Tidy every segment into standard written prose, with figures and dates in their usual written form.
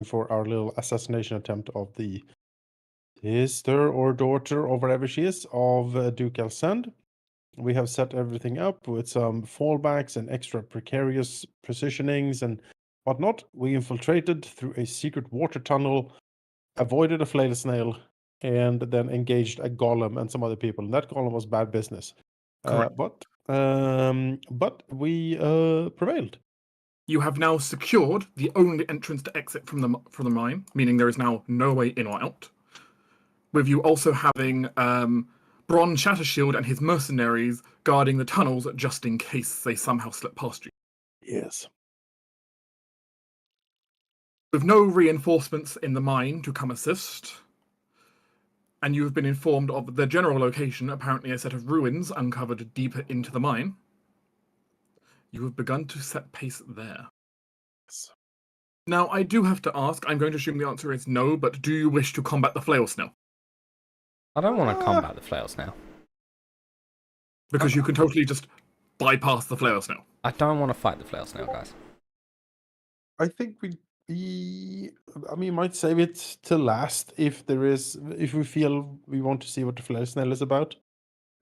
for our little assassination attempt of the sister or daughter or whatever she is of Duke Alcend. We have set everything up with some fallbacks and extra precarious positionings and whatnot. We infiltrated through a secret water tunnel, avoided a flail snail, and then engaged a golem and some other people. And that golem was bad business. Correct. But we prevailed. You have now secured the only entrance to exit from the mine, meaning there is now no way in or out. With you also having Bron Shattershield and his mercenaries guarding the tunnels just in case they somehow slip past you. Yes. With no reinforcements in the mine to come assist, and you have been informed of the general location, apparently a set of ruins uncovered deeper into the mine, you have begun to set pace there. Yes. Now, I do have to ask, I'm going to assume the answer is no, but do you wish to combat the flail snail? I don't want to combat the flail snail. Because you can totally just bypass the flail snail. I don't want to fight the flail snail, guys. I think we might save it to last if we feel we want to see what the flare snail is about.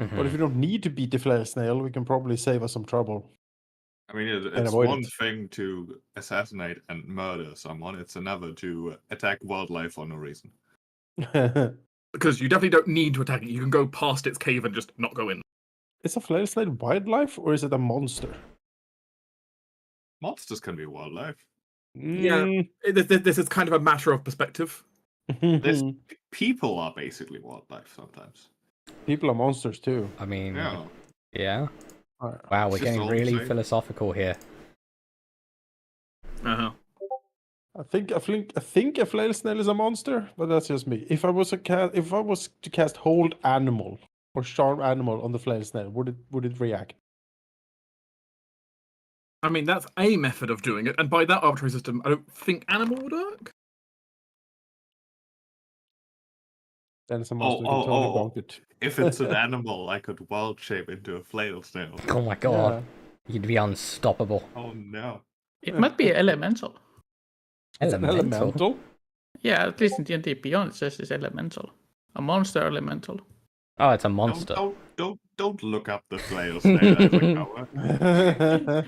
Mm-hmm. But if we don't need to beat the flare snail, we can probably save us some trouble. I mean, it's one thing to assassinate and murder someone, it's another to attack wildlife for no reason. Because you definitely don't need to attack it. You can go past its cave and just not go in. Is a flare snail wildlife or is it a monster? Monsters can be wildlife. Yeah, this is kind of a matter of perspective. People are basically wildlife sometimes. People are monsters too. I mean, yeah. Wow, we're getting really philosophical here. Uh-huh. I think a flail snail is a monster, but that's just me. If I was to cast Hold Animal or Charm Animal on the flail snail, would it react? I mean, that's a method of doing it, and by that arbitrary system, I don't think animal would work. Then it's a monster who totally bonked it. If it's an animal, I could wild shape into a flail snail. Oh my god. Yeah. You'd be unstoppable. Oh no. It might be elemental. Elemental? Yeah, at least in D&D Beyond it says it's elemental. A monster elemental. Oh, it's a monster. Don't look up the flail snail.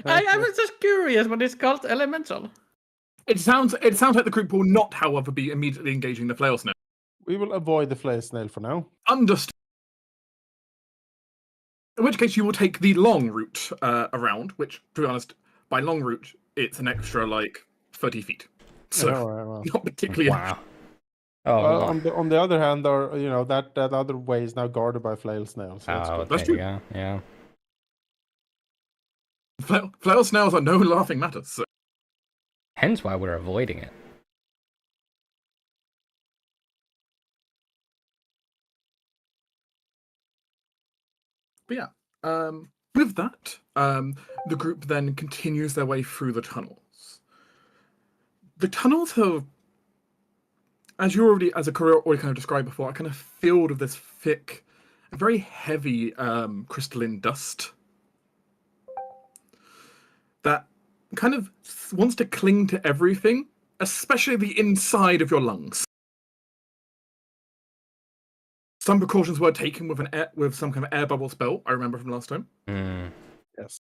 I was just curious, but it's called elemental. It sounds like the group will not, however, be immediately engaging the flail snail. We will avoid the flail snail for now. Understood. In which case, you will take the long route around, which, to be honest, by long route, it's an extra, 30 feet. So, not particularly... Wow. Well, on the other hand, that other way is now guarded by flail snails. So okay, that's true. Yeah. Flail snails are no laughing matter. So. Hence why we're avoiding it. But yeah, with that, the group then continues their way through the tunnels. The tunnels have, as a career already kind of described before, are kind of filled with this thick, very heavy crystalline dust that kind of wants to cling to everything, especially the inside of your lungs. Some precautions were taken with some kind of air bubble spell, I remember from last time. Yes.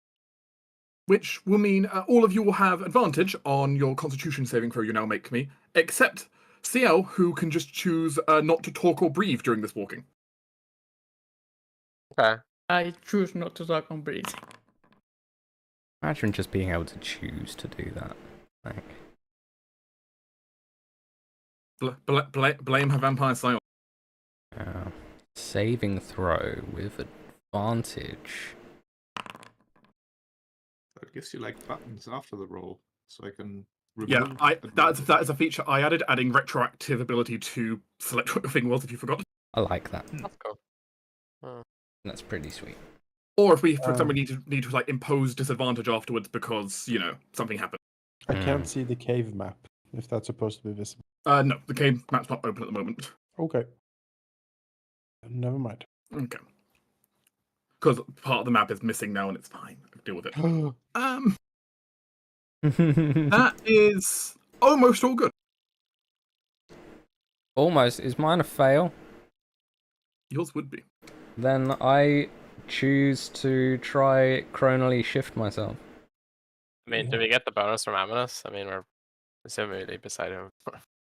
Which will mean all of you will have advantage on your Constitution saving throw you now make me, except CL, who can just choose not to talk or breathe during this walking. Okay. I choose not to talk or breathe. Imagine just being able to choose to do that. Blame her vampire style. Saving throw with advantage. It gives you buttons after the roll, so I can. Yeah, that is a feature I added, adding retroactive ability to select what your thing was if you forgot. I like that. That's cool. That's pretty sweet. Or if we, for example, need to impose disadvantage afterwards because something happened. I can't see the cave map if that's supposed to be visible. No, the cave map's not open at the moment. Okay. Never mind. Okay. Because part of the map is missing now, and it's fine. I can deal with it. That is almost all good. Almost. Is mine a fail? Yours would be. Then I choose to try chronally shift myself. I mean, do we get the bonus from Amanus? I mean, we're presumably beside him.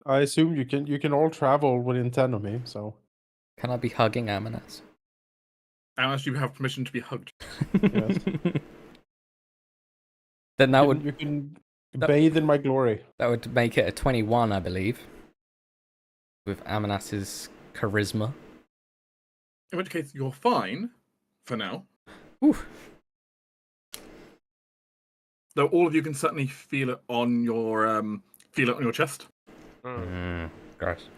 I assume you can all travel within 10 of me, so Can I be hugging Amanus? Unless you have permission to be hugged. yes. Then that would You can bathe in my glory. make it a 21, I believe. With Amanas's charisma. In which case, you're fine for now. Oof. Though all of you can certainly feel it on your chest. Gross.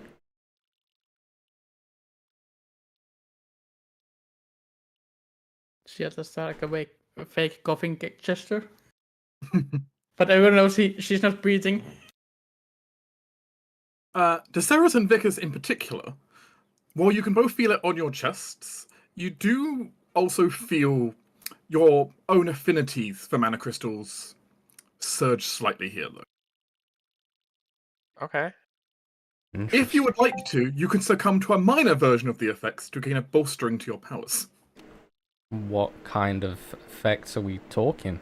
She has just like a fake coughing gesture. But everyone knows she's not breathing. Deceres and Vicus in particular, while you can both feel it on your chests, you do also feel your own affinities for mana crystals surge slightly here, though. Okay. If you would like to, you can succumb to a minor version of the effects to gain a bolstering to your powers. What kind of effects are we talking?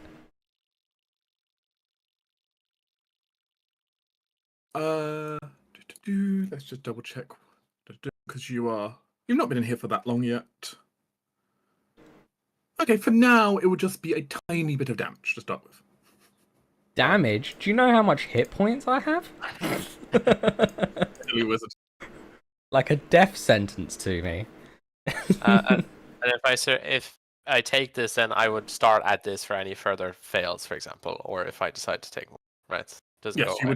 Let's just double check. Because you've not been in here for that long yet. Okay, for now, it would just be a tiny bit of damage to start with. Damage? Do you know how much hit points I have? Silly wizard. Like a death sentence to me. And if I take this, then I would start at this for any further fails, for example, or if I decide to take more, right? Doesn't Yes, go you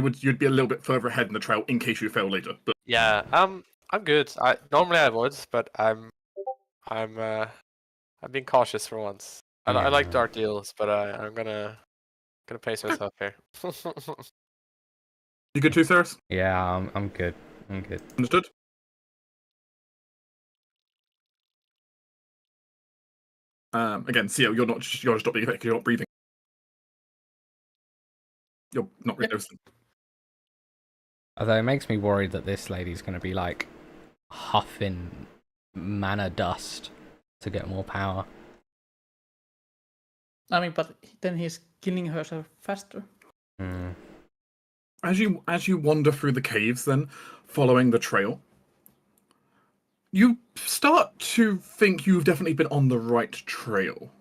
away. you'd be a little bit further ahead in the trail in case you fail later. But Yeah, I'm good. Normally I would, but I'm being cautious for once. I like Yeah. dark deals, but I'm gonna pace myself here. you good too, Ceres? Yeah, I'm good. I'm good. Understood. Again,Cio, you're just not being affected. You're not breathing. You're not really noticing. Although it makes me worried that this lady's going to be like huffing mana dust to get more power. I mean, but then he's killing herself faster. As you wander through the caves, then following the trail, you start to think you've definitely been on the right trail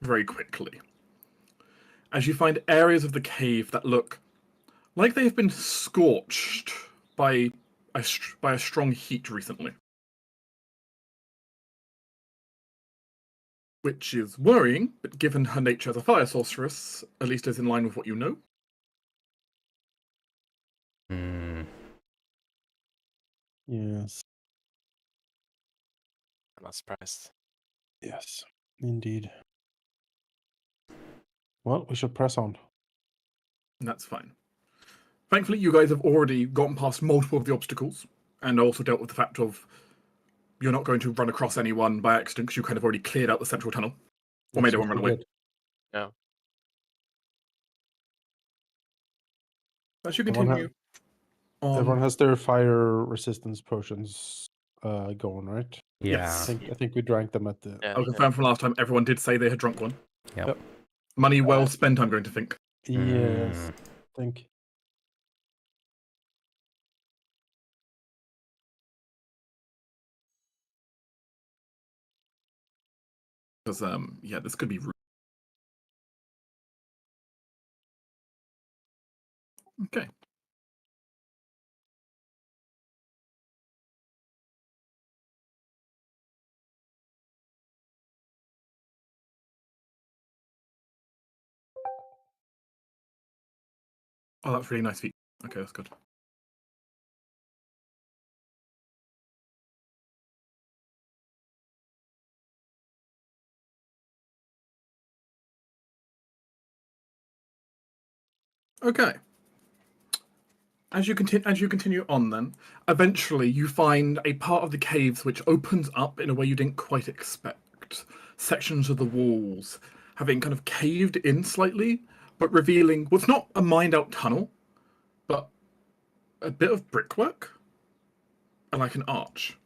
very quickly. As you find areas of the cave that look like they've been scorched by a strong heat recently. Which is worrying, but given her nature as a fire sorceress, at least is in line with what you know. Yes. I'm not surprised. Yes. Indeed. Well, we should press on. That's fine. Thankfully, you guys have already gotten past multiple of the obstacles, and also dealt with the fact of you're not going to run across anyone by accident because you kind of already cleared out the central tunnel. Or made everyone run away. Yeah. As you continue Everyone has their fire resistance potions going, right? Yeah. Yes. I think we drank them at the... Yeah. I'll confirm from last time, everyone did say they had drunk one. Yep. Money well spent, I'm going to think. Yes. I think. Because, yeah, this could be rude. Okay. Oh, that's really nice feet. Okay, that's good. Okay. As you continue on, then eventually you find a part of the caves which opens up in a way you didn't quite expect. Sections of the walls having kind of caved in slightly, but revealing what's not a mined-out tunnel, but a bit of brickwork. like an arch.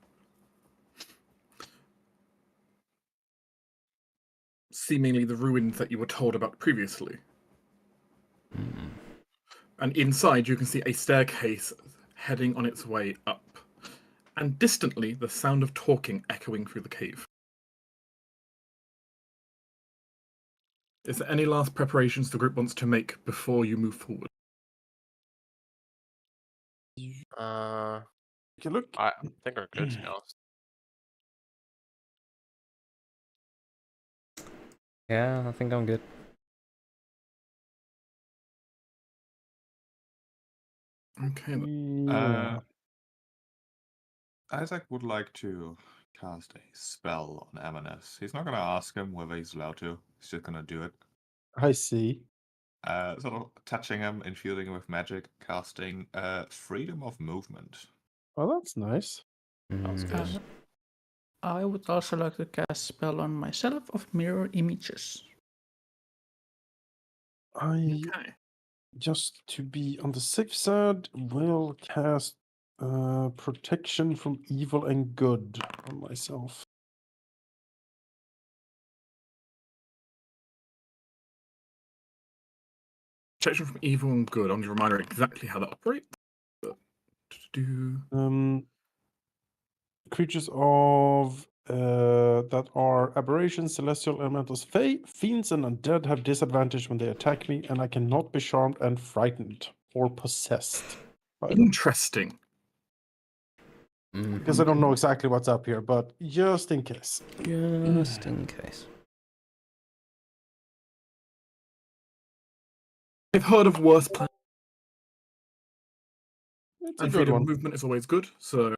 Seemingly the ruins that you were told about previously. And inside you can see a staircase heading on its way up. And distantly, the sound of talking echoing through the cave. Is there any last preparations the group wants to make before you move forward? Take a look. I think we're good, to be honest. Yeah, I think I'm good. Okay. Yeah. Isaac would like to cast a spell on M&S. He's not going to ask him whether he's allowed to. He's just going to do it. I see. Sort of touching him, infusing him with magic, casting freedom of movement. Oh, that's nice. Sounds good. I would also like to cast spell on myself of mirror images. I Okay. just to be on the safe side will cast protection from evil and good on myself. Protection from evil and good. I'm just reminder exactly how that operates. Creatures of that are aberrations, celestial elementals, fae, fiends, and undead have disadvantage when they attack me, and I cannot be charmed and frightened or possessed. Interesting. Because I don't know exactly what's up here, but just in case. Just in case. I've heard of worse plans. It's a And good freedom one. of movement is always good, so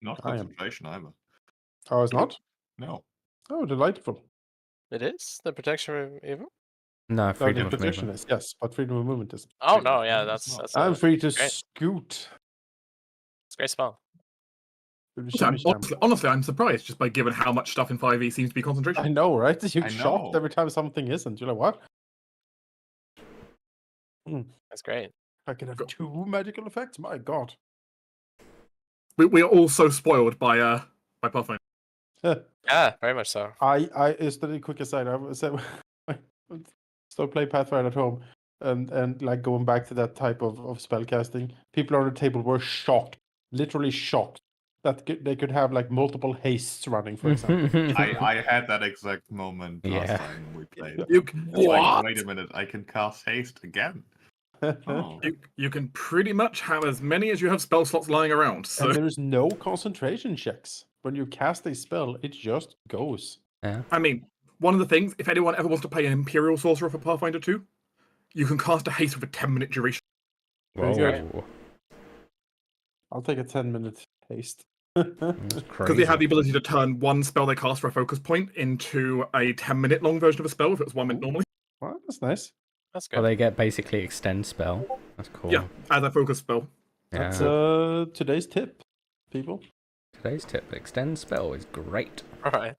Not I am. concentration either. Oh, it's not? No. Oh, delightful. It is the protection from evil. No, No, freedom the of protection movement. is, yes, but freedom of movement is. Oh Freedom no, of yeah, movement is that's I'm free to great. scoot. It's a great spell. Do the So shimmy sham. honestly, I'm surprised just by given how much stuff in 5e seems to be concentration. I know, right? You I get shocked know. every time something isn't. You're like, what? That's great. I can have 2 magical effects? My god. We are all so spoiled by Pathfinder. Yeah, very much so. I is the quick aside. I said, still play Pathfinder at home, and like going back to that type of spell casting. People on the table were shocked, literally shocked, that they could have like multiple hastes running, for example. I had that exact moment last Yeah. time we played. You, It's like, wait a minute, I can cast haste again. Oh. you can pretty much have as many as you have spell slots lying around. So And there's no concentration checks when you cast a spell; it just goes. Yeah. I mean, one of the things, if anyone ever wants to play an Imperial Sorcerer for Pathfinder 2, you can cast a haste with a 10-minute duration. Very good. Whoa. I'll take a 10-minute haste. That's Because crazy. they have the ability to turn one spell they cast for a focus point into a 10-minute long version of a spell if it was 1 minute normally. Well, that's nice. That's Well, good. they get basically extend spell. That's cool. Yeah, as a focus spell. Yeah. That's today's tip, people. Today's tip: extend spell is great. All right.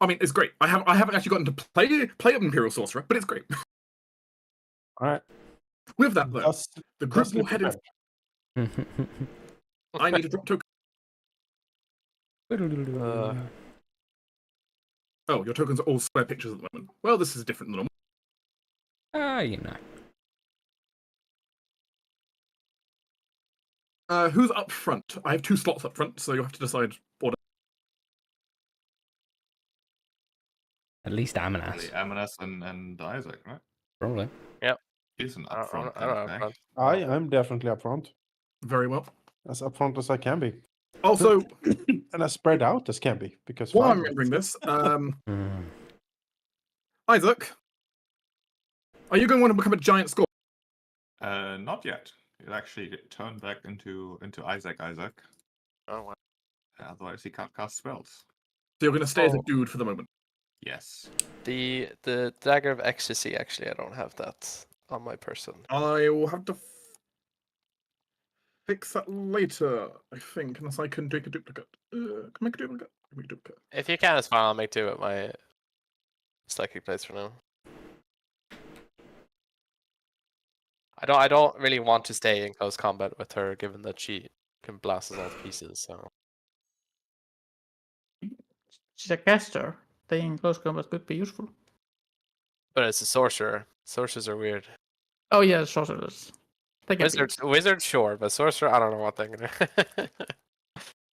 I mean, it's great. I haven't actually gotten to play an Imperial Sorcerer, but it's great. All right. With that, though, Thus- the group thusly will head in. prepared. I need to drop token. Oh, your tokens are all square pictures at the moment. Well, this is different than normal. You know. Who's up front? I have 2 slots up front, so you'll have to decide order. At least Amanas. M&S and Isaac, right? Probably. He's an I don't upfront know. kind of guy. I am definitely up front, Very well. as upfront as I can be, Also, and as spread out as can be, because while 5 I'm remembering minutes. this, Isaac, are you going to want to become a giant scorpion? Not yet. It actually turned back into Isaac. Oh, wow. Otherwise, he can't cast spells. So you're going to stay as a dude for the moment. Yes. The dagger of ecstasy. Actually, I don't have that on my person. I will have to fix that later, I think, unless I can take a duplicate. Can I make a duplicate? Make a duplicate. If you can, it's fine. I'll make do with my psychic place for now. I don't really want to stay in close combat with her, given that she can blast us all to pieces. So She's a caster. Staying in close combat could be useful. but it's a sorcerer. Sorcerers are weird. Oh yeah, sorcerers. They can be. Wizard, sure, but sorcerer, I don't know what they're gonna.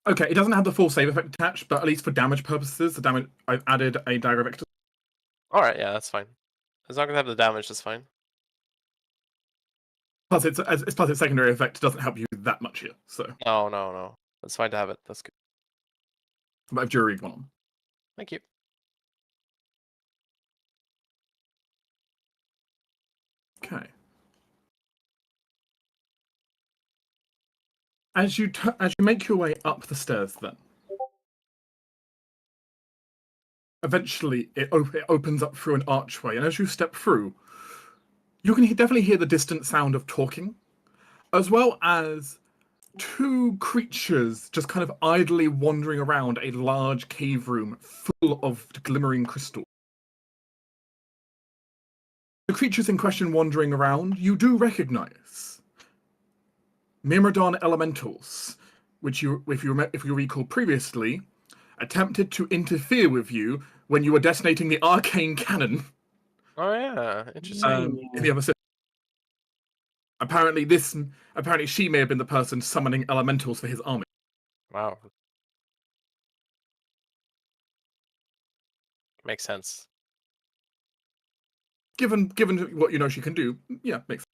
Okay, it doesn't have the full save effect attached, but at least for damage purposes, the damage I've added a dagger vector. All right, yeah, that's fine. As long as I have the damage, that's fine. Plus, its secondary effect doesn't help you that much here. So, No, that's fine to have it. That's good. but I've juried one on. Thank you. Okay. As you make your way up the stairs, then eventually it opens up through an archway, and as you step through, you can definitely hear the distant sound of talking, as well as two creatures just kind of idly wandering around a large cave room full of glimmering crystal. The creatures in question wandering around, you do recognize. Myrmidon elementals, which if you recall previously, attempted to interfere with you when you were detonating the arcane cannon. Oh yeah, interesting. In the other system. Apparently she may have been the person summoning elementals for his army. Wow. Makes sense. Given what you know she can do, yeah, makes sense.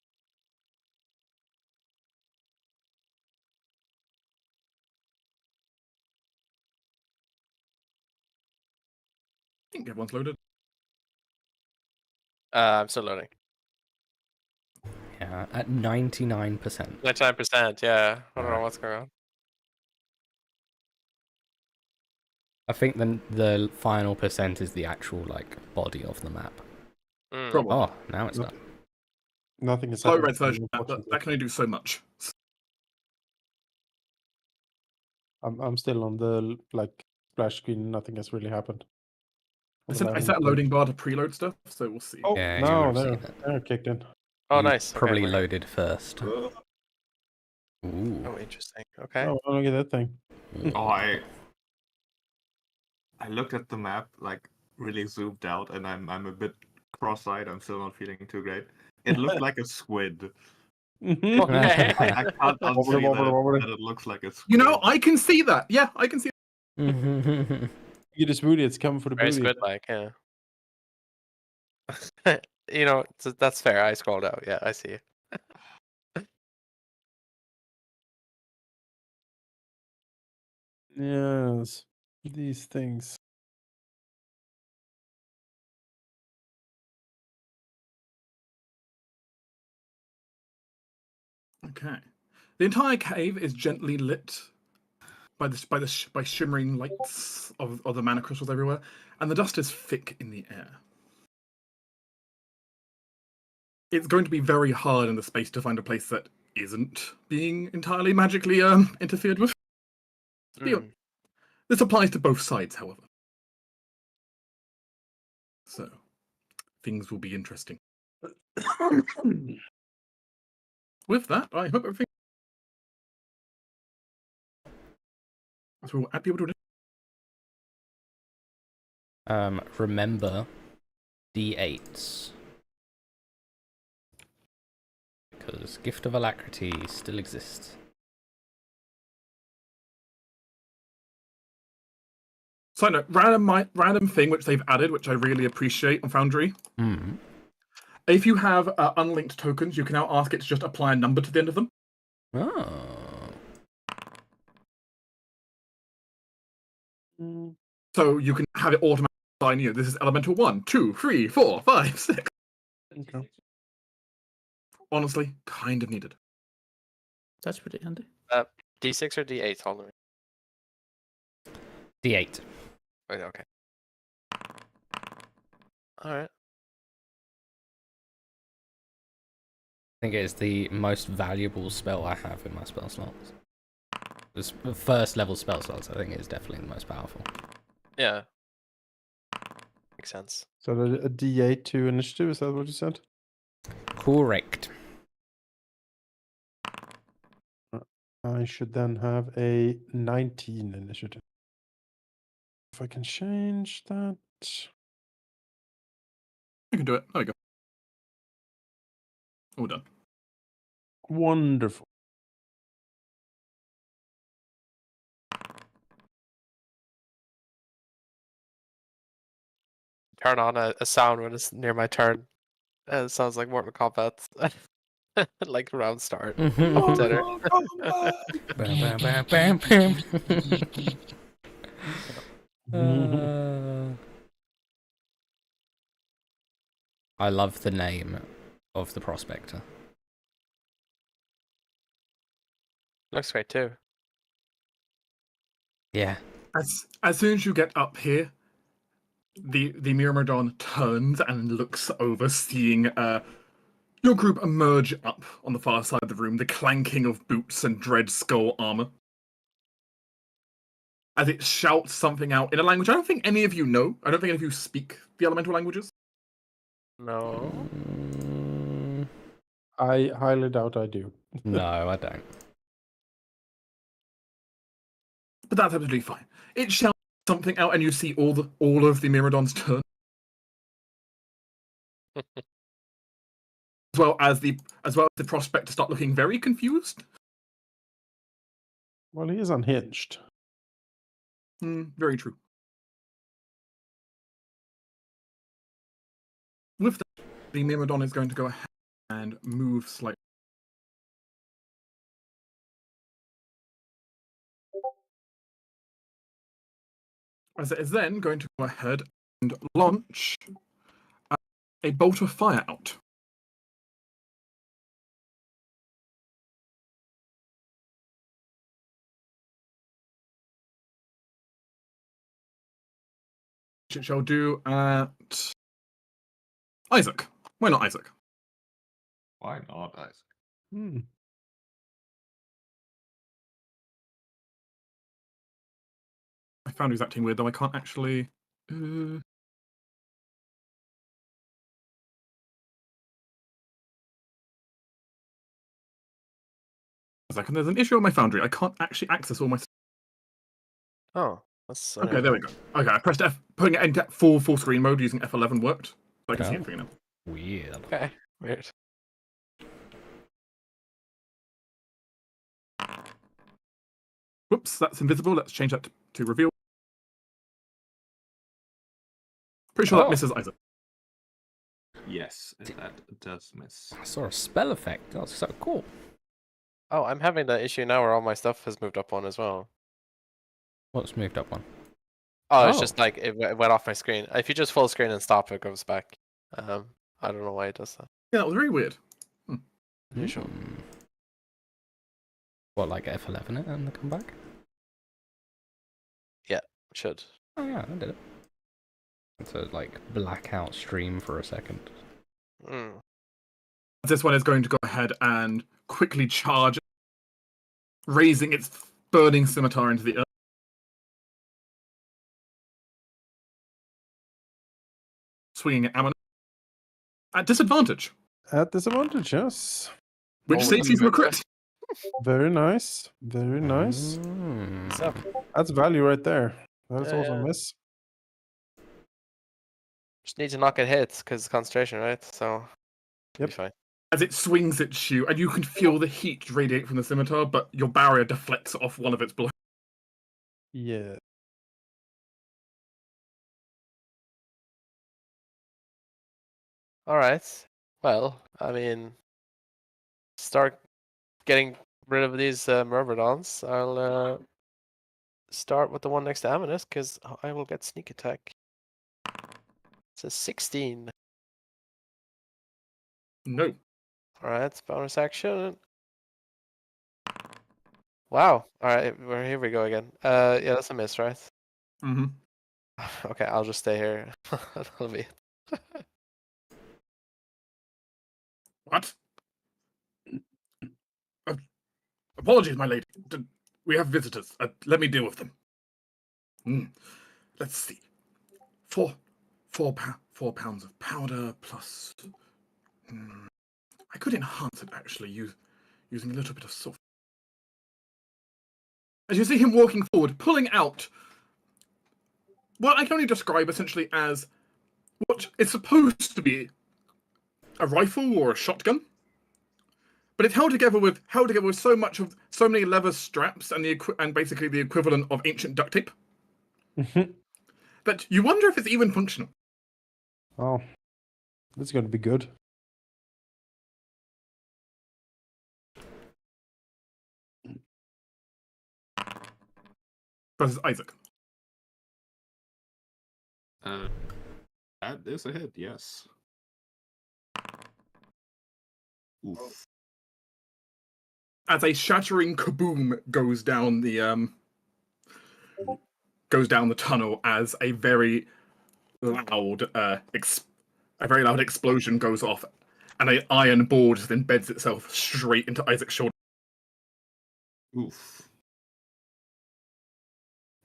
I think everyone's loaded. I'm still loading. Yeah, at 99%. 99%, yeah. I don't know what's going on. I think the final percent is the actual like body of the map. Probably. Oh, now it's done. Nothing is Slow happening, red version, but unfortunately. that can only do so much. I'm still on the splash screen. Nothing has really happened. I set a loading bar to preload stuff, so we'll see. Oh, Yeah, you no, would've seen they're kicked in. Oh, You nice. Okay, Probably we're good. loaded first. Ooh. Oh, interesting. Okay. Oh, look at that thing. Oh, I looked at the map like really zoomed out, and I'm a bit cross-eyed. I'm still not feeling too great. It looked like a squid. Okay. I can't unsee that it looks like a squid. You know, I can see that. Yeah, I can see Get his booty. It's coming for the Very booty. squid-like, yeah. That's fair. I scrolled out. Yeah, I see. Yes, these things. Okay. The entire cave is gently lit by shimmering lights of the mana crystals everywhere, and the dust is thick in the air. It's going to be very hard in the space to find a place that isn't being entirely magically interfered with. This applies to both sides, however. So, things will be interesting. With that, I hope everything. So we'll add people to it. Remember D8s. Because Gift of Alacrity still exists. So, no, random thing which they've added, which I really appreciate on Foundry. Mm. If you have unlinked tokens, you can now ask it to just apply a number to the end of them. Oh. So you can have it automatically assign you. This is elemental 1, 2, 3, 4, 5, 6. Okay. Honestly, kind of needed. That's pretty handy. D6 or D8, Halldamir? D8. Wait, okay. Alright. I think it is the most valuable spell I have in my spell slots. This first level spell slots, I think, is definitely the most powerful. Yeah. Makes sense. So a D8 to initiative, is that what you said? Correct. I should then have a 19 initiative. If I can change that. You can do it. There we go. All done. Wonderful. Turn on a sound when it's near my turn. It sounds like Mortal Kombat. Like round start. Dinner. Bam, bam, bam, bam, bam. I love the name of the prospector. Looks great too. Yeah. As soon as you get up here, the Myrmidon turns and looks over, seeing your group emerge up on the far side of the room, the clanking of boots and dread skull armor. As it shouts something out in a language I don't think any of you know. I don't think any of you speak the elemental languages. No. I highly doubt I do. No, I don't. But that's absolutely fine. It shouts something out, and you see all of the Myrmidons turn. as well as the prospector start looking very confused. Well, he is unhinged. Very true. With that, the Myrmidon is going to go ahead and move slightly. As it is then going to go ahead and launch a bolt of fire out. Which it shall do at Isaac. Why not Isaac? Why not, Isaac? Hmm. I found he was acting weird, though I can't actually... A second, there's an issue on my Foundry. I can't actually access all my... Oh, that's Okay, there we go. Okay, I pressed F, putting it into full screen mode using F11 worked. So I can see it for you now. Weird. Okay, weird. Whoops, that's invisible. Let's change that to reveal. Pretty sure that misses Isaac. Yes, that does miss. I saw a spell effect. That's so cool. Oh, I'm having the issue now where all my stuff has moved up one as well. What's moved up one? Oh, it's just like it went off my screen. If you just full screen and stop, it goes back. I don't know why it does that. Yeah, that was very weird. Unusual. What, like F11 it and come back? Yeah, should. Oh yeah, I did it. It's a like blackout stream for a second. This one is going to go ahead and quickly charge, raising its burning scimitar into the earth. Swinging at Amon. At disadvantage. At disadvantage, yes. Which saves you from a crit. Very nice. Very nice. So, That's value right there. That's also a Yeah. miss. just need to not get hits because it's concentration, right? So, Yep. be fine. As it swings at you, and you can feel the heat radiate from the scimitar, but your barrier deflects off one of its blows. Yeah. All right. Well, I mean, start getting rid of these Myrmidons. I'll start with the one next to Amonis because I will get sneak attack. It's a 16. No. All right, bonus action. Wow. All right, here we go again. Yeah, that's a miss, right? Mm-hmm. Okay, I'll just stay here. That'll be it. What? Apologies, my lady. We have visitors. Let me deal with them. Let's see. Four pounds of powder plus. I could enhance it actually using a little bit of salt. as you see him walking forward, pulling out what I can only describe essentially as what is supposed to be a rifle or a shotgun, but it's held together with so many leather straps and basically the equivalent of ancient duct tape that you wonder if it's even functional. Oh, that's going to be good. Versus Isaac. That is a hit, yes. Oof. As a shattering kaboom goes down the tunnel, as a very loud explosion goes off, and an iron board then embeds itself straight into Isaac's shoulder. Oof.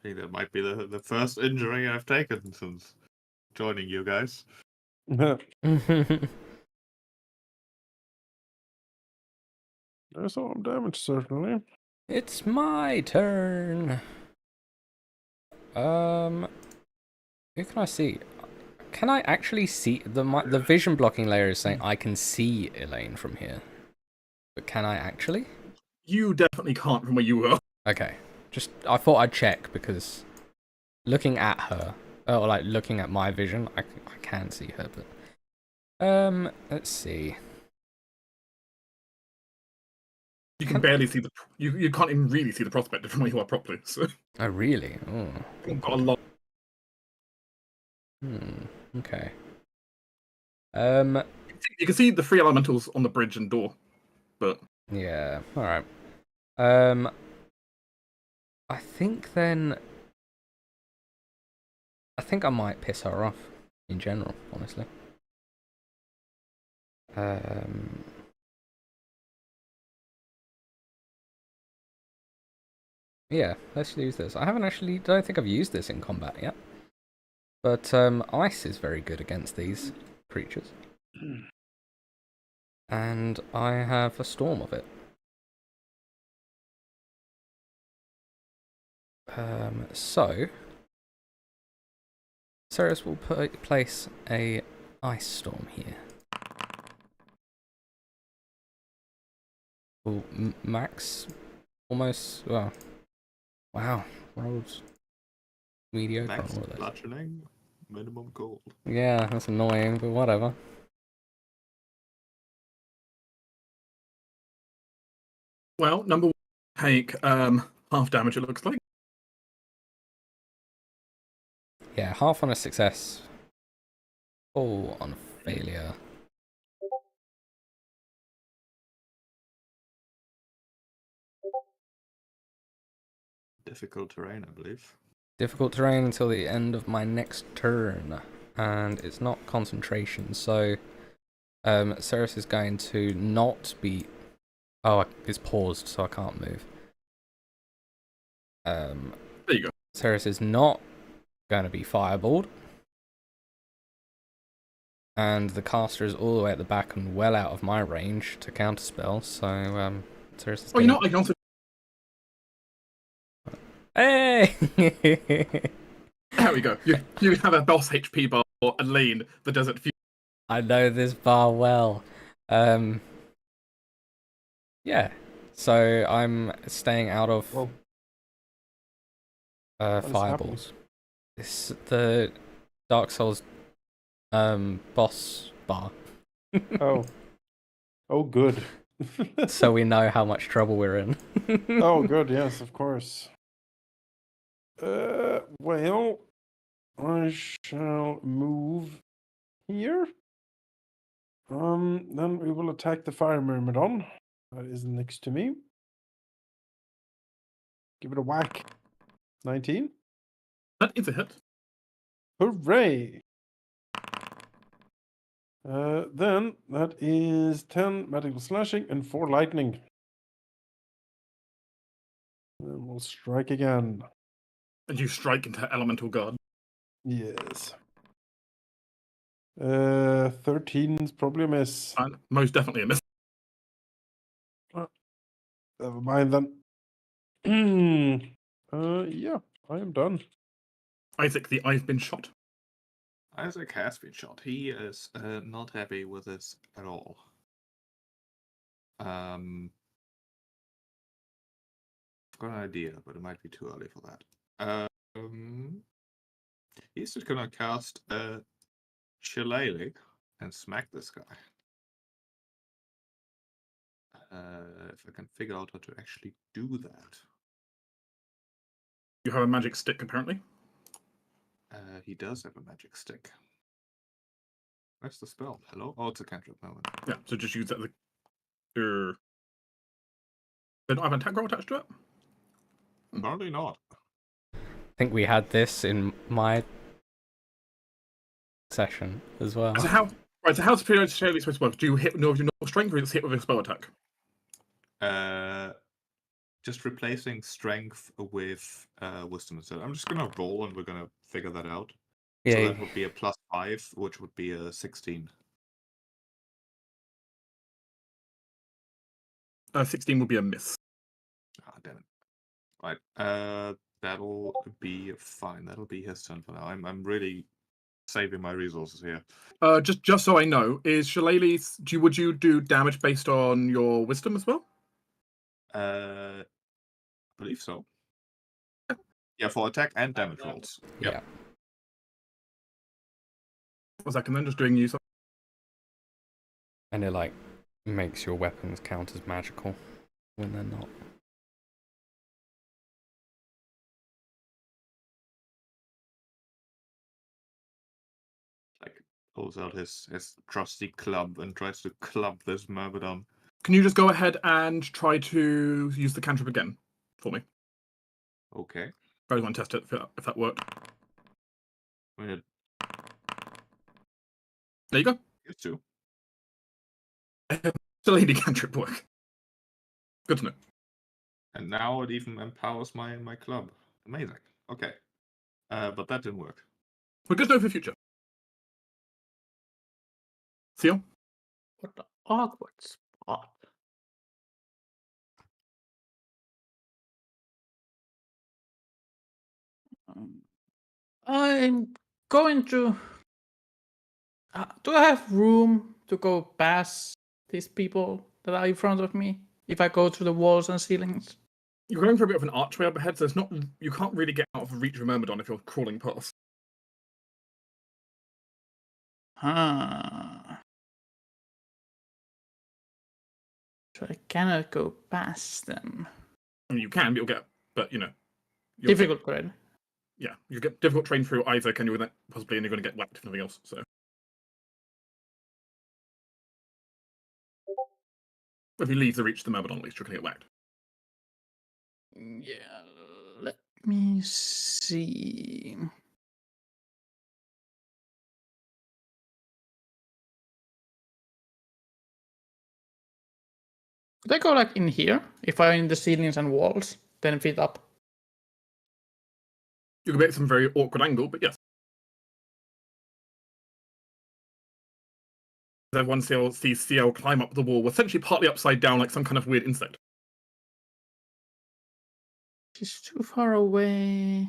I think that might be the first injury I've taken since joining you guys. There's some damage, certainly. It's my turn. Who can I see? Can I actually see the vision blocking layer is saying I can see Elaine from here, but can I actually? You definitely can't from where you were. Okay, just I thought I'd check because looking at her, or like looking at my vision, I can see her, but let's see. You can barely see you can't even really see the prospector from where you are properly. So. Oh really? Oh. You've got a lot. Okay. You can see the three elementals on the bridge and door, but yeah. All right. I think then. I think I might piss her off in general, honestly. Yeah, let's use this. I don't think I've used this in combat yet. But ice is very good against these creatures. And I have a storm of it. So Ceres will place a ice storm here. Well, max almost, well, wow, rolls mediocre Max on all of those. bludgeoning, minimum cold. Yeah, that's annoying, but whatever. well, number one, take half damage. It looks like. Yeah, half on a success, full on a failure. Difficult terrain, I believe. Difficult terrain until the end of my next turn, and it's not concentration, so Ceres is going to not be... Oh, it's paused, so I can't move. There you go. Ceres is not going to be fireballed. And the caster is all the way at the back and well out of my range to counterspell, so Ceres is Oh, you know what? I can also. Hey! There we go. You have a boss HP bar or a lane that does it for you. I know this bar well. Yeah. So I'm staying out of fireballs. It's the Dark Souls boss bar. Oh. Oh, good. So we know how much trouble we're in. Oh, good. Yes, of course. Well, I shall move here. Then we will attack the fire myrmidon that is next to me. Give it a whack. 19. That is a hit. Hooray! Then that is 10 magical slashing and 4 lightning. And we'll strike again. And you strike into elemental guard. Yes. 13's probably a miss. And most definitely a miss. Never mind then. Yeah, I am done. Isaac, the eye's been shot. Isaac has been shot. He is not happy with this at all. I've got an idea, but it might be too early for that. He's just gonna cast a Shillelagh and smack this guy. If I can figure out how to actually do that. You have a magic stick, apparently. He does have a magic stick. Where's the spell? Hello? Oh, it's a cantrip moment. Yeah, so just use that as a... They don't have an attack roll attached to it? Apparently not. I think we had this in my session as well. So how how's superior supposed to work? Do you hit with your normal strength, or is it hit with a spell attack? Just replacing strength with wisdom instead. I'm just gonna roll and we're gonna figure that out. Yeah. So that would be a +5, which would be a 16. 16 would be a miss. Ah, damn it. Right. That'll be fine. That'll be his turn for now. I'm really saving my resources here. Just so I know, is Shillelagh's... Would you do damage based on your wisdom as well? I believe so. Yeah, for attack and damage rolls. Yeah. Yep. Was that then just doing you something? And it like makes your weapons count as magical when they're not. Like pulls out his trusty club and tries to club this Myrmidon. Can you just go ahead and try to use the cantrip again for me? Okay. I just want to test it if that worked. I mean, There you go. it too. The lady cantrip work. Good to know. And now it even empowers my club. Amazing. Okay. But that didn't work. Well, good to know for the future. Theo? What the awkward spot. I'm going to. Do I have room to go past these people that are in front of me if I go through the walls and ceilings? You're going for a bit of an archway up ahead, so it's not... You can't really get out of reach of Myrmidon if you're crawling past. So I cannot go past them. I mean, you can, but you'll get... But, you'll Difficult, correct? Yeah, you get difficult terrain through Isaac, and you're going to get whacked if nothing else, so... If you leave the reach of the Myrmidon, at least you're going to get whacked. Yeah, let me see. Could I go like in here? If I'm in the ceilings and walls, 10 feet up? You can make some very awkward angle, but yes. Everyone sees CL climb up the wall, essentially partly upside down like some kind of weird insect. She's too far away.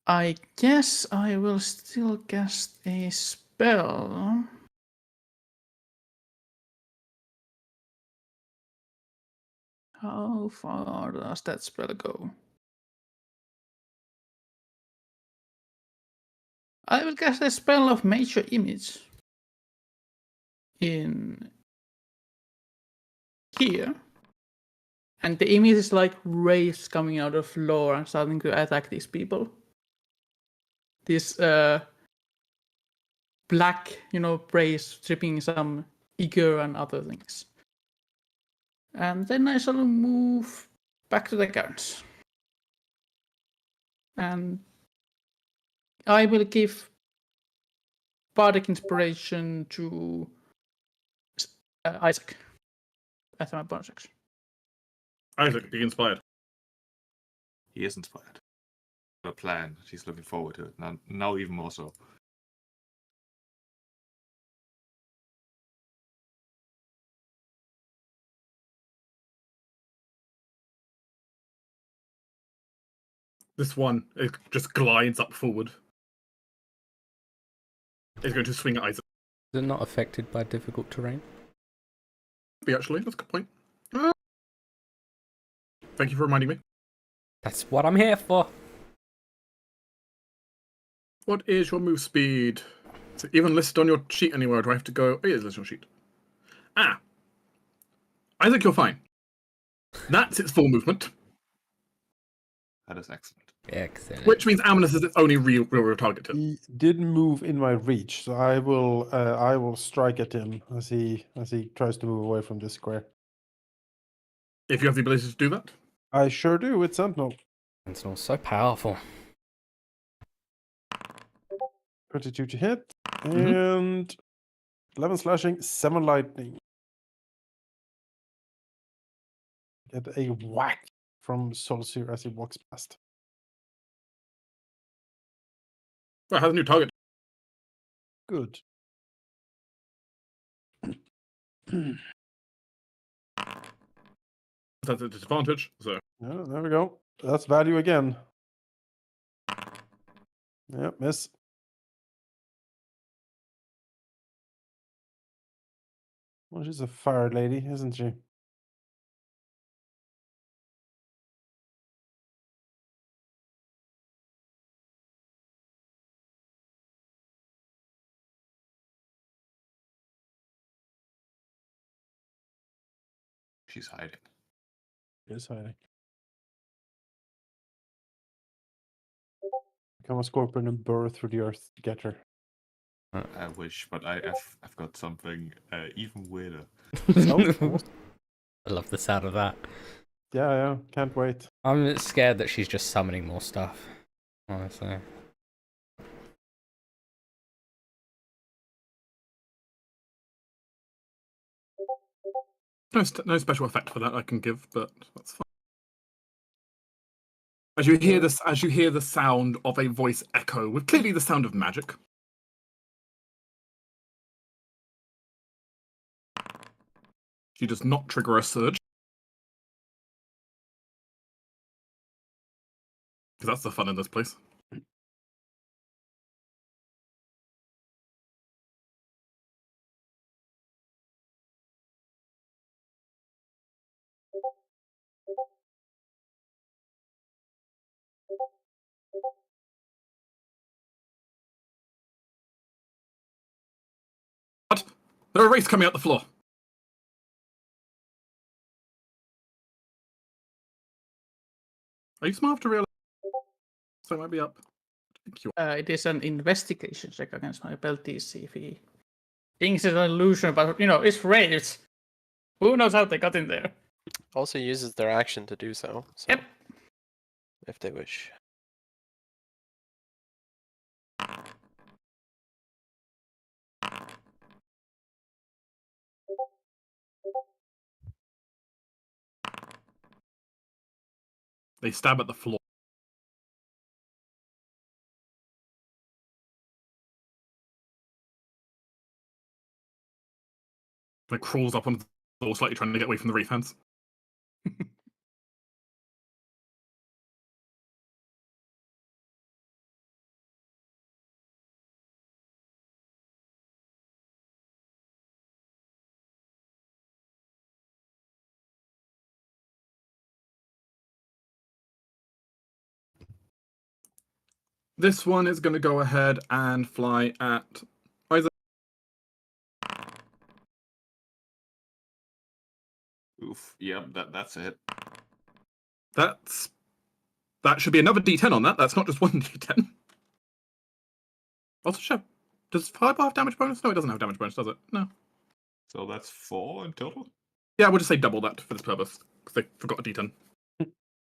I guess I will still cast a spell. How far does that spell go? I will cast a spell of Major Image in here. And the image is like rays coming out of floor and starting to attack these people. This black, rays dripping some ichor and other things. And then I shall move back to the guards. And I will give Bardic Inspiration to Isaac as my bonus action. Isaac, be inspired. He is inspired. A plan. He's looking forward to it. Now even more so. This one, it just glides up forward. It's going to swing at Isaac. Is it not affected by difficult terrain? Actually, that's a good point. Thank you for reminding me. That's what I'm here for. What is your move speed? Is it even listed on your sheet anywhere? Do I have to go? Oh, it is listed on your sheet. Isaac, you're fine. That's its full movement. That is excellent. Excellent. Which means Ammonus is its only real target. He didn't move in my reach, so I will strike at him as he tries to move away from this square. If you have the ability to do that. I sure do with Sentinel. Sentinel's so powerful. 22 to hit, and 11 slashing, 7 lightning. Get a whack from Solsir as he walks past. Well, it has a new target. Good. That's a disadvantage, so. Yeah, there we go. That's value again. Yep, miss. Well, she's a fire lady, isn't she? She's hiding. Is hiding. Become a scorpion and burrow through the earth to get her. I wish, but I've got something even weirder. I love the sound of that. Yeah, can't wait. I'm scared that she's just summoning more stuff, honestly. No special effect for that I can give, but that's fine. As you hear the sound of a voice echo with clearly the sound of magic. She does not trigger a surge. Because that's the fun in this place. What? There are wraiths coming out the floor. Are you smart to realize? So it might be up. Thank you. It is an investigation check against my abilities, see if he thinks it's an illusion, but it's wraiths. Who knows how they got in there? Also uses their action to do so. Yep. If they wish. They stab at the floor. And it crawls up on the floor, slightly trying to get away from the wraith hands. This one is going to go ahead and fly at Isaac. Oof. Yep, that's it. That should be another D10 on that. That's not just one D10. Also, sure. Does Fireball have damage bonus? No, it doesn't have damage bonus, does it? No. So that's 4 in total? Yeah, we'll just say double that for this purpose, because they forgot a D10.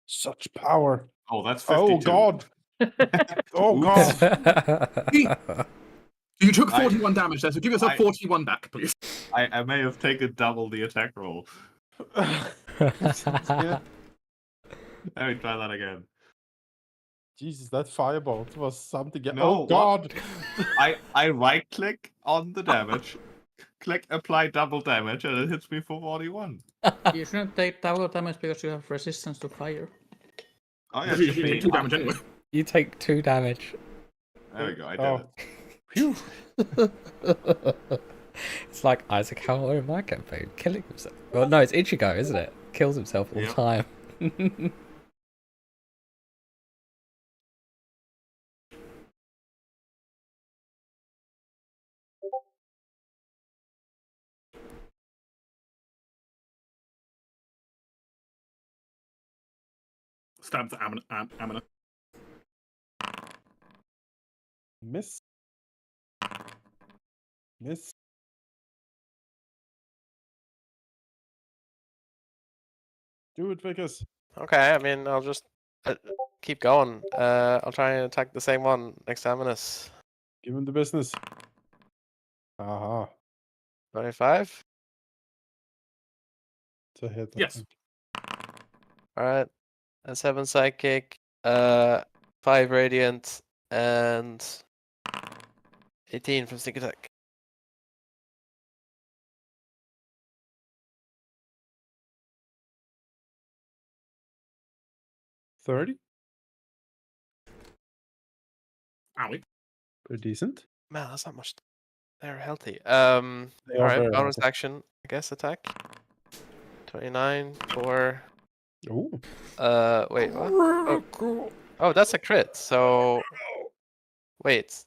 Such power. Oh, that's 52. Oh, God. Oh, Oops. God. You took 41 damage there, so give yourself 41 back, please. I may have taken double the attack roll. Sounds good. Let me try that again. Jesus, that firebolt was something. No, Oh what? God! I right click on the damage, click apply double damage, and it hits me for 41. You shouldn't take double damage because you have resistance to fire. Oh yeah, Because it you should take be 2 damage anyway. You take 2 damage. There we go. I did Oh. it. Phew. It's like Isaac Howell in my campaign, killing himself. Well, no, it's Ichigo, isn't it? Kills himself all the Yep. time. Stabs at Amina. Miss. Miss. Do it, Vickers. Okay, I mean, I'll just keep going. I'll try and attack the same one next to Aminus. Give him the business. Aha. 25. It's a hit. I Yes. think. Alright. A 7 psychic, 5 radiant, and 18 from sneak attack. $30. Owie. Pretty decent. Man, that's not much. They're healthy. They are Alright, very bonus healthy. action, I guess, attack. 29 for Oh. wait, what? Oh, that's a crit. So wait.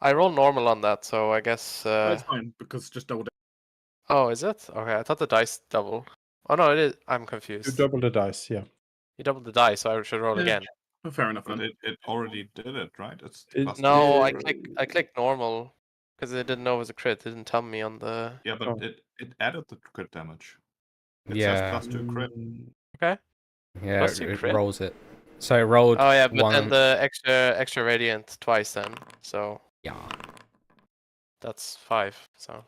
I roll normal on that, so I guess That's fine, because just double damage. oh, is it? Okay, I thought the dice double. Oh no, it is. I'm You confused. double the dice, yeah. You doubled the dice, so I should roll Yeah. again. Oh, fair enough But then. it already did it, right? It's It- plus No, I Uh, clicked normal because it didn't know it was a crit. It didn't tell me on the. Yeah, but Oh. it added the crit damage. It says Yeah, plus 2 crit. Okay. yeah, Plus it, two it crit? rolls it. So it rolled Oh yeah, but one. then the extra radiant twice then, so Yeah. that's 5. So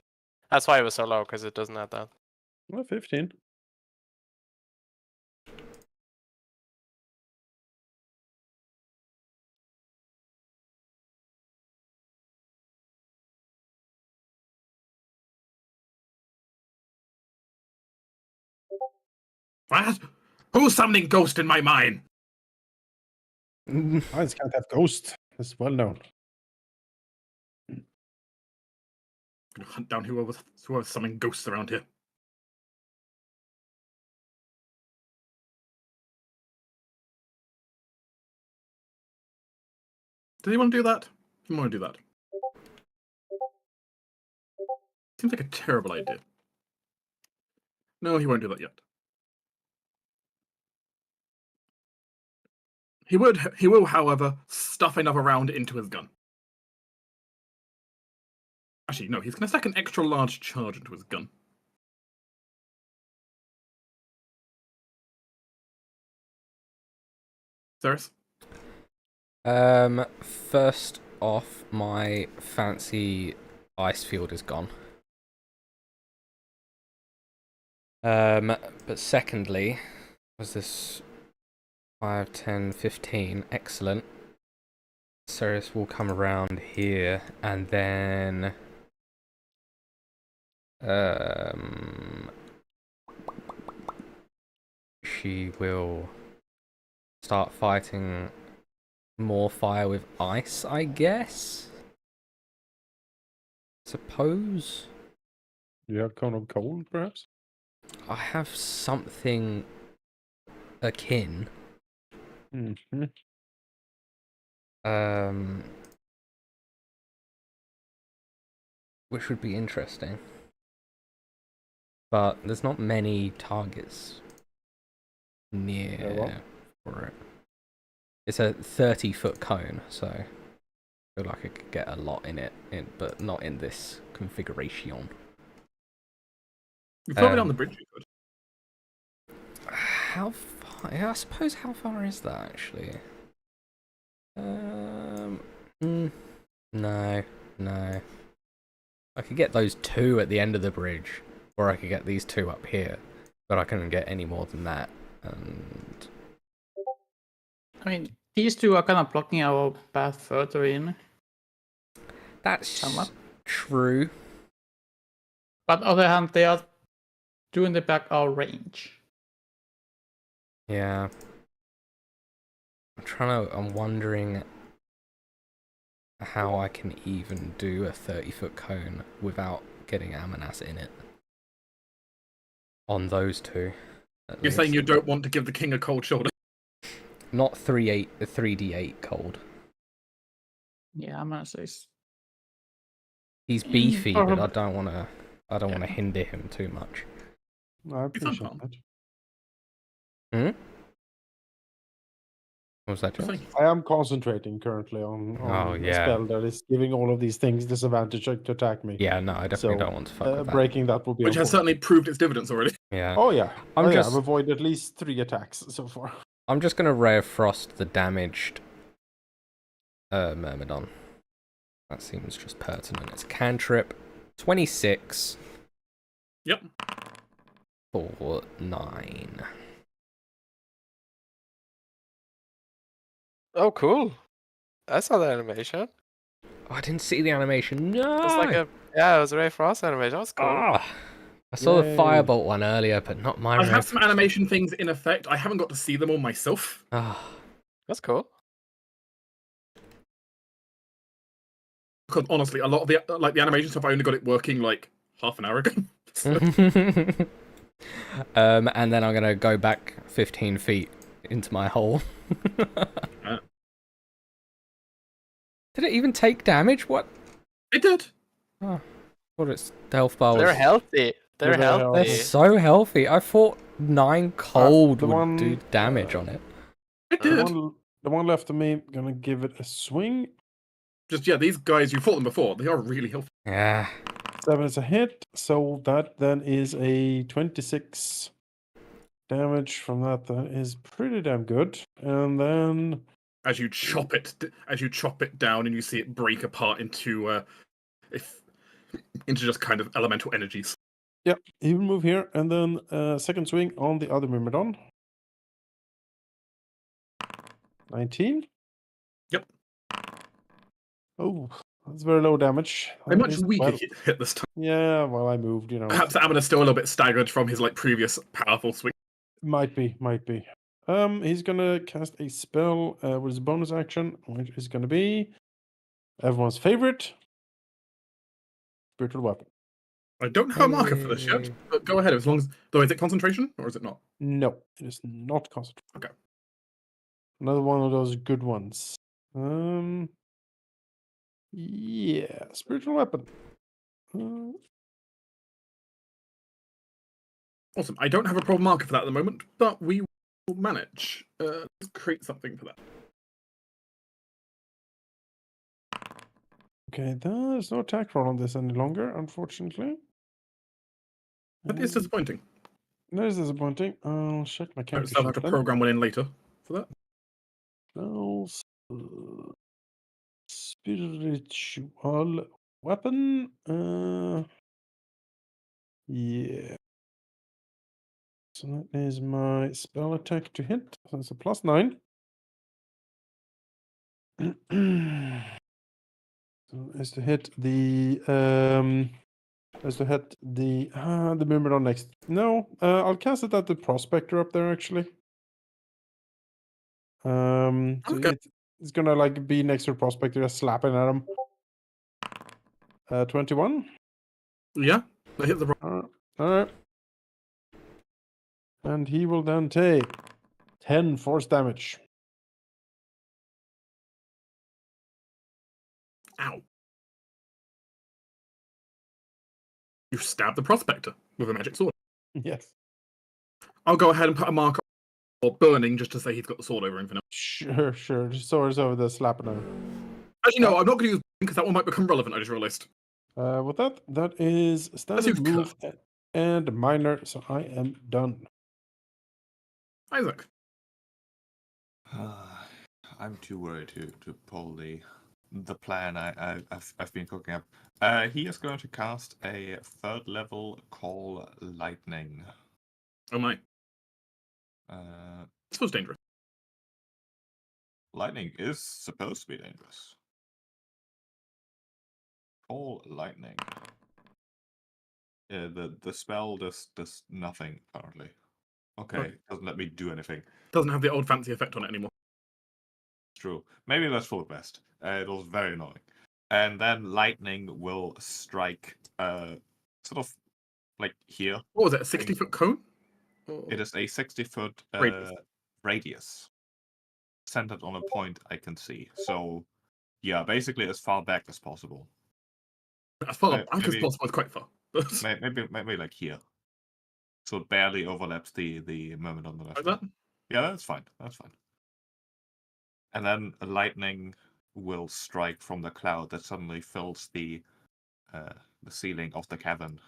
that's why it was so low because it doesn't add that. Well, 15. What? Who's summoning ghost in my mine? Mines can't have ghost. That's well known. Gonna hunt down whoever's summoning ghosts around here. Does he want to do that? He want to do that. Seems like a terrible idea. No, he won't do that yet. He will, however, stuff another round into his gun. Actually, no, he's going to stack an extra large charge into his gun. Ceres? First off, my fancy ice field is gone. But secondly, was this 5, 10, 15? Excellent. Ceres will come around here, and then she will start fighting more fire with ice, I guess. Suppose. You have cone of cold, perhaps? I have something akin. Mm-hmm. Which would be interesting. But there's not many targets near for it. It's a 30-foot cone, so I feel like I could get a lot in it, but not in this configuration. You throw it on the bridge, you could. How far? Yeah, I suppose how far is that actually? No. I could get those 2 at the end of the bridge, or I could get these 2 up here, but I couldn't get any more than that. And I mean, these two are kind of blocking our path further in. That's Somewhat. true. But on the other hand, they are doing the back our range. Yeah. I'm wondering how I can even do a 30-foot cone without getting Amanas in it. On those two. You're saying you don't want to give the king a cold shoulder? Not 3d8 cold. Yeah, I'm gonna say. He's beefy, but I Probably. don't want to hinder him too much. I It's appreciate uncommon. that. What was that, Just Josh? saying. I am concentrating currently on Oh, a yeah. spell that is giving all of these things disadvantage to attack me. Yeah, no, I definitely So, don't want to fuck with that. breaking that will be Which has unfortunate. certainly proved its dividends already. Yeah. Oh yeah. I'm I've just avoided at least 3 attacks so far. I'm just gonna Ray of Frost the damaged Myrmidon. That seems just pertinent. It's cantrip 26 Yep. for 9. Oh, cool. I saw the animation. Oh, I didn't see the animation. No. It was like it was a Ray Frost animation. That was cool. Ah, I saw the Yay. Firebolt one earlier, but not my I Ray have of some Frost. animation things in effect. I haven't got to see them all myself. Ah, That's cool. Because honestly, a lot of the animation stuff, I only got it working like half an hour ago. So, and then I'm gonna go back 15 feet into my hole. Did it even take damage? What? it did. Oh, thought its health bar was. They're healthy. They're They're very healthy. They're so healthy. I thought 9 cold the would one, do damage on it. It The did. one left of me, gonna give it a swing. Just yeah, these guys, you fought them before. They are really healthy. Yeah. 7 is a hit, so that then is a 26 damage from that. That is pretty damn good. And then As you chop it down, and you see it break apart into just kind of elemental energies. yeah, he will move here, and then second swing on the other Myrmidon. 19. Yep. Oh, that's very low damage. A That much is weaker 12. hit this time. Yeah, well, I moved, Perhaps Amina's still a little bit staggered from his like previous powerful swing. Might be. He's gonna cast a spell with his bonus action, which is gonna be everyone's favorite spiritual weapon. I don't have a marker for this yet, but go ahead. As long as though, is it concentration or is it not? No, it is not concentrated. Okay. Another one of those good ones. Yeah, spiritual weapon. Awesome. I don't have a problem marker for that at the moment, but we will manage. Let's create something for that. Okay, there's no attack roll on this any longer, unfortunately. That is disappointing. That is disappointing. I'll check my I character still have sheet to then. program one in later for that. Spells, spiritual weapon. Yeah. So that is my spell attack to hit. So it's a +9. So is to hit the the Myrmidon next. No, I'll cast it at the prospector up there actually. So Okay. it's gonna like be next to the prospector, just slapping at him. 21. Yeah, I hit the. All right. And he will then take 10 force damage. Ow. You stabbed the prospector with a magic sword. Yes. I'll go ahead and put a marker or burning just to say he's got the sword over him for now. Sure. The sword is over there slapping at him. Actually, no, I'm not going to use because that one might become relevant. I just realised. With that is standard use move and minor, so I am done. Isaac. I'm too worried to pull the plan I've been cooking up. He is going to cast a 3rd level Call Lightning. Oh my. Uh, This was dangerous. Lightning is supposed to be dangerous. Call lightning. Yeah, the spell does nothing apparently. Okay, doesn't let me do anything. Doesn't have the old fancy effect on it anymore. True. Maybe that's for the best. It was very annoying. And then lightning will strike sort of like here. What was it, a 60-foot cone? Or... It is a 60-foot Radius. radius centered on a point I can see. So yeah, basically as far back as possible. As far back as maybe- possible, it's quite far. Maybe like here. So it barely overlaps the moment on the left. Like that? Yeah, that's fine. That's fine. And then lightning will strike from the cloud that suddenly fills the ceiling of the cavern,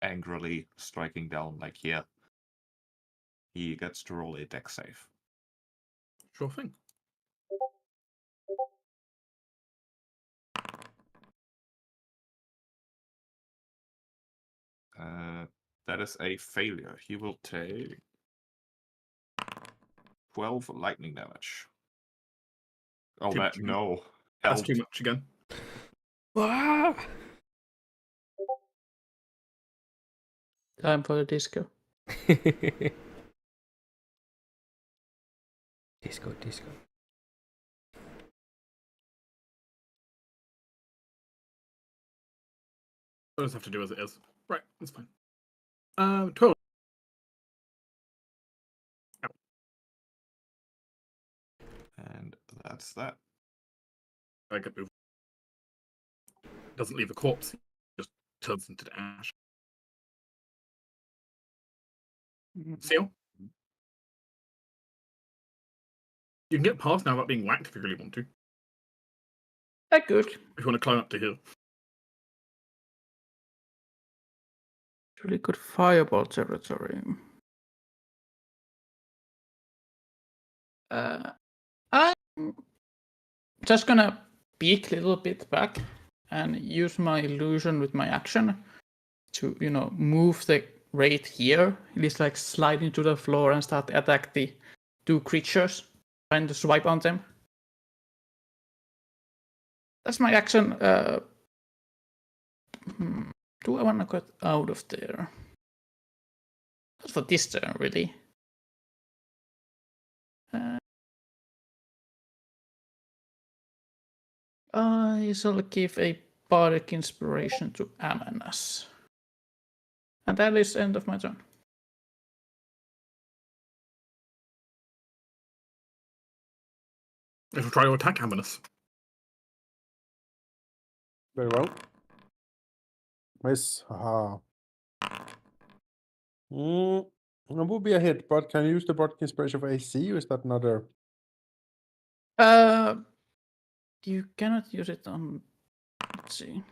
angrily striking down like here. He gets to roll a dex save. Sure thing. That is a failure. He will take 12 lightning damage. Oh, Too much again. no. That's Help. too much again. Wow. Time for the disco. Disco. I'll just have to do as it is. Right, that's fine. 12. And that's that. I could move. Doesn't leave a corpse, just turns into ash. Seal? You can get past now without being whacked if you really want to. That good. If you want to climb up to here. Really good fireball territory. I'm just gonna peek a little bit back and use my illusion with my action to, move the wraith here. It is like slide into the floor and start attack the two creatures, trying to swipe on them. That's my action. Do I want to get out of there? Not for this turn, really. I shall give a bardic inspiration to Amanas. And that is the end of my turn. If we try to attack Amanus. Very well. Miss. Haha. It would be a hit, but can you use the bardic inspiration for AC, or is that another? You cannot use it on. Let's see.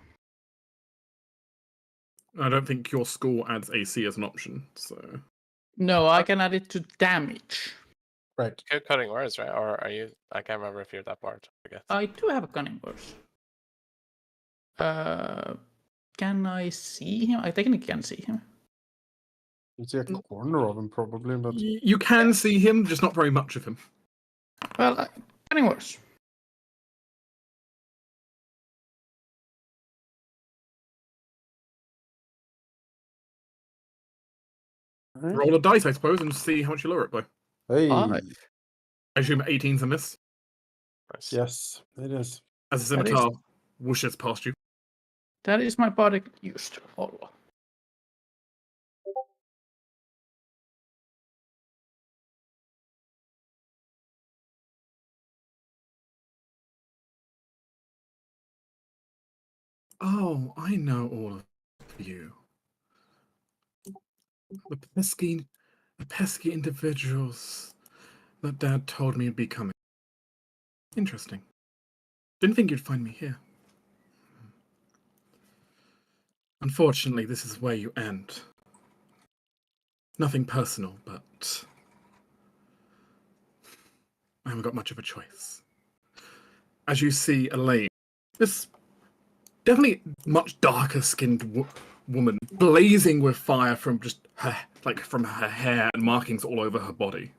I don't think your score adds AC as an option, so. No, I can add it to damage. Right. You're cutting words, right? Or are you? I can't remember if you're that part. I guess. I do have a cunning words. Can I see him? I technically can see him. You see a corner of him, probably, but You can see him, just not very much of him. Well, cunning words. Roll a dice, I suppose, and see how much you lower it by. hey, 5. I assume 18's a miss. Nice. yes, it is. As the That is- scimitar whooshes past you. That is my bardic used. All. Oh, I know all of you. The pesky individuals that Dad told me would be coming. Interesting. Didn't think you'd find me here. Unfortunately, this is where you end. Nothing personal, but I haven't got much of a choice. As you see, Elaine, this definitely much darker skinned woman, blazing with fire from just her, from her hair and markings all over her body.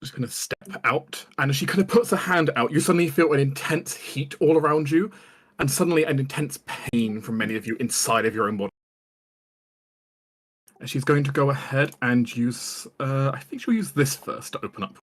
just kind of step out, and as she kind of puts her hand out, you suddenly feel an intense heat all around you, and suddenly an intense pain from many of you inside of your own body. And she's going to go ahead and use, I think she'll use this first to open up.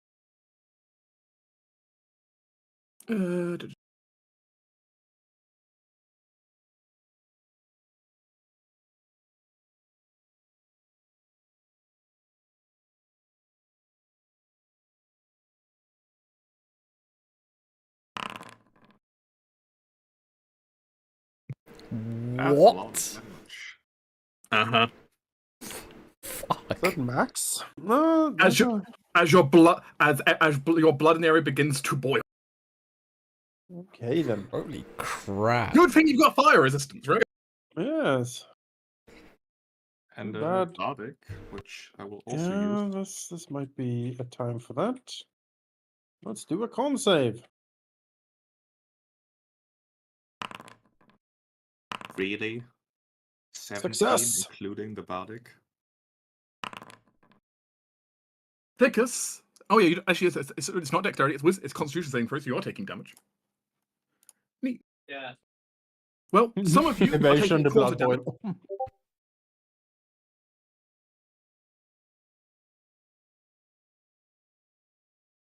That's a lot of What? damage. Uh-huh. Fuck. Is that max? No, As that's you- As your blood, as your blood in the area begins to boil. okay then. Holy crap. Good thing you've got fire resistance, right? Yes. And Bad. Bardic, which I will also Yeah, use. this might be a time for that. Let's do a con save. Really? 17, Success. including the Bardic. Thickus. Oh yeah, actually, it's not dexterity. It's Constitution saving throw, so you are taking damage. Neat. Yeah. Well, some of you are Evasion, taking the quarter blood damage. boil.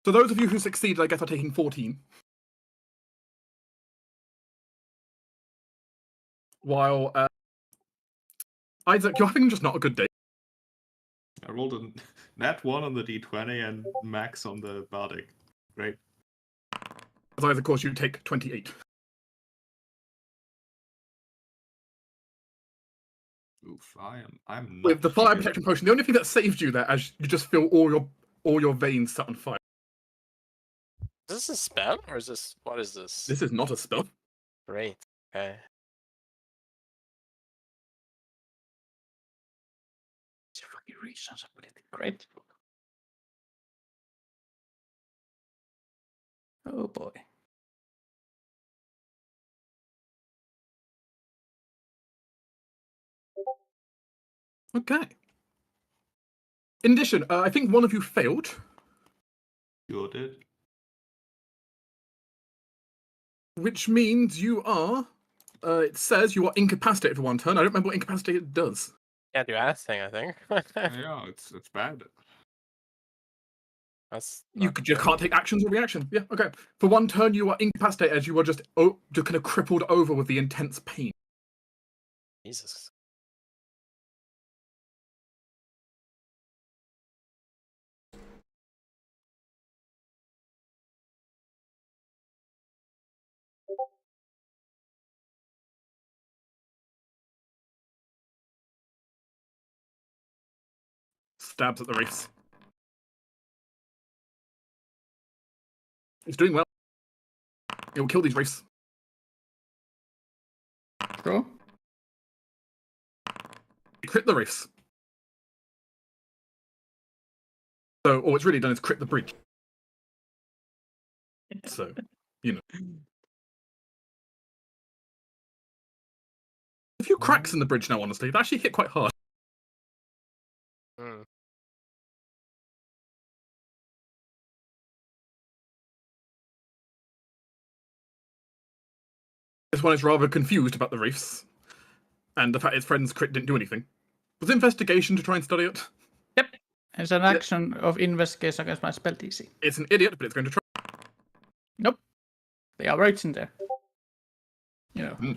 So those of you who succeeded, I guess, are taking 14. While Isaac, you're having just not a good day. I rolled a nat 1 on the d20 and max on the Bardic. Great. As Isaac, of course, you take 28. Oof, I'm not With the fire feeling- protection potion, the only thing that saved you there, as you just feel all your veins set on fire. Is this a spell or is this what is this? This is not a spell. Great. Okay. Fucking reasons are pretty great. Oh boy. Okay. In addition, I think one of you failed, You did. which means you are. It says you are incapacitated for one turn. I don't remember what incapacitated does. Can't do anything, I think. Yeah, it's bad. That's You not just good. can't take actions or reactions. Yeah, okay. For one turn, you are incapacitated as you are just kind of crippled over with the intense pain. Jesus. Stabs at the reefs. It's doing well. It will kill these reefs. Sure. Crit the reefs. So all it's really done is crit the bridge. So, you know. A few cracks in the bridge now, honestly. They actually hit quite hard. Hmm. This one is rather confused about the reefs. And the fact its friend's crit didn't do anything. Was it investigation to try and study it? Yep. It's an action of investigation against my spell DC. It's an idiot, but it's going to try. Nope. They are right in there. You know.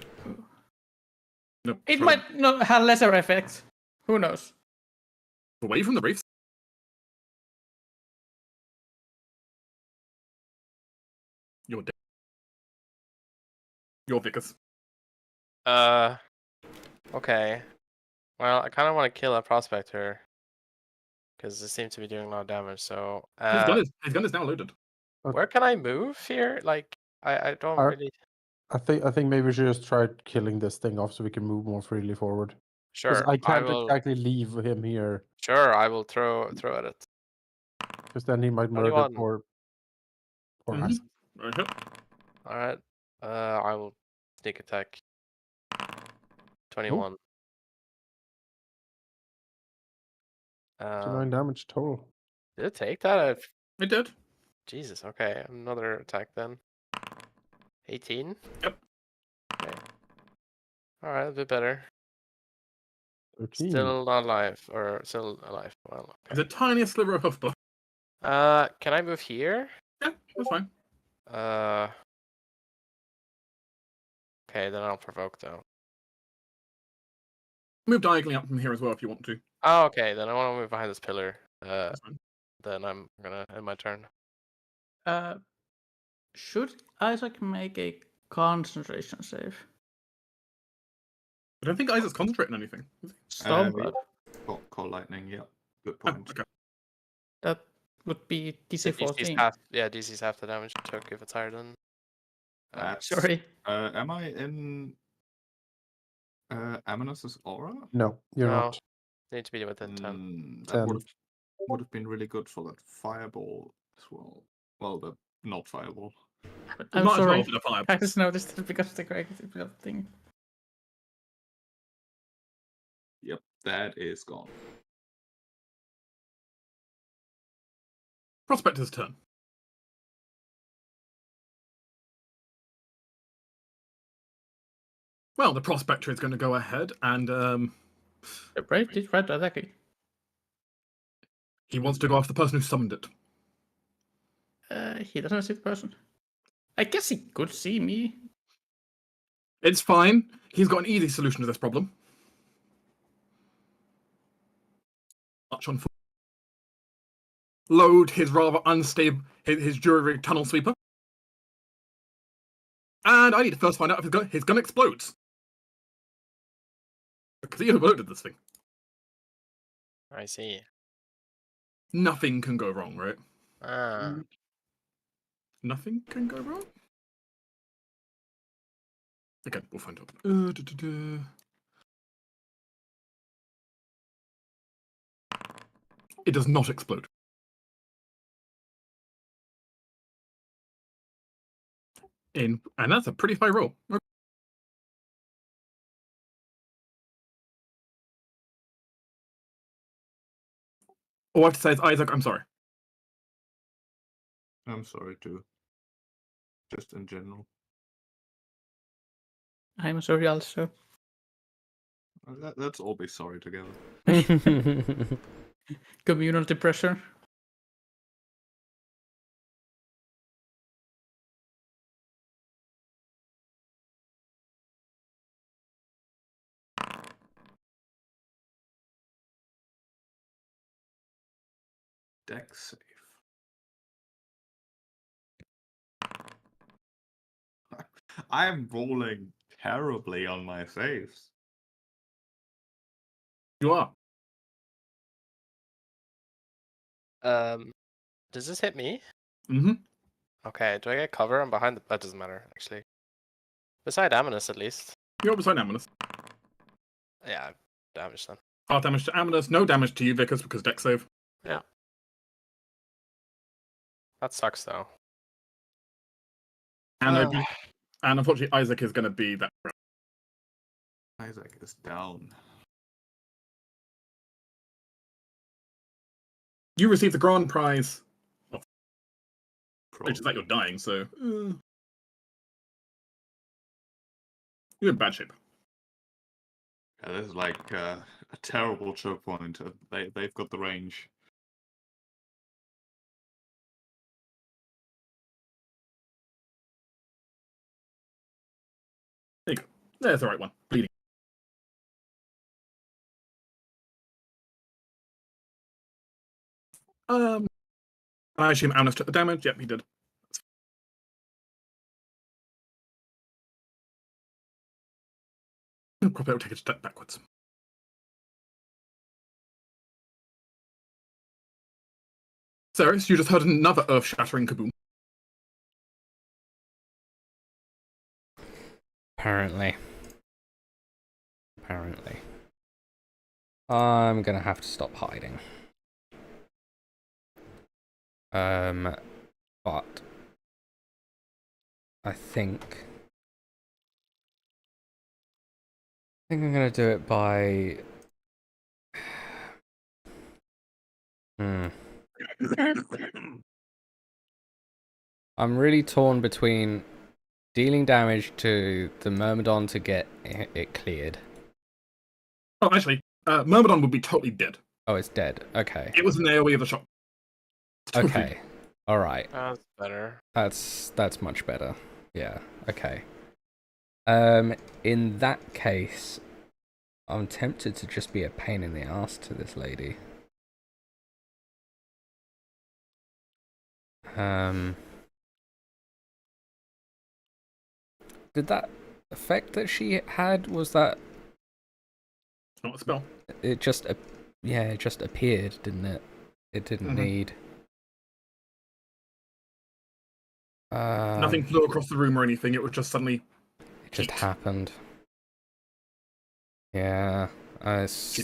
No, It try might not have lesser effect. Who knows? away from the reefs. You're dead. You're Vickers. Okay. Well, I kind of want to kill that prospector because it seems to be doing a lot of damage. So, His gun is now loaded. where can I move here? Like, I don't Are- really. I think maybe we should just try killing this thing off so we can move more freely forward. Because Sure, I can't will. exactly leave him here. Sure, I will throw at it. Because then he might murder 21. poor Mhm. Hans. Uh-huh. All right. I will sneak attack. 21. 29 damage total. Did it take that? It did. Jesus, okay. Another attack then. 18? Yep. Okay. Alright, a bit better. 13. Still not alive, or still alive. Well, It's a tiniest sliver of hoof blood. can I move here? Yeah, that's fine. Okay, then I'll provoke though. Move diagonally up from here as well if you want to. Oh, okay, then I want to move behind this pillar. That's fine. Then I'm gonna end my turn. Should Isaac make a concentration save? I don't think Isaac's concentrating on anything. Is he? Stormblood. Call lightning, yeah. Good Oh, point. okay. That would be DC 14. DC's half the damage it took if it's higher than. That's- Sorry. Am I in Aminous's aura? No, you're No. not. Need to be within 10. That 10. would have been really good for that fireball as well. Well, the not fireball. But We I'm might as well sorry. for the fire. I just noticed it because of the creative thing. Yep, that is gone. Prospector's turn. Well, the prospector is going to go ahead and Right, did right attacking. he wants to go after the person who summoned it. He doesn't see the person. I guess he could see me. It's fine. He's got an easy solution to this problem. March on foot. Load his rather unstable his jury tunnel sweeper. And I need to first find out if his gun explodes. Because he overloaded this thing. I see. Nothing can go wrong, right? Ah. Nothing can go wrong? Okay, we'll find out. It does not explode. And that's a pretty high roll. All I have to say is, Isaac, I'm sorry. I'm sorry too. Just in general. I'm sorry also. Let's all be sorry together. Community pressure. Dex save. I'm rolling terribly on my saves. You are. Does this hit me? Mm-hmm. Okay, do I get cover? I'm behind the. That doesn't matter, actually. Beside Aminus, at least. You're beside Aminus. Yeah, damage then. Half damage to Aminus, no damage to you, Vickers, because deck save. Yeah. That sucks, though. And, and unfortunately, Isaac is going to be that. Isaac is down. You receive the grand prize. Probably. Which is that you're dying, so. You're in bad shape. Yeah, this is like a terrible choke point. They've got the range. There you go. There's the right one. Bleeding. I assume Aminus took the damage. Yep, he did. Probably will take a step backwards. Ceres, you just heard another earth-shattering kaboom. Apparently. I'm gonna have to stop hiding. But I think I'm gonna do it by I'm really torn between dealing damage to the Myrmidon to get it cleared. Oh, actually, Myrmidon would be totally dead. Oh, it's dead. Okay. It was an AoE of the shot. Okay. All right. That's better. That's much better. Yeah. Okay. In that case, I'm tempted to just be a pain in the ass to this lady. Did that effect that she had, was that It's not a spell. it just it just appeared, didn't it? It didn't need Nothing flew across the room or anything. It was just suddenly. It just heat. happened. Yeah. She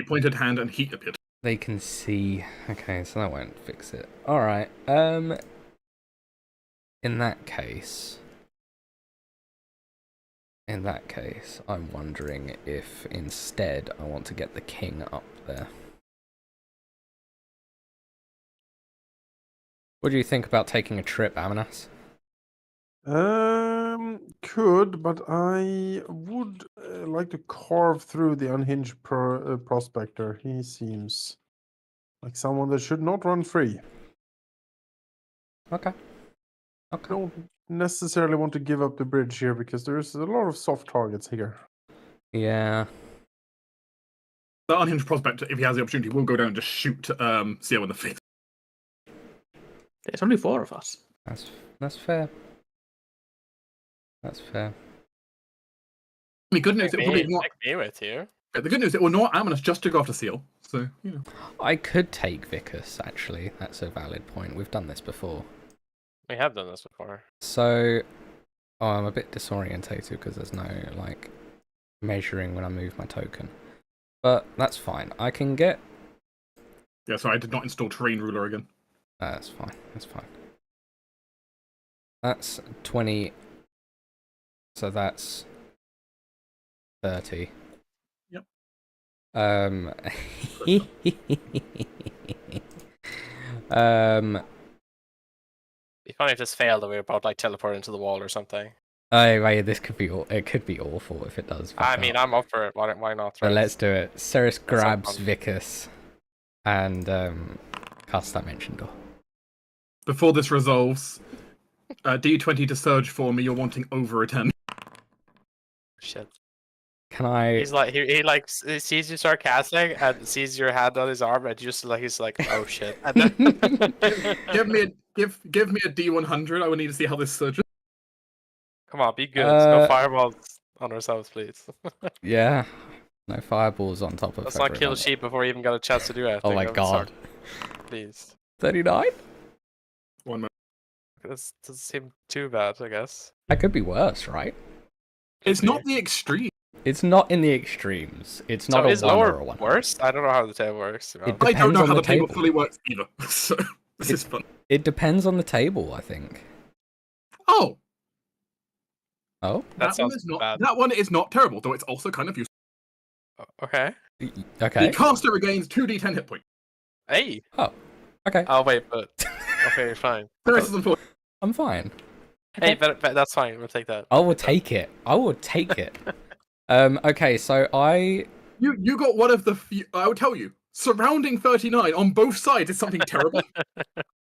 pointed hand and heat appeared. They can see. Okay, so that won't fix it. Alright. In that case, I'm wondering if instead I want to get the king up there. What do you think about taking a trip, Amanas? Could, but I would like to carve through the unhinged prospector. He seems like someone that should not run free. Okay. I don't necessarily want to give up the bridge here because there's a lot of soft targets here. Yeah. The unhinged prospector, if he has the opportunity, will go down and just shoot Seal in the face. There's only 4 of us. That's fair. That's fair. The good news, it will probably not. Take me with you. The good news, it will not Amanus just to go after Seal. So, you know. I could take Vicus, actually. That's a valid point. We've done this before. We have done this before. So, I'm a bit disorientated because there's no, like, measuring when I move my token. But that's fine. I can get... Yeah, sorry, I did not install Terrain Ruler again. That's fine. That's fine. That's 20... So that's 30. Yep. If I just failed, we were about like teleport into the wall or something. Oh, wait, this could be it could be awful if it does. I mean, I'm up for it. Why not? But Right? let's do it. Ceres grabs fun. Vicus and casts Dimension Door. Before this resolves, D20 to surge for me, you're wanting over a 10. Shit. Can I? He's like he like sees you start casting and sees your hand on his arm and just like he's like, oh shit. And then... give me a D100. I would need to see how this surges. Come on, be good. No fireballs on ourselves, please. Yeah. No fireballs on top of. Let's not kill sheep before we even got a chance to do it. Oh my god. Please. 39. 1 moment. This doesn't seem too bad, I guess. That could be worse, right? It's not the extreme. It's not in the extremes. It's not So a is 1 lower or a 1. worse? I don't know how the table works. It I don't depends know on how the the table table. fully works either. So this is fun. It depends on the table, I think. Oh, Oh, That one sounds is not. bad. That one is not terrible, though it's also kind of useful. Okay. okay. The caster regains 2d10 hit points. Hey. Oh, okay. Oh wait, but okay, fine. The rest is important. I'm fine. Hey, but that's fine. We'll take that. I will take it. I will take it. Okay, so You got one of the few. I would tell you, surrounding 39 on both sides is something terrible.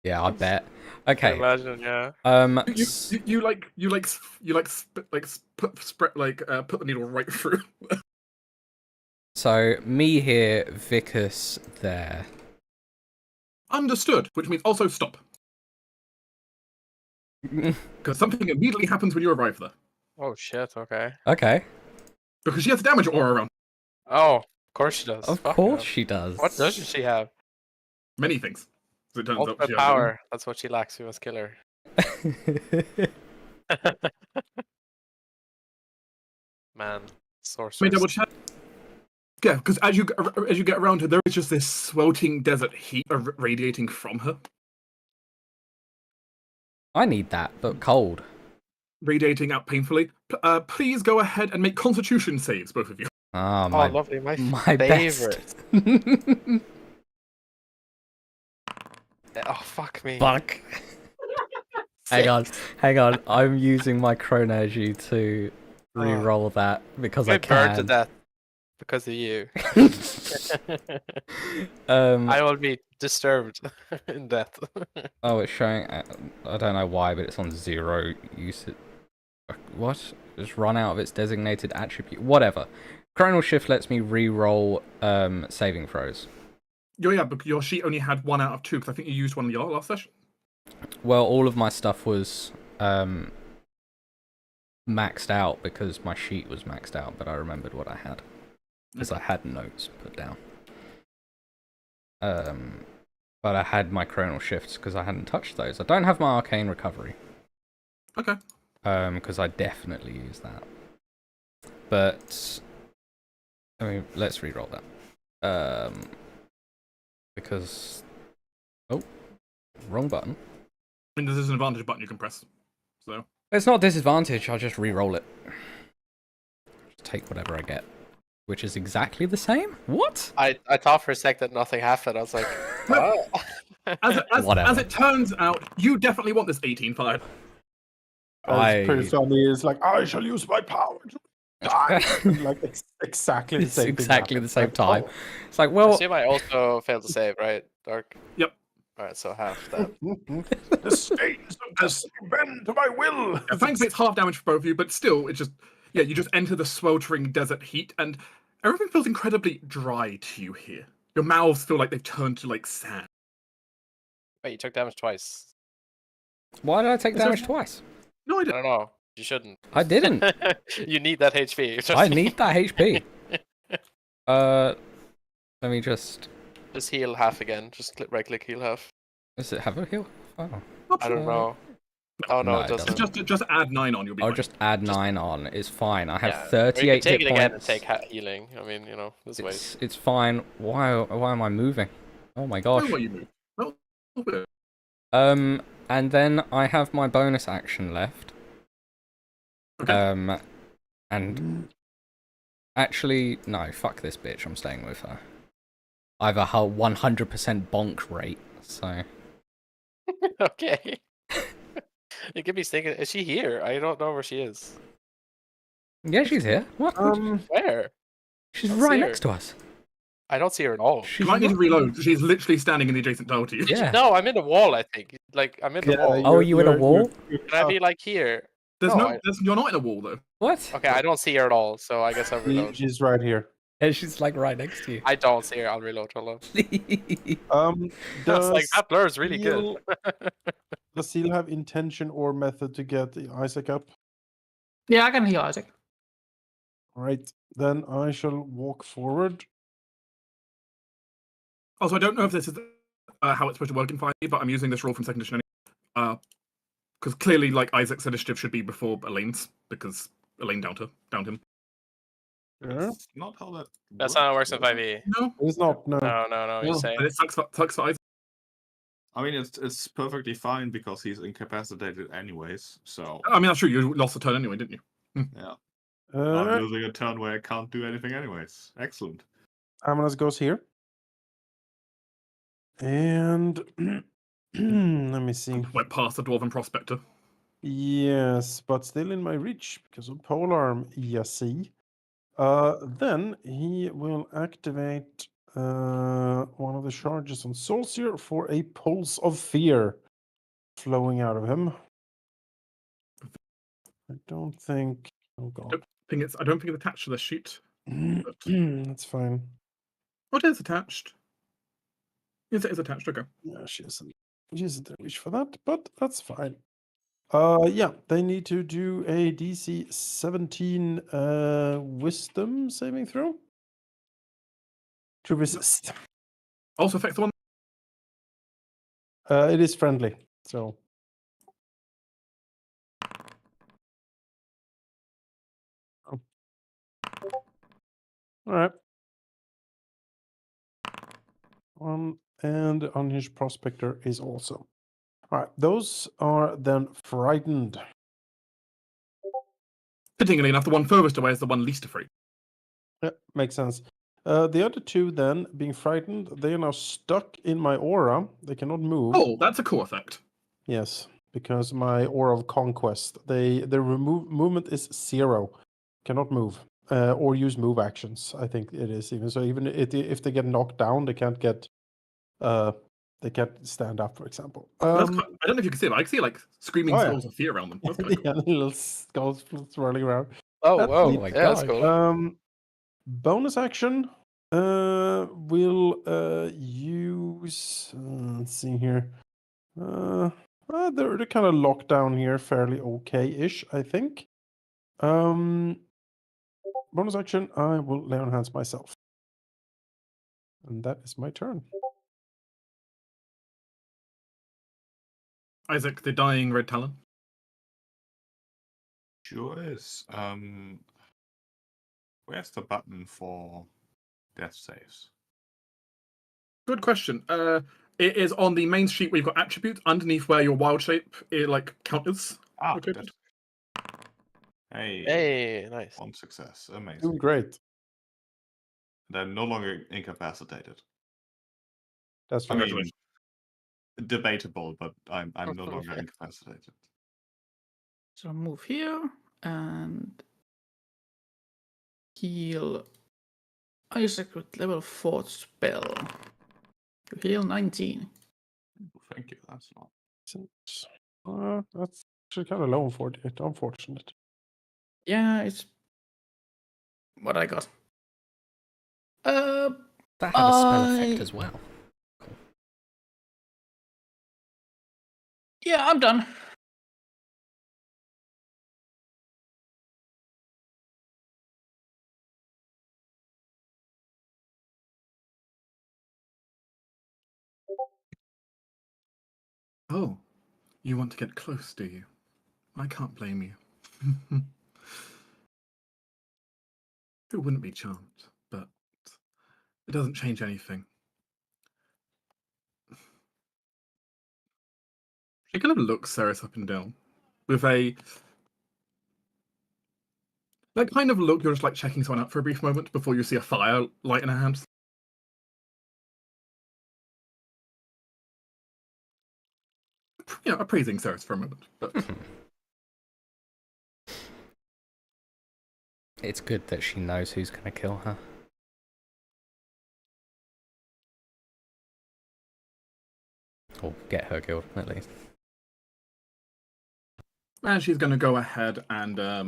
yeah, I bet. I Okay. imagine, yeah. Put the needle right through. So me here, Vicus there. Understood, which means also stop. Because something immediately happens when you arrive there. Oh shit. Okay. Okay. Because she has damage aura around. Oh, of course she does. Of Fuck course yeah. she does. What doesn't she have? Many things. So it turns out Ultimate she has power. That's what she lacks. We must kill her. Man, Let me sorceress. double check. Yeah, because as you get around her, there is just this sweltering desert heat radiating from her. I need that, but cold. Radiating out painfully. Please go ahead and make Constitution saves, both of you. Ah, Oh, my lovely. My best. favorite. Oh, fuck me. Fuck. Hang on. I'm using my chronergy to re-roll that because I I burned to can. death because of you. Um, I will be disturbed in death. oh, it's showing. I don't know why, but it's on 0 usage. What? Just run out of its designated attribute. Whatever. Chronal Shift lets me re-roll saving throws. Yeah, but your sheet only had 1 out of 2 because I think you used one in your last session. Well, all of my stuff was maxed out because my sheet was maxed out, but I remembered what I had because I had notes put down. But I had my chronal shifts because I hadn't touched those. I don't have my arcane recovery. Okay. Because I definitely use that. But I mean, let's re-roll that. Because wrong button. I mean, there's an advantage button you can press. So It's not a disadvantage. I'll just re-roll it. Just take whatever I get, which is exactly the same. What? I thought for a sec that nothing happened. I was like, oh. as it turns out, you definitely want this 18-5. It's pretty funny. It's like, I shall use my power to die. And, like exactly the It's same exactly thing the same happens. time. Like, It's like, I well, assume I also failed to save, right, Dark? Yep. Alright, so half that. the stains of this bend to my will. Yeah, thankfully, it's half damage for both of you, but still, it just you just enter the sweltering desert heat, and everything feels incredibly dry to you here. Your mouths feel like they've turned to like sand. Wait, you took damage twice. why did I take Is there- damage twice? No, I I didn't. don't know. You shouldn't. I didn't. You need that HP. trust I me. need that HP. Let me just. Just heal half again. Just right click heal half. Does it have a heal? Oh. Not I sure. don't know. Oh no, No, it it doesn't. doesn't. Just add 9 on. You'll be I'll fine. just add 9 on. It's fine. I have Yeah. Or you 38 can take hit it again and points. take healing. I mean, you know, there's ways. It's fine. Why am I moving? Oh my gosh. Know what you move. Well, well, And then I have my bonus action left. Okay. And actually, no, fuck this bitch. I'm staying with her. I have a 100% bonk rate, so. Okay. You could be thinking, is she here? I don't know where she is. Yeah, she's here. What? Where? She's I don't right see next to us. I don't see her at all. She's you might need to right- reload. She's literally standing in the adjacent tile to you. Yeah. No, I'm in the wall, I think. Like, I'm in the wall. Oh, you in a wall? Can I be like here? There's No, no. You're not in a wall though. What? Okay, I don't see her at all, so I guess I'll reload. She's right here. And she's like right next to you. I don't see her. I'll reload. Hold on. I was Does like, that blur is really good. Does Seal have intention or method to get Isaac up? Yeah, I can heal Isaac. All right, then I shall walk forward. Also, I don't know if this is how it's supposed to work in 5e, but I'm using this roll from second edition anyway. Because clearly, like, Isaac's initiative should be before Elaine's, because Elaine downed him. Yeah. That's not how that. That's not how it works in 5e. No, It's not. No. No, you're No. saying. but it sucks for Isaac. I mean, it's perfectly fine because he's incapacitated anyways. So I mean, that's true. You lost a turn anyway, didn't you? yeah, Uh, I'm losing a turn where I can't do anything anyways. Excellent. Amanas goes here. And let me see. Went past the Dwarven Prospector. Yes, but still in my reach because of polearm. Yes. Then he will activate one of the charges on Solstier for a pulse of fear flowing out of him. I don't think. Oh god. I don't think it's attached to the sheet. That's fine. Oh, it is attached. Yes, it is attached. Okay. Yeah, she isn't in reach for that, but that's fine. Yeah, they need to do a DC 17 wisdom saving throw to resist. Also affects the one. It is friendly, so. Oh. All right. And Unhinged Prospector is also. All right, those are then frightened. Fittingly enough, the one furthest away is the one least afraid. Yeah, makes sense. The other two, then, being frightened, they are now stuck in my aura. They cannot move. Oh, that's a cool effect. Yes. because my Aura of Conquest, their movement is 0. Cannot move. Or use move actions, I think it is even. So even if they get knocked down, they can't get they can't stand up, for example. That's quite, I don't know if you can see it, but I can see like screaming Oh, yeah. skulls of fear around them. That's kind of cool. Yeah, little skulls swirling around. Oh, That's whoa. neat. my Yeah, that's God. cool. Bonus action. We'll use. Let's see here. They're kind of locked down here, fairly okay-ish, I think. Bonus action. I will lay on hands myself, and that is my turn. Isaac, the dying Red Talon. Sure is. Where's the button for death saves? Good question. It is on the main sheet where you've got attributes underneath where your wild shape counters. Ah, located. death. Hey, Hey, nice. 1 success. Amazing. Doing great. They're no longer incapacitated. That's I right. mean, Congratulations. debatable, but I'm no longer Okay. incapacitated. So I'll move here and heal Isaac with level 4 spell. To heal 19. Thank you. That's not. That's actually kind of low for it. Unfortunate. Yeah, it's what I got. That had a spell effect I- as well. Yeah, I'm done. Oh, you want to get close, do you? I can't blame you. Who wouldn't be charmed? But it doesn't change anything. She kind of looks Ceres up and down with a that kind of look. You're just like checking someone out for a brief moment before you see a fire light in her hands. Yeah, appraising Ceres for a moment, but It's good that she knows who's going to kill her. Or get her killed, at least. and she's going to go ahead and I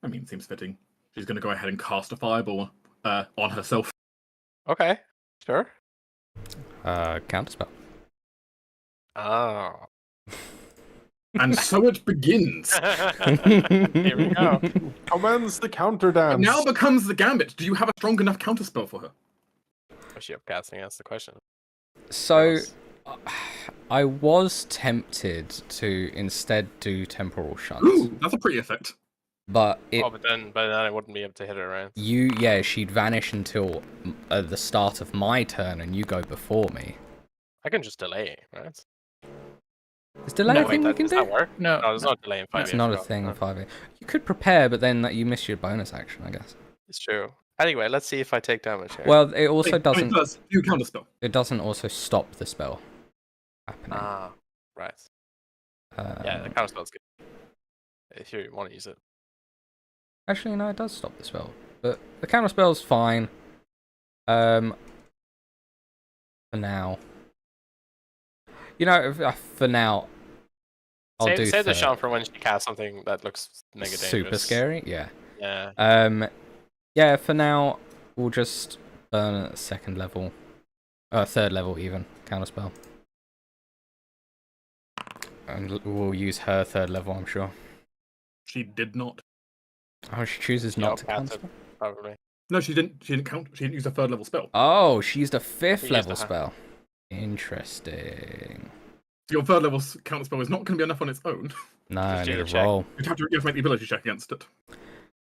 mean, seems fitting. She's going to go ahead and cast a fireball on herself. Okay, sure. Counterspell. Oh. And so it begins. Here we go. Commence the counter It dance. now becomes the gambit. Do you have a strong enough counterspell for her? What's she upcasting? That's the question. So, Yes. I was tempted to instead do Temporal Shunt. Ooh, that's a pretty effect. But it, Oh, but then I wouldn't be able to hit her, right? she'd vanish until the start of my turn, and you go before me. I can just delay, right? Is delay No, a thing wait, you can does that do? work? No, No, there's not delay in 5e. It's not a thing in 5e. You could prepare, but then you miss your bonus action, I guess. It's true. Anyway, let's see if I take damage here. Well, it also I mean, it doesn't. does. You counterspell. It doesn't also stop the spell happening. Ah, right. Yeah, the counterspell's good. If you want to use it. Actually, no, it does stop the spell. But the counterspell's fine. For now. You know, for now, I'll do Save the third. shot for when she casts something that looks mega dangerous. Super scary, yeah. Yeah. Yeah, for now, we'll just burn at second level. Third level even, counterspell. And we'll use her third level, I'm sure. She did not. Oh, she chooses Yeah, not to cast it, counterspell? probably. No, she didn't. She didn't count. She didn't use a third level spell. Oh, she used a fifth She used level a- spell. Interesting. Your third level counterspell is not going to be enough on its own. No, I Just need do a the check. roll. You have to make the ability check against it.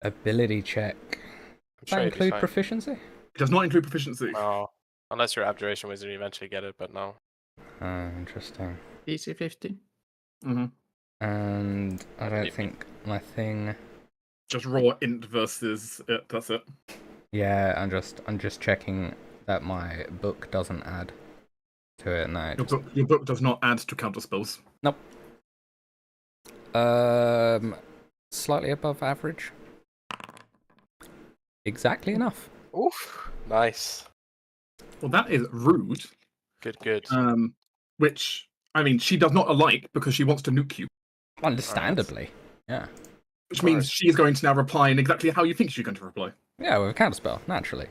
Ability check. I'm Does sure that you'd be include fine. proficiency? It does not include proficiency. No. Unless you're Abjuration Wizard, you eventually get it, but no. Oh, interesting. DC 50. Mm-hmm. And I don't believe me. think my thing. Just raw int versus it. That's it. Yeah, I'm just checking that my book doesn't add to it. No. Your book does not add to counter spells. Nope. Slightly above average. Exactly enough. Oof. Nice. Well, that is rude. Good. Which, I mean, she does not like because she wants to nuke you. Understandably. Yeah. Which means she's going to now reply in exactly how you think she's going to reply. Yeah, with a counterspell, naturally.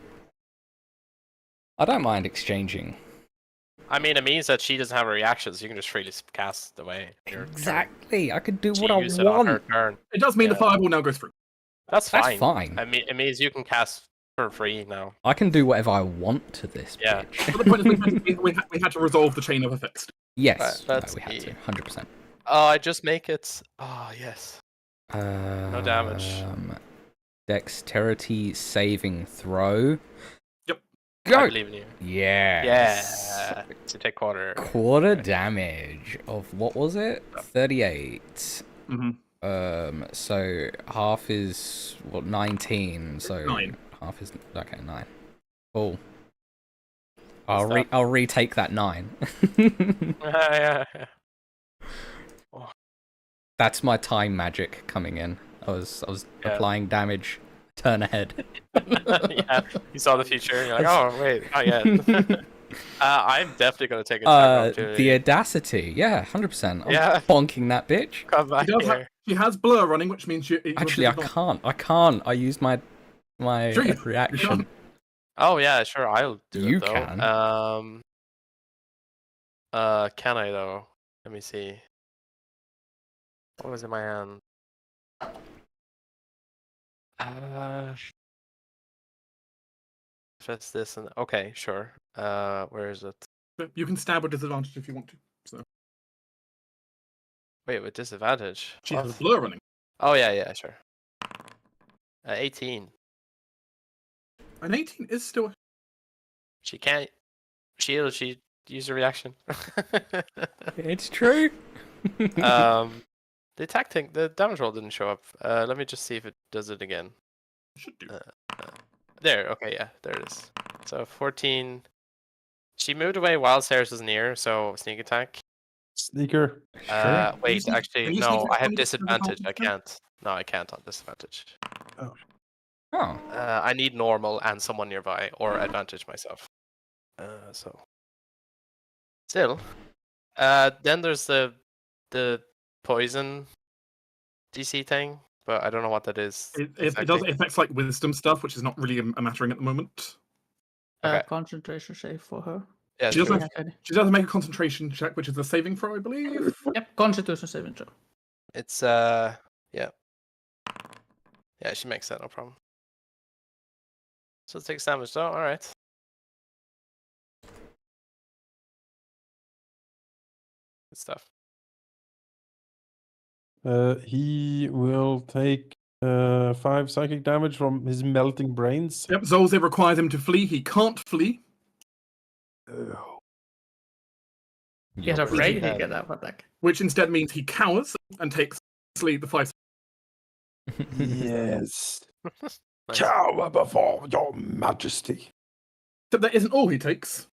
I don't mind exchanging. I mean, it means that she doesn't have a reaction, so you can just freely cast away. Exactly. I could do She what I used it on her want. turn. It does mean the Yeah. fireball now goes through. That's fine. That's fine. I mean, it means you can cast for free now. I can do whatever I want to this Yeah. bitch. But the point is, we had to resolve the chain of effects. Yes, Right, no, that's we had to. key. 100%. Oh, I just make it. Oh, yes. No damage. Dexterity saving throw. Yep. I Go! believe in you. Yes. Yeah. So take quarter. Quarter damage of, what was it? 38. Mm-hmm. So half is, what, 19. So 9. half is, okay, 9. Cool. Good I'll retake that 9. Yeah. That's my time magic coming in. I was Yeah. applying damage turn ahead. Yeah. You saw the future, and you're like, oh, wait, not yet. I'm definitely going to take a attack opportunity. The audacity, yeah, 100%. I'm Yeah. bonking that bitch. Come back here. She has blur running, which means you. Actually, I can't. I used my Sure you reaction. can't. Oh, yeah, sure, I'll do You it, though. can. Can I, though? Let me see. What was in my hand? If it's this and okay, sure. Where is it? You can stab with disadvantage if you want to. So Wait, with disadvantage. she What? has blur running. Oh yeah, sure. 18. An 18 is still. She can't shield. She used a reaction. It's true. The attack thing, the damage roll didn't show up. Let me just see if it does it again. Should do. There. Okay, yeah, there it is. So 14. She moved away while Ceres was near, so sneak attack. Sneaker. Sure. Wait, sneak- actually, can you no, sneak I have from disadvantage. I the can't. No, I can't on disadvantage. Oh. I need normal and someone nearby, or advantage myself. So still, then there's the poison DC thing, but I don't know what that is. It exactly. does affects like wisdom stuff, which is not really a mattering at the moment. Okay. Concentration save for her. Yeah, She doesn't sure. have- She does make a concentration check, which is a saving throw, I believe. Yep, Constitution saving throw. It's yeah, she makes that no problem. So it takes damage though. All right. Good stuff. He will take 5 psychic damage from his melting brains. Yep, Zolze requires him to flee. He can't flee. He has a You're rage dead. he get that attack. Which instead means he cowers and takes the 5. Yes. Nice. Cower before your majesty. Except that isn't all he takes.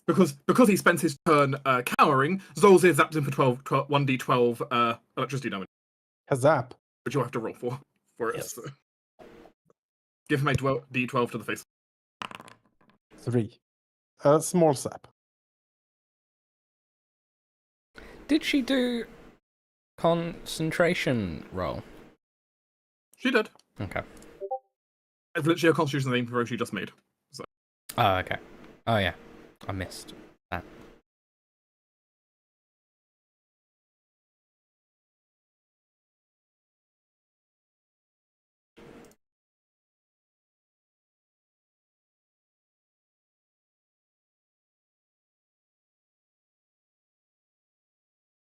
Because he spends his turn cowering, Zolze zaps him for 1d12 electricity damage, Kazap. which you'll have to roll for it. Yes. So. Give him a d12 to the face. 3. A small sap. Did she do concentration roll? She did. Okay. It's literally a constitution saving throw she just made. Oh, okay. Oh, yeah. I missed that.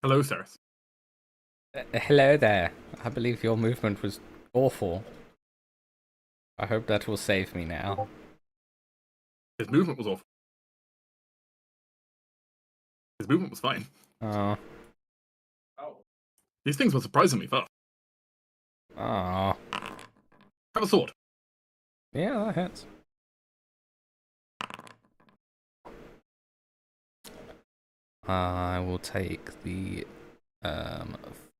Hello, Ceres. Hello there. I believe your movement was awful. I hope that will save me now. His movement was awful. His movement was fine. Oh. These things were surprisingly fast. Oh. Have a sword. Yeah, that hurts. I will take the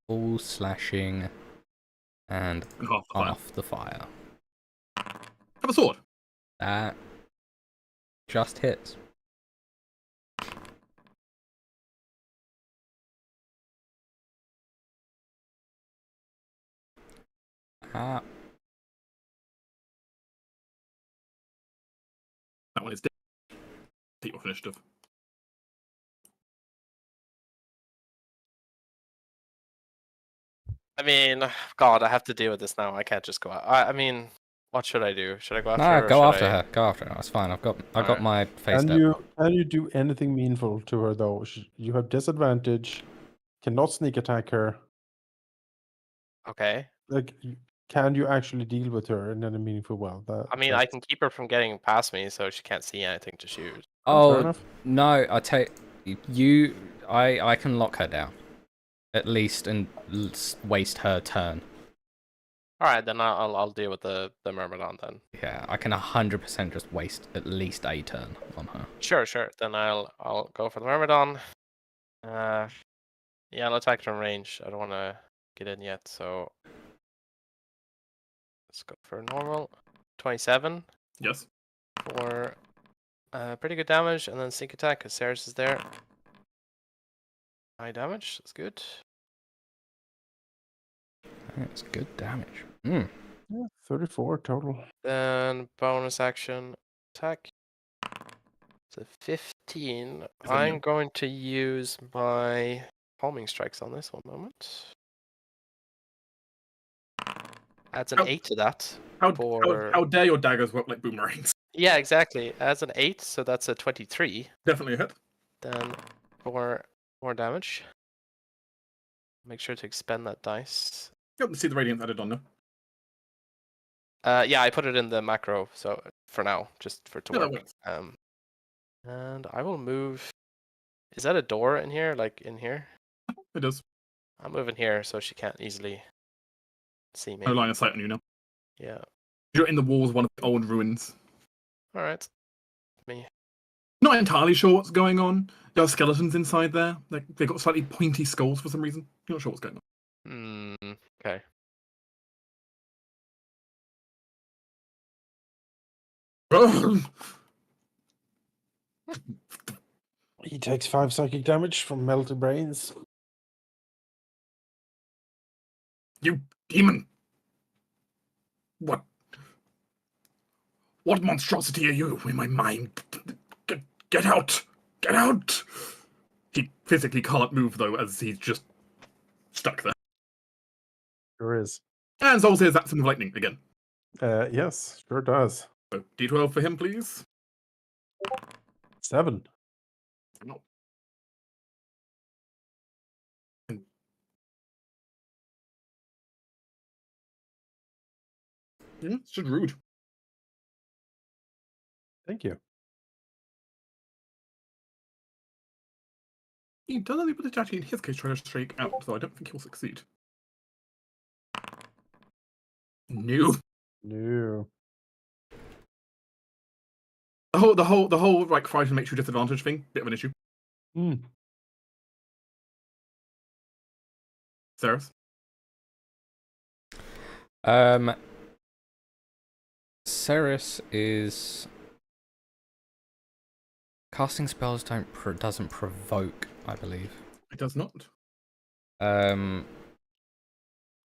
full slashing and And half the fire. half the fire. Have a sword. That just hits. Ah, That one is dead. Take off initiative. I mean, God, I have to deal with this now. I can't just go out. I mean, what should I do? Should I go after her? no, Or go should after I... her. Go after her. That's fine. I've got Alright. my face step. Can you do anything meaningful to her though? You have disadvantage. Cannot sneak attack her. Okay. Like, can you actually deal with her in any meaningful way? I mean, I can keep her from getting past me, so she can't see anything to shoot. Fair Oh enough. no! I take you. I can lock her down, at least, and waste her turn. All right, then I'll deal with the Myrmidon then. Yeah, I can 100% just waste at least a turn on her. Sure. Then I'll go for the Myrmidon. Yeah, I'll attack from range. I don't want to get in yet, so let's go for normal. 27 Yes. for pretty good damage, and then sneak attack because Ceres is there. High damage. That's good. That's good damage. Mm. Yeah, 34 total. Then bonus action attack. So 15. Is that I'm new? going to use my homing strikes on this one moment. Adds an How- 8 to that. How dare your daggers work like boomerangs? Yeah, exactly. Adds an 8, so that's a 23. Definitely a hit. Then 4 more damage. Make sure to expend that dice. Yep, see the radiance added on now. Yeah, I put it in the macro, so for now, just for it to Yeah, that work. works. And I will move. Is that a door in here? Like in here? It does. I'll move in here so she can't easily see me. No line of sight on you now. Yeah. You're in the walls of one of the old ruins. All right. Me. Not entirely sure what's going on. There are skeletons inside there. Like they've got slightly pointy skulls for some reason. You're not sure what's going Okay. on. He takes 5 psychic damage from melted brains. You demon! What monstrosity are you in my mind? Get out! Get out! He physically can't move though, as he's just stuck there. Sure is. And Zol says that's some lightning again. Yes, sure does. So D12 for him, please. 7. No. Yeah, it's just rude. Thank you. He doesn't able to actually, in his case, try to strike out, so I don't think he'll succeed. No. No. The whole like frighten makes you disadvantage thing, bit of an issue. Hmm. Ceres? Ceres is casting spells doesn't provoke, I believe. It does not. Um,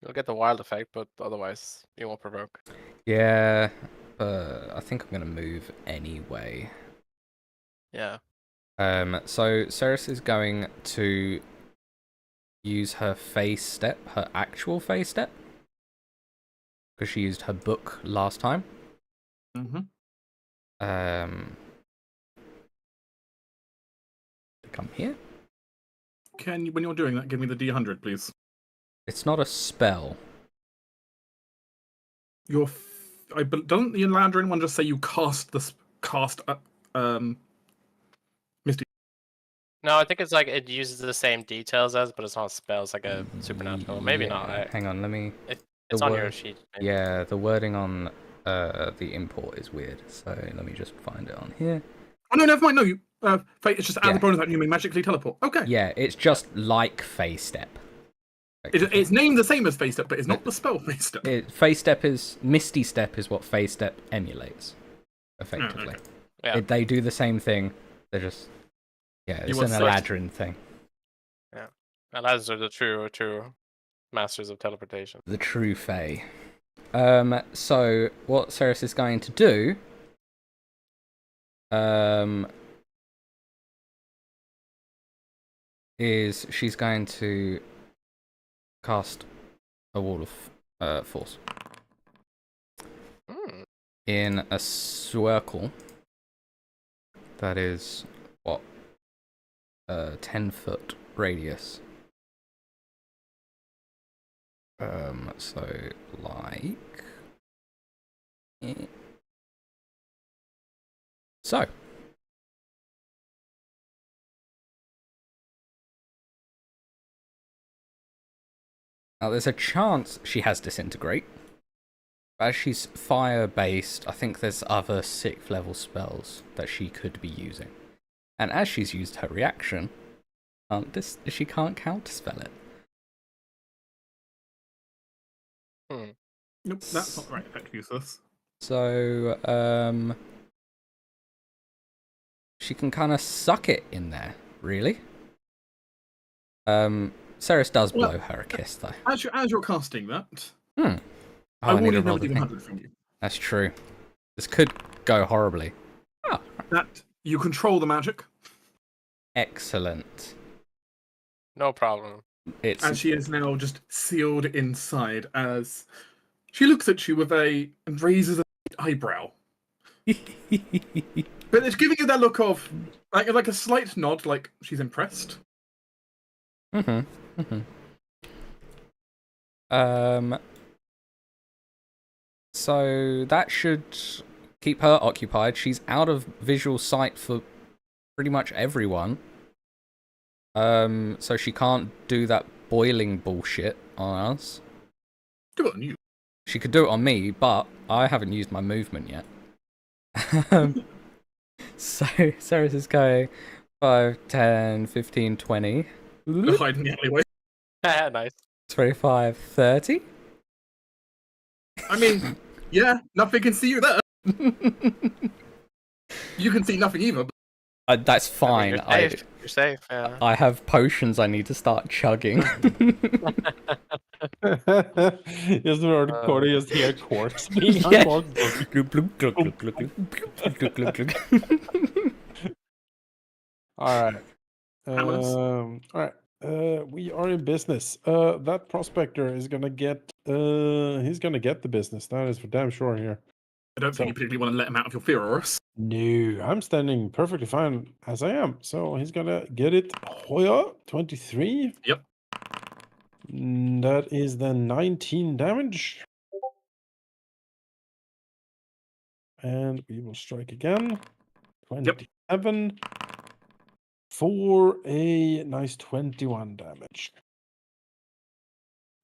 You'll get the wild effect, but otherwise you won't provoke. yeah, but I think I'm gonna move anyway. Yeah. So Ceres is going to use her phase step, her actual phase step, because she used her book last time. Mm-hmm. Come here. Can you, when you're doing that, give me the D100, please? It's not a spell. Doesn't the Landrin one just say you cast Misty? No, I think it's like it uses the same details as, but it's not a spell. It's like a supernatural. Maybe Yeah, not. Hang on, let me. It's the on your word- sheet. Maybe. Yeah, the wording on the import is weird. So let me just find it on here. Oh no, never mind. No, It's just add the bonus action, you may magically teleport. Okay. Yeah, it's just like Phase Step. It's named the same as Phase Step, but it's not the spell Phase Step. Misty Step is what Phase Step emulates, effectively. okay. Yeah. They do the same thing. They're just it's an Eladrin thing. Yeah. Aladdins are the true masters of teleportation. The true Fae. So what Ceres is going to do is she's going to cast a wall of force in a circle that is 10-foot radius. So like so. Now, there's a chance she has Disintegrate. But as she's fire-based, I think there's other 6th level spells that she could be using. And as she's used her reaction, she can't counterspell it. Nope, that's not the right effect to use this. So, she can kind of suck it in there, really. Ceres does blow her a kiss, though. As you're casting that, I will need to need roll remedy the 100 from you. That's true. This could go horribly. Oh, That you control the magic. excellent. No problem. And she is now just sealed inside as she looks at you and raises an eyebrow. But it's giving you that look of like a slight nod, like she's impressed. So that should keep her occupied. She's out of visual sight for pretty much everyone. So she can't do that boiling bullshit on us. Do it on you. She could do it on me, but I haven't used my movement yet. So Ceres is going 5, 10, 15, 20. Hide in the alleyway. Nice. 25, 30. I mean, yeah, nothing can see you there. You can see nothing either. That's fine. You're safe. Yeah. I have potions I need to start chugging. Just recording, just hear quartz. Yeah. All right. Hammers. All right. We are in business. That prospector is gonna get. He's gonna get the business. That is for damn sure here. I don't think you particularly want to let him out of your fear, Oris. No, I'm standing perfectly fine as I am. So he's gonna get it. Hoya, 23. Yep. That is then 19 damage. And we will strike again. 27. For a nice 21 damage.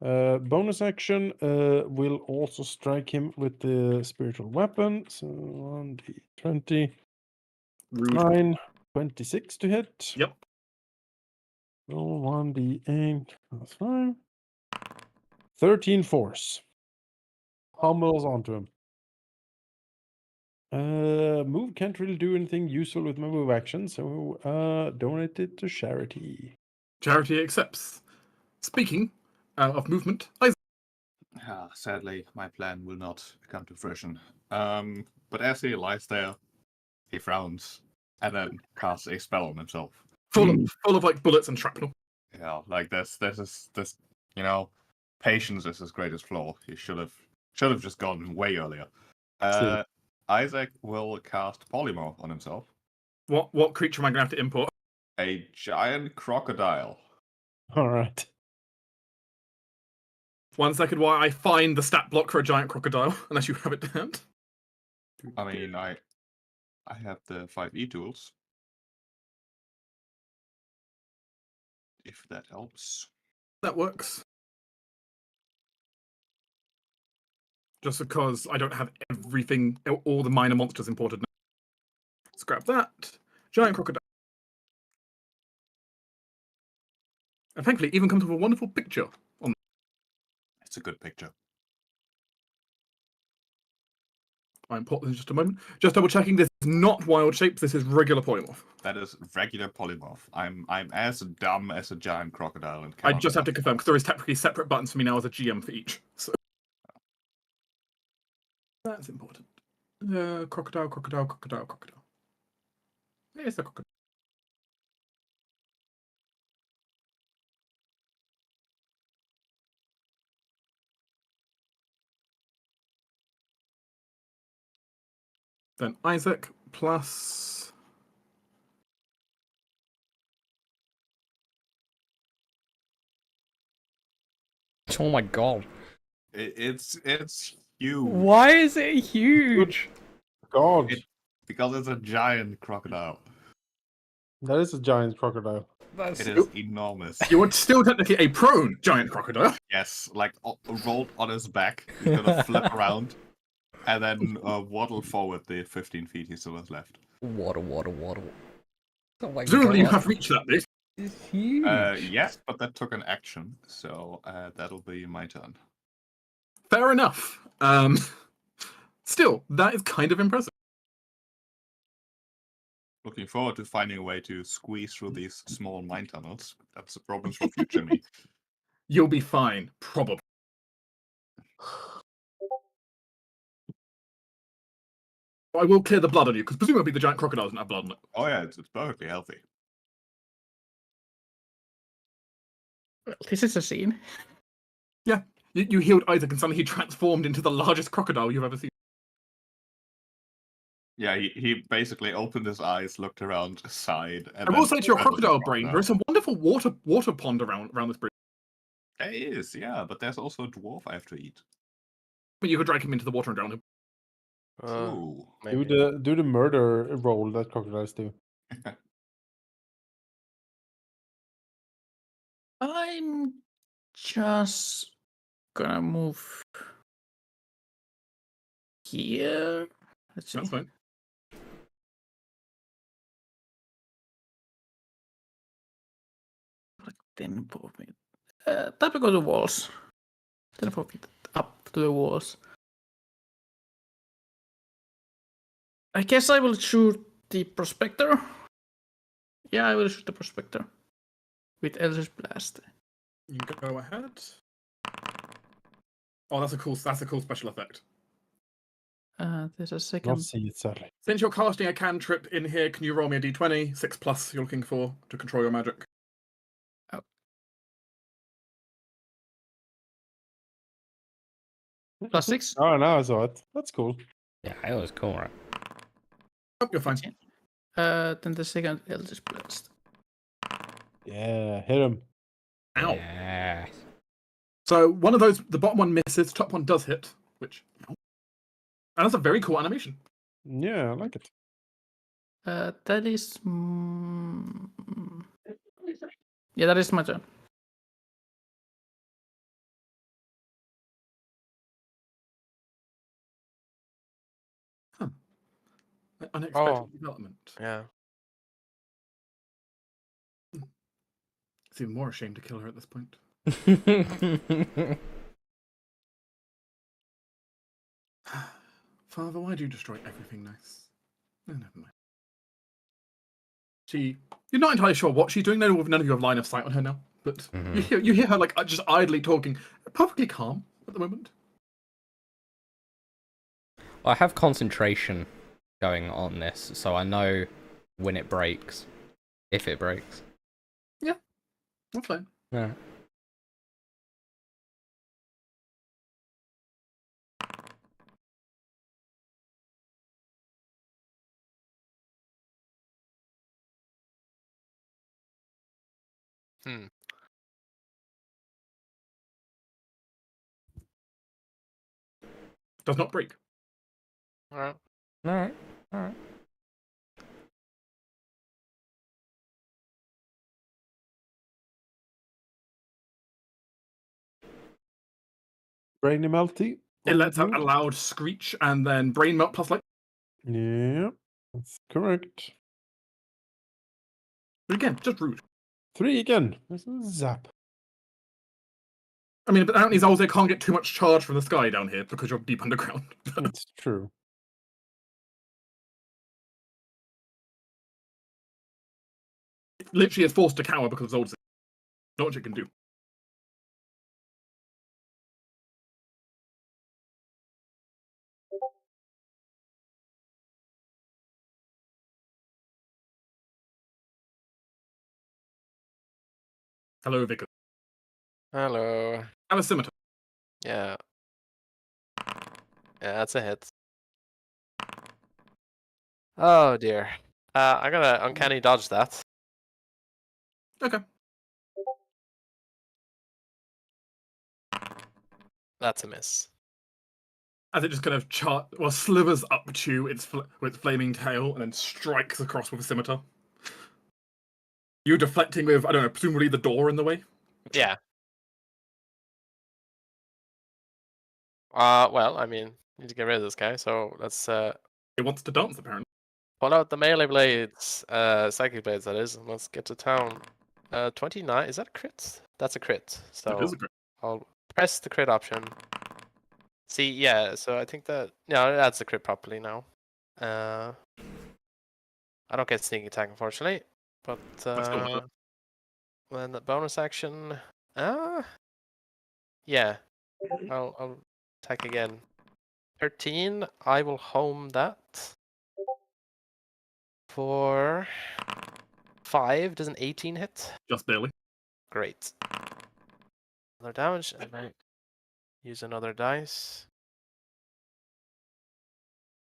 Bonus action will also strike him with the spiritual weapon. So 1d20. Rude. 9, 26 to hit. Yep. Roll 1d8 plus 5. 13 force. Pummels onto him. Move can't really do anything useful with my move action, so donate it to charity. Charity accepts. Speaking of movement, Sadly, my plan will not come to fruition. But as he lies there, he frowns and then casts a spell on himself. full of like bullets and shrapnel. Yeah, like this, you know, patience is his greatest flaw. He should have just gone way earlier. Isaac will cast Polymorph on himself. What creature am I gonna have to import? A giant crocodile. All right. 1 second while I find the stat block for a giant crocodile, unless you have it to hand. I mean, I have the 5e tools. If that helps. That works. Just because I don't have everything, all the minor monsters imported now. Let's grab that. Giant crocodile. And thankfully, it even comes with a wonderful picture on. It's a good picture. I'm put this in just a moment. Just double checking. This is not wild shapes. This is regular polymorph. That is regular polymorph. I'm as dumb as a giant crocodile and I cannot just have to remember. confirm because there is technically separate buttons for me now as a GM for each. So that's important. Crocodile, crocodile, crocodile, crocodile. There's the crocodile. Then Isaac plus. Oh my god. It's huge. Why is it huge? God, Because it's a giant crocodile. that is a giant crocodile. That's It is enormous. You're still technically a prone giant crocodile. Yes, like rolled on his back. He's gonna flip around and then waddle forward the 15 feet he still has left. waddle, waddle, waddle. Oh my Presumably, you god. have reached that bit. It's huge. Yes, but that took an action, so that'll be my turn. Fair enough. Still, that is kind of impressive. Looking forward to finding a way to squeeze through these small mine tunnels. That's a problem for future me. You'll be fine, probably. I will clear the blood on you because presumably the giant crocodile doesn't have blood on it. Oh yeah, it's perfectly healthy. Well, this is a scene. You healed Isaac and suddenly he transformed into the largest crocodile you've ever seen. Yeah, he basically opened his eyes, looked around, sighed, and I will then say to your that was a crocodile brain, there is a wonderful water pond around this bridge. There is, yeah, but there's also a dwarf I have to eat. But you could drag him into the water and drown him. Ooh. Do Maybe. the murder roll that crocodiles do. I'm just gonna move here. Let's see. That's fine. Like 10 feet. Time to go to the walls. 10 feet up to the walls. I guess I will shoot the prospector. Yeah, I will shoot the prospector with Eldritch Blast. You can go ahead. Oh, that's a cool special effect. There's a Not second. see it, sadly. Since you're casting a cantrip in here, can you roll me a d20? 6+ you're looking for to control your magic. +6. Oh, now I saw it. That's cool. Yeah, it was cool, right? Oh, you're fine. Then the second Eldritch Blast. Yeah, hit him. Ow. Yeah. So one of those, the bottom one misses, top one does hit, which. And that's a very cool animation. Yeah, I like it. That is. Yeah, that is my turn. Unexpected development. Yeah. It's even more ashamed to kill her at this point. Father, why do you destroy everything nice? No, never mind. You're not entirely sure what she's doing. None of you have line of sight on her now, but you hear her like just idly talking, perfectly calm at the moment. I have concentration going on this, so I know when it breaks. If it breaks. That's fine. Yeah. Does not break. Alright. Alright. Alright. Brainy melty. It lets out a loud screech and then brain melt plus light. Yeah, that's correct. But again, just rude. 3 again. Zap. I mean, but apparently Zolze can't get too much charge from the sky down here because you're deep underground. That's true. Literally is forced to cower because of Zolze. Not much it can do. Hello, Vickers. Hello. Have a scimitar. Yeah. Yeah, that's a hit. Oh dear. I'm gonna uncanny dodge that. Okay. That's a miss. As it just kind of slivers up to its flaming tail and then strikes across with a scimitar. You deflecting with, I don't know, presumably the door in the way? Yeah. Well, I mean, need to get rid of this guy, so let's It wants to dance, apparently. pull out the melee blades, psychic blades that is, and let's get to town. 29, is that a crit? That's a crit. So It is a crit. I'll press the crit option. See, yeah, so I think that, yeah, that's the crit properly now. I don't get sneak attack, unfortunately, but still worth it. then the bonus action, yeah, I'll attack again. 13, I will home that for 5. Does an 18 hit? Just barely. Great. Another damage, and I use another dice.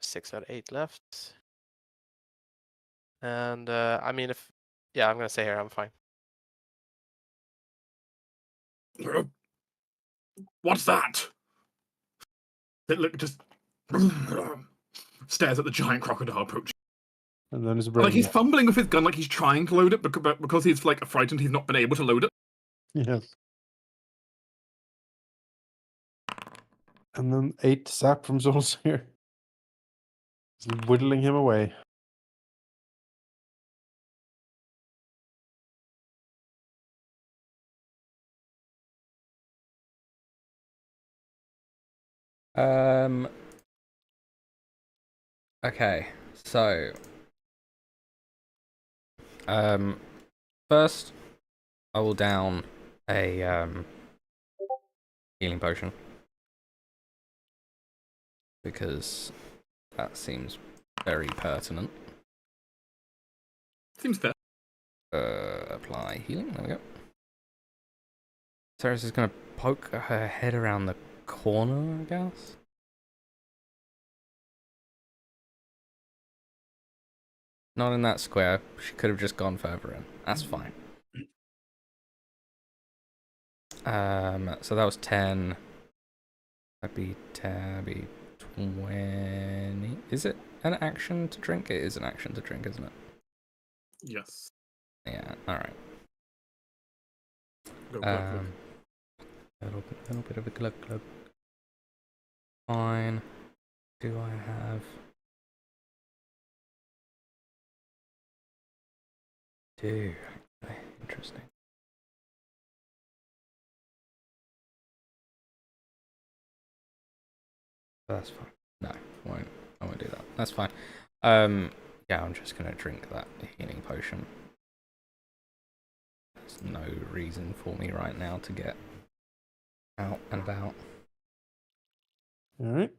6 out of 8 left. And I mean, yeah, I'm gonna stay here. I'm fine. What's that? It just stares at the giant crocodile approaching. And then his Like brain. he's fumbling with his gun, like he's trying to load it, but because he's like frightened, he's not been able to load it. Yes. And then 8 zap from Zolzir. He's whittling him away. Okay, so first I will down a healing potion because that seems very pertinent. Seems fair. Apply healing. There we go. Ceres is gonna poke her head around the corner, I guess. Not in that square. She could have just gone further in. That's fine. So that was 10. That'd be 20. Is it an action to drink? It is an action to drink, isn't it? Yes. Yeah. All right. Go, go, go. Little bit of a glug glug. Fine. Do I have? Do. Okay, interesting. That's fine. No, I won't do that. That's fine. Yeah, I'm just gonna drink that healing potion. There's no reason for me right now to get out and about. Alright.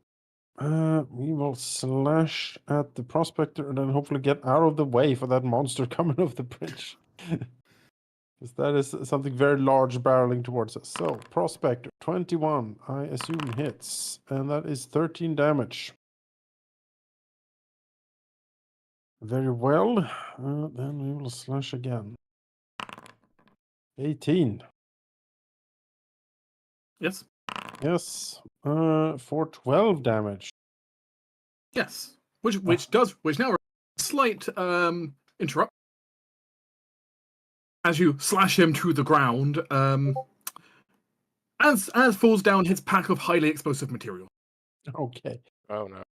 We will slash at the prospector and then hopefully get out of the way for that monster coming off the bridge. Because that is something very large barreling towards us. So, prospector, 21, I assume hits. And that is 13 damage. Very well. Then we will slash again. 18. Yes. Yes. For 12 damage. Yes. Which now slight interrupt. As you slash him to the ground, as falls down his pack of highly explosive material. Okay. Oh no.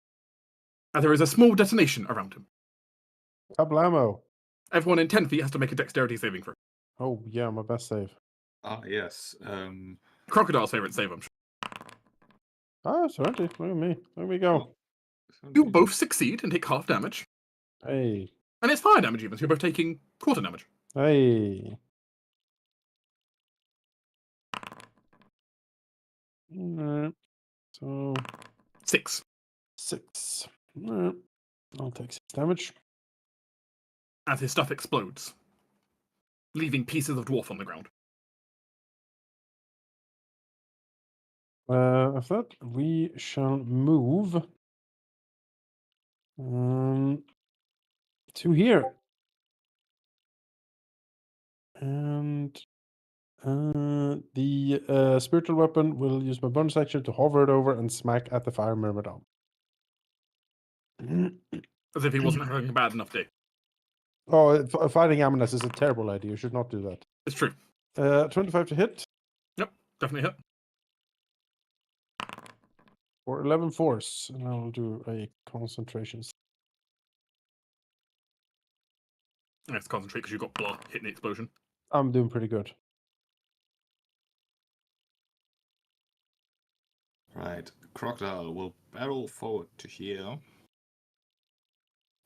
As there is a small detonation around him. Kablamo. Everyone in 10 feet has to make a dexterity saving throw. Oh, yeah, my best save. Ah, yes. Crocodile's favorite save, I'm sure. Ah, certainly. Look at me. There we go. You both succeed and take half damage. Hey. And it's fire damage even, so you're both taking quarter damage. Hey. Alright. So, 6. 6. Alright. I'll take 6 damage. As his stuff explodes, leaving pieces of dwarf on the ground. After that, we shall move to here. And the spiritual weapon will use my bonus action to hover it over and smack at the fire myrmidon. As if he wasn't having a bad enough day. Oh, fighting Amulet is a terrible idea. You should not do that. It's true. 25 to hit Yep, definitely hit. for 11 force. And I'll do a concentration. Let's concentrate because you've got blah hitting the explosion. I'm doing pretty good. Right. Crocodile will barrel forward to here.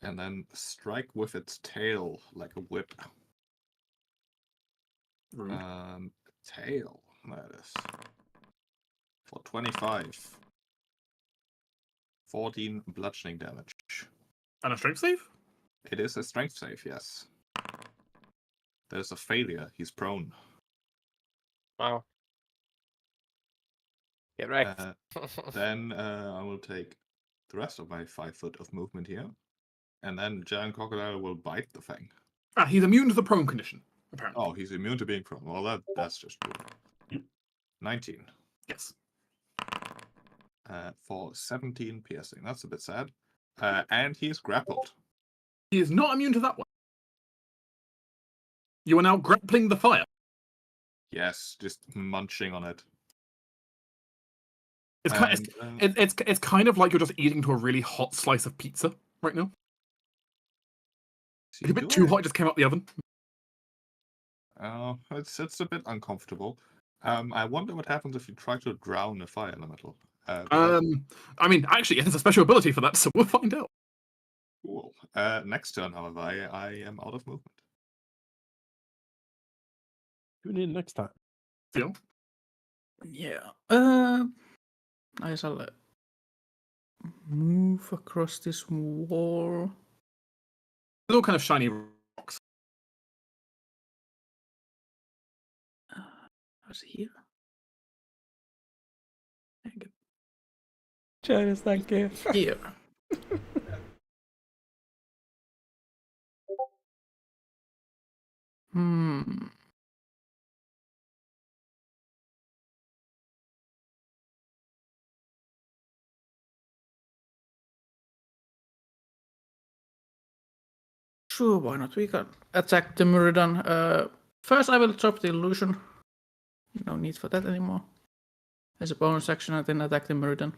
And then strike with its tail like a whip. Rude. Tail, that is. For 25. 14 bludgeoning damage. And a strength save? It is a strength save, yes. There's a failure. He's prone. Wow. Get wrecked. Then I will take the rest of my 5 foot of movement here. And then Giant Crocodile will bite the thing. Ah, he's immune to the prone condition, apparently. Oh, he's immune to being prone. Well, that's just rude. 19. Yes. For 17 piercing. That's a bit sad. And he is grappled. He is not immune to that one. You are now grappling the fire. Yes, just munching on it. It's kind, it's kind of like you're just eating to a really hot slice of pizza right now. It's a bit too hot, it just came out the oven. Oh, it's a bit uncomfortable. I wonder what happens if you try to drown a fire elemental. I mean, actually, it has a special ability for that, so we'll find out. Cool. Next turn, however, I am out of movement. You need next time. Phil? Yeah. I shall move across this wall. Little kind of shiny rocks. How's it here? Jonas, thank you. Here. Hmm. Sure, why not? We can attack the Muridan. First, I will drop the illusion. No need for that anymore. As a bonus action, I then attack the Muridan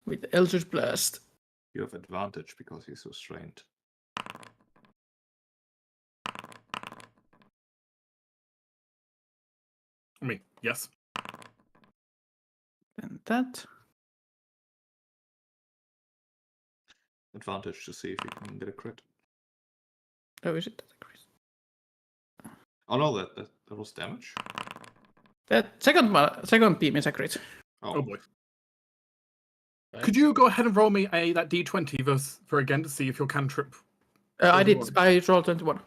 with Eldritch Blast. You have advantage because he's restrained. Me, yes. And that. Advantage to see if you can get a crit. Oh, is it? Oh no, that was damage. That second beam is a crit. Oh boy. Nice. Could you go ahead and roll me that d20 for again to see if your cantrip... I did. I rolled 21.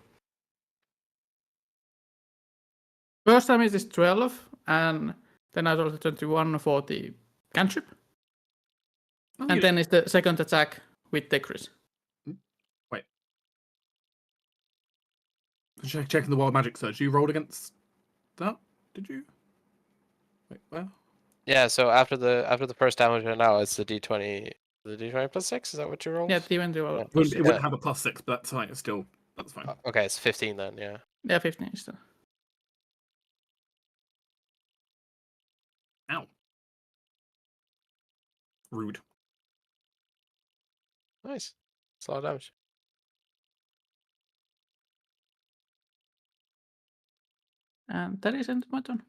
First time it is 12, and then I rolled 21 for the cantrip. Oh, And then it's the second attack with the crit. Wait. Checking the wild magic search. You rolled against that? Did you? Wait, well... Yeah, so after the first damage right now, it's the d20. The d20 plus 6? Is that what you rolled? Yeah, D20 roll. Yeah. It wouldn't have a +6, but that's fine. That's fine. Okay, it's 15 then, yeah. Yeah, 15 is still. Ow. Rude. Nice. It's a lot of damage. And that is end of my turn.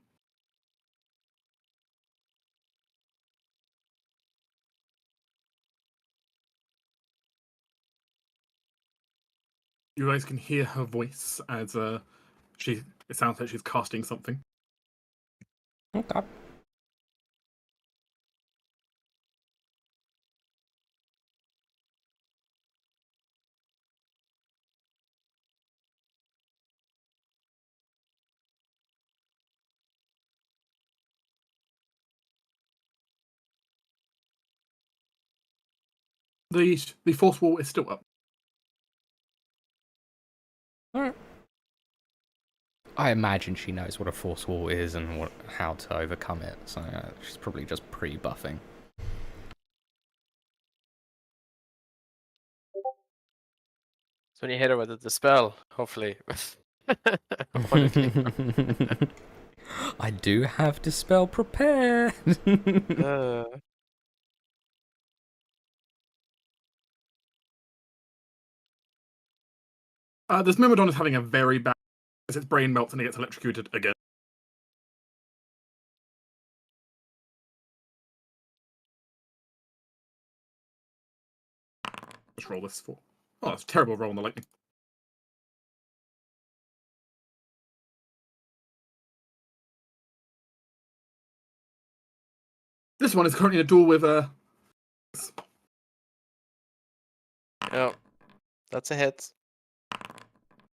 You guys can hear her voice as it sounds like she's casting something. Okay. The force wall is still up. Alright. I imagine she knows what a force wall is and how to overcome it, so she's probably just pre-buffing. So when you hit her with the spell, hopefully. I do have Dispel prepared! This Myrmidon is having a very bad as its brain melts and it gets electrocuted again. Let's roll this for. Oh, it's a terrible roll on the lightning. This one is currently in a duel with Yep. That's a hit.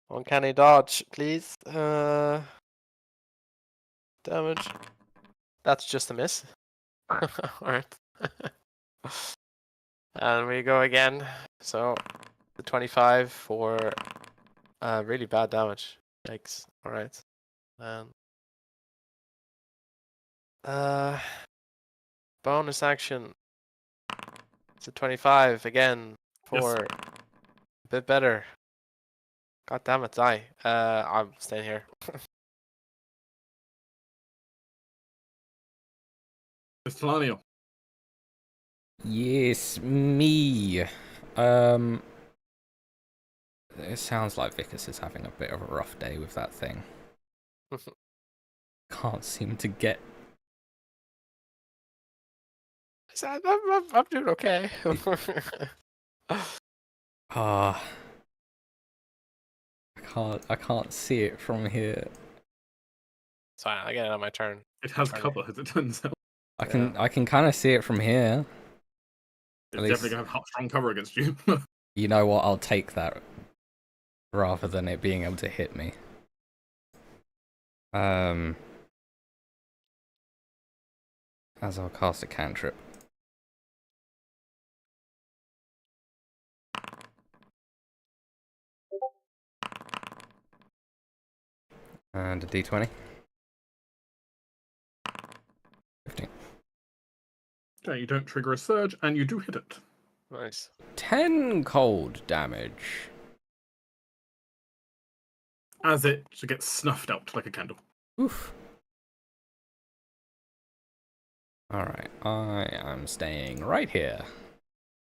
Uncanny dodge, please. Damage. That's just a miss. Alright. And we go again. So the 25 for really bad damage. Yikes. Alright. And bonus action. It's a 25 again for a bit better. God damn it, die. I'm staying here. Mr. Lanio. Yes, me. It sounds like Vicus is having a bit of a rough day with that thing. Can't seem to get... I'm doing okay. I can't see it from here. It's fine, I get it on my turn. It has cover, as it turns out. I can kind of see it from here. It's At definitely least- going to have strong cover against you. You know what? I'll take that rather than it being able to hit me. As I'll cast a cantrip. And a d20. 15. Okay, you don't trigger a surge, and you do hit it. Nice. 10 cold damage. As it gets snuffed out like a candle. Oof. Alright, I am staying right here.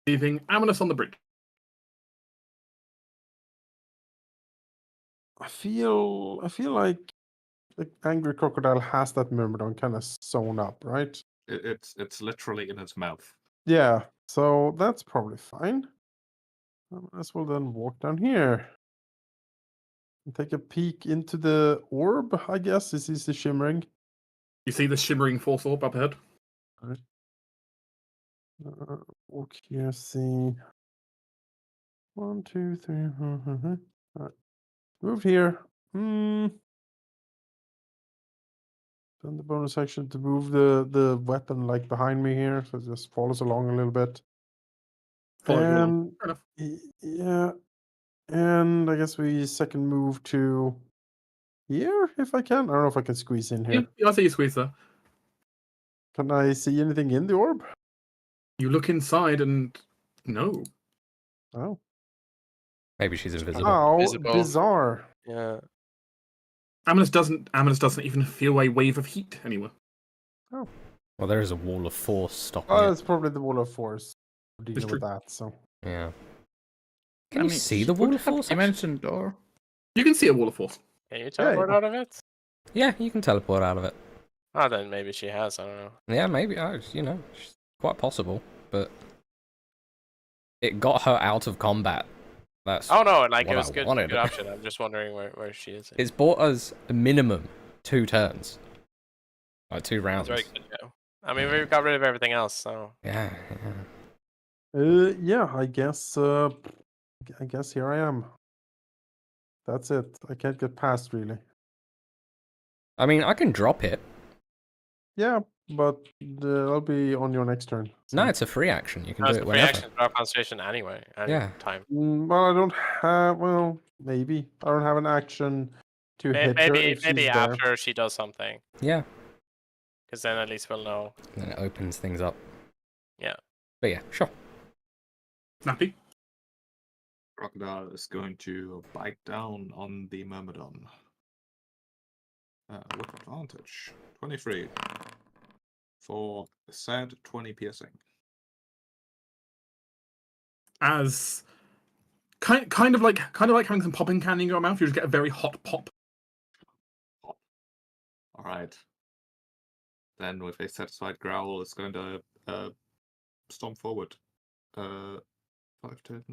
Leaving Amonis on the bridge. I feel like the angry crocodile has that Myrmidon kind of sewn up, right? It's literally in its mouth. Yeah, so that's probably fine. As well then walk down here. And take a peek into the orb, I guess. This is the shimmering. You see the shimmering force orb up ahead? Walk here, see. 1, 2, 3. Alright. Move here. Then the bonus action to move the weapon like behind me here, so it just follows along a little bit. Follow you along. And Fair enough. yeah, and I guess we second move to here if I can. I don't know if I can squeeze in here. Yeah, I see you squeeze there. Can I see anything in the orb? You look inside and no. Oh, Maybe she's invisible. how Visible. bizarre! Yeah. Amonis doesn't even feel a wave of heat anywhere. Well, there is a wall of force stopping Oh, it. it's probably the wall of force dealing true. with that. So Yeah. Can you see the she wall would of have force? dimension door. You can see a wall of force. Can you teleport Yeah. out of it? Yeah, you can teleport out of it. Oh, then maybe she has. I don't know. Yeah, maybe. You know, it's quite possible. But it got her out of combat. That's Oh no, like it what was I good wanted. option. I'm just wondering where she is. It's bought us a minimum 2 turns. Like 2 That's rounds. very good. Yeah. I mean, we got rid of everything else, so Yeah. Yeah, I guess here I am. That's it. I can't get past really. I mean, I can drop it. Yeah, but I'll be on your next turn. No, so- it's a free action. You can no, do it's it a free whenever. action, drop concentration anyway, any Yeah. time. Well, I don't have. Well, maybe I don't have an action to hit her if Maybe she's there. after she does something, Yeah. because then at least we'll know. Then it opens things up. Yeah. But yeah, sure. Snappy. Crocodile is going to bite down on the Myrmidon. With advantage. 23. For a sad 20 piercing. As kind of like having some popping candy in your mouth, you just get a very hot pop. Alright. Then with a satisfied growl, it's going to stomp forward. 5, 10.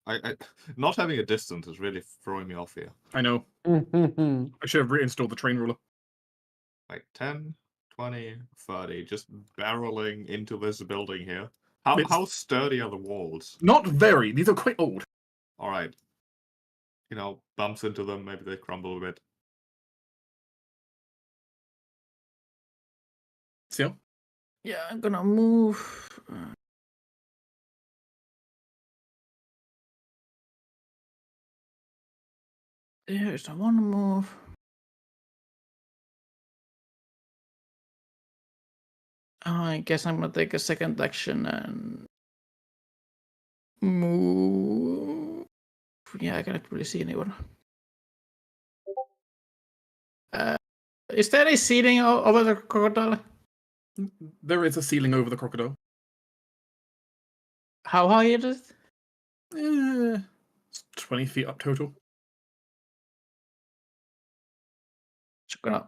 I not having a distance is really throwing me off here. I know. I should have reinstalled the train ruler. Like 10, 20, 30, just barreling into this building here. How sturdy are the walls? Not very. These are quite old. Alright. You know, bumps into them, maybe they crumble a bit. Seal. Yeah, I'm gonna move. There's the one move. I guess I'm gonna take a second action and move. Yeah, I cannot really see anyone. Is there a ceiling over the crocodile? There is a ceiling over the crocodile. How high is it? It's 20 feet up total. Just gonna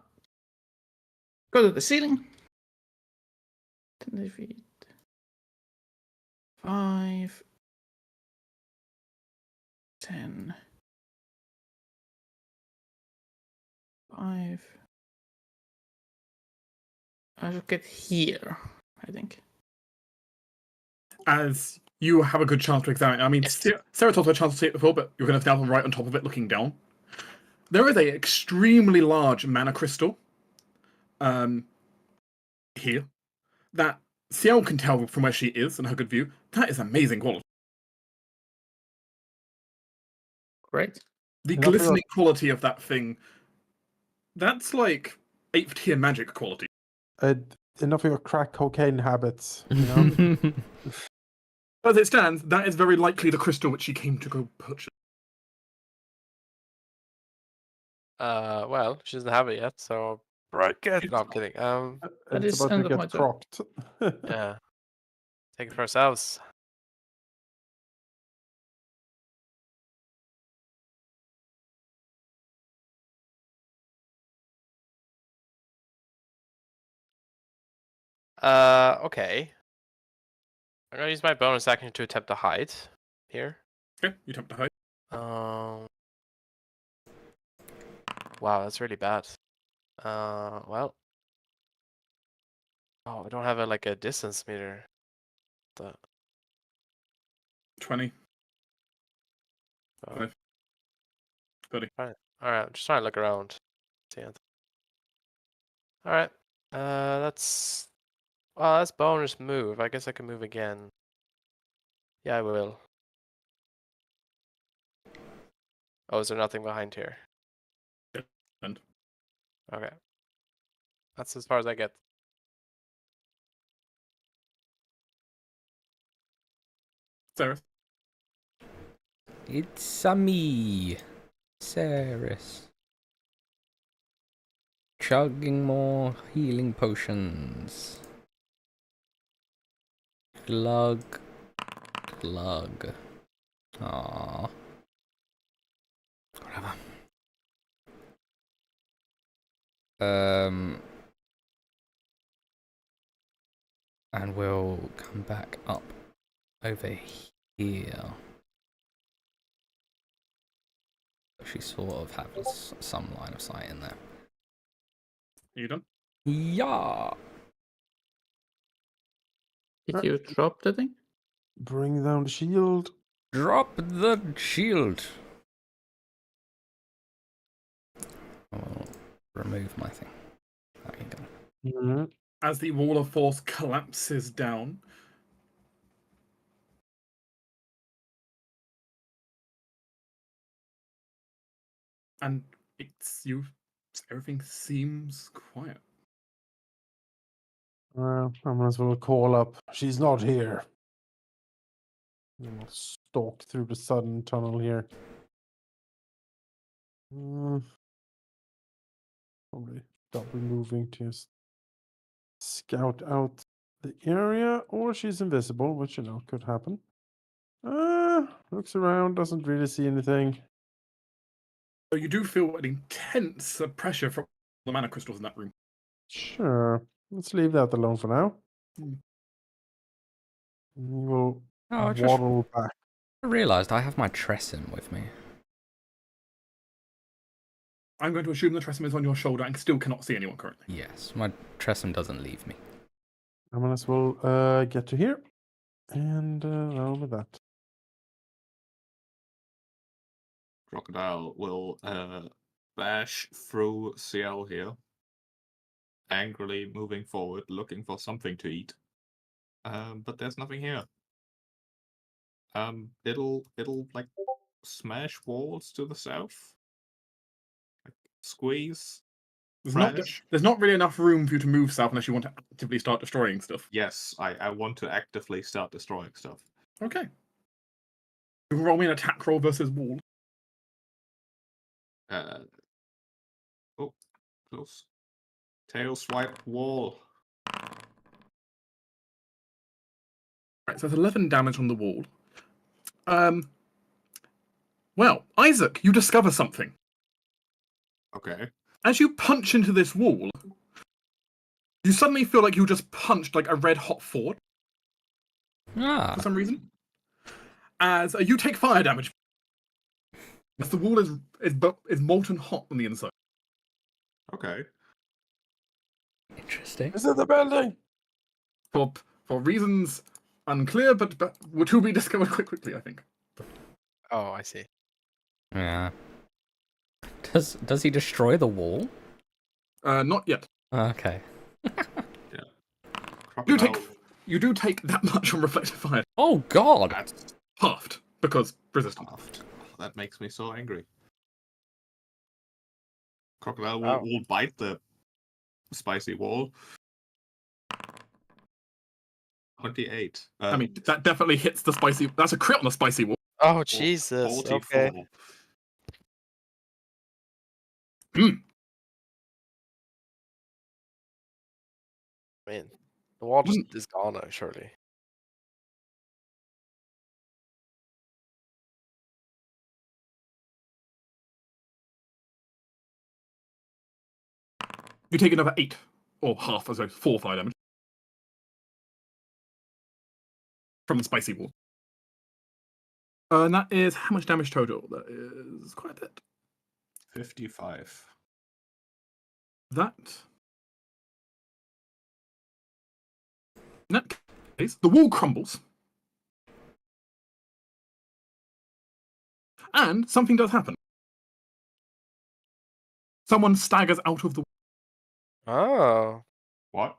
go to the ceiling. 20 feet. 5. 10. 5. I should get here, I think. As you have a good chance to examine it. I mean, Yes. Sarah told her a chance to see it before, but you're going to stand right on top of it looking down. There is a extremely large mana crystal here that Ciel can tell from where she is and her good view. That is amazing quality. Great. The Enough of glistening quality of that thing, that's like 8th tier magic quality. Enough of your crack cocaine habits. You know. As it stands, that is very likely the crystal which she came to go purchase. Well, she doesn't have it yet, so break it. No, I'm kidding. That It's is about end to of my get turn. crocked. Yeah. Take it for ourselves. Okay. I'm gonna use my bonus action to attempt to hide here. Okay, you attempt to hide. Wow, that's really bad. Well. Oh, I don't have like a distance meter. 20. Oh. 30. Alright, I'm just trying to look around. Alright. That's bonus move. I guess I can move again. Yeah, I will. Oh, is there nothing behind here? And Okay. That's as far as I get. Sarah. It's a me, Ceres. Chugging more healing potions. Glug. Glug. Aww. Whatever. And we'll come back up over here. She sort of has some line of sight in there. Are you done? Yeah. Did you drop the thing? Bring down the shield. Drop the shield. I'll remove my thing. There you go. Mhm. As the wall of force collapses down, and everything seems quiet. I might as well call up. She's not here. And we'll stalk through the sudden tunnel here. Probably double moving to scout out the area, or she's invisible, which could happen. Looks around, doesn't really see anything. So you do feel an intense pressure from the mana crystals in that room. Sure, let's leave that alone for now. Hmm. We'll Oh, I just waddle back. realised I have my Tresem with me. I'm going to assume the Tresem is on your shoulder and still cannot see anyone currently. Yes, my Tresem doesn't leave me. I might as well get to here and roll with that. Crocodile will bash through Ciel here, angrily moving forward, looking for something to eat. But there's nothing here. It'll like smash walls to the south, like, squeeze. There's not really enough room for you to move south unless you want to actively start destroying stuff. Yes, I want to actively start destroying stuff. Okay. You can roll me an attack roll versus wall. Oh, close. Tail swipe wall. Right, so there's 11 damage on the wall. Well, Isaac, you discover something. Okay. As you punch into this wall, you suddenly feel like you just punched like a red hot fort for some reason. As you take fire damage, as the wall is molten hot on the inside. Okay. Interesting. Is it the building? For reasons unclear, but which will be discovered quite quickly, I think. Oh, I see. Yeah. Does he destroy the wall? Not yet. Okay. You do take that much from reflective fire. Oh God! That's Halved because resistant. halved. That makes me so angry. Crocodile Wow. will bite the spicy wall. 28. I mean, that definitely hits the spicy. That's a crit on the spicy wall. Oh, Jesus. 44. Okay. Man, the wall just is gone now, surely. You take another 8 or half, as 4 fire damage from the spicy wall. And that is how much damage total? That is quite a bit. 55. That. In that case, the wall crumbles. And something does happen. Someone staggers out of the Oh. What?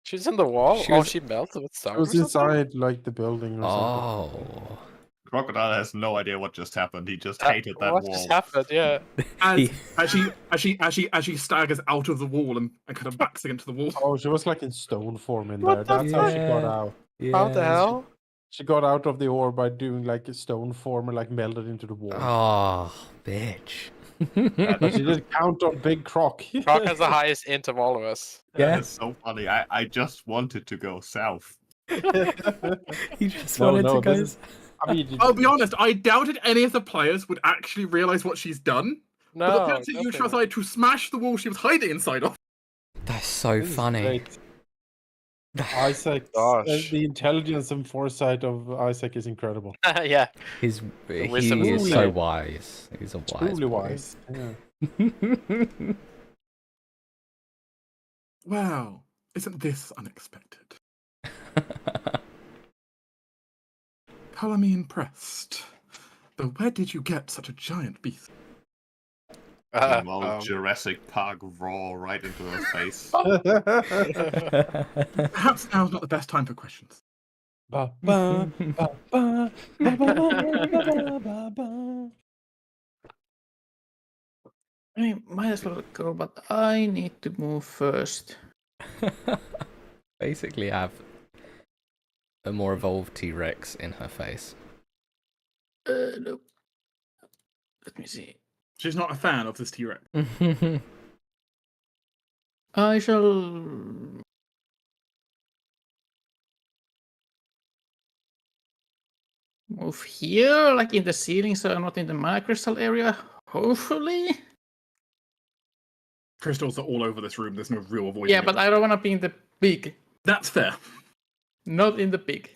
She's in the wall? She Oh, was- she melted with It stars was or something? inside like the building or something. Oh. Crocodile has no idea what just happened. He just hated that what wall. just happened? Yeah. as she staggers out of the wall and kind of backs against the wall. Oh, she was like in stone form in What there. the That's how she got fuck? out. How the hell? She got out of the ore by doing like a stone form and like melted into the wall. Oh, bitch. But she did count on Big Croc. Croc has the highest int of all of us. Yeah. It's so funny. I just wanted to go south. He just No, wanted no, to go. this is- I mean, I'll be honest, I doubted any of the players would actually realize what she's done, But the No, fact that you nothing. tried to smash the wall she was hiding inside of. That's so This is funny. great. Isaac, Gosh. the intelligence and foresight of Isaac is incredible. Yeah. He wisdom is is so insane. wise. He's a wise Truly boy. wise. Yeah. Wow, isn't this unexpected? Colour me impressed. But where did you get such a giant beast? Meanwhile, Jurassic Park roar right into her face. Perhaps now's not the best time for questions. Ba, ba, ba, ba, ba, ba, ba, ba, ba. I mean, might as well go, but I need to move first. Basically, have a more evolved T-Rex in her face. No. Let me see. She's not a fan of this T-Rex. I shall move here, like in the ceiling, so I'm not in the mana crystal area. Hopefully. Crystals are all over this room. There's no real avoiding Yeah, it. but I don't want to be in the big. That's fair. Not in the big.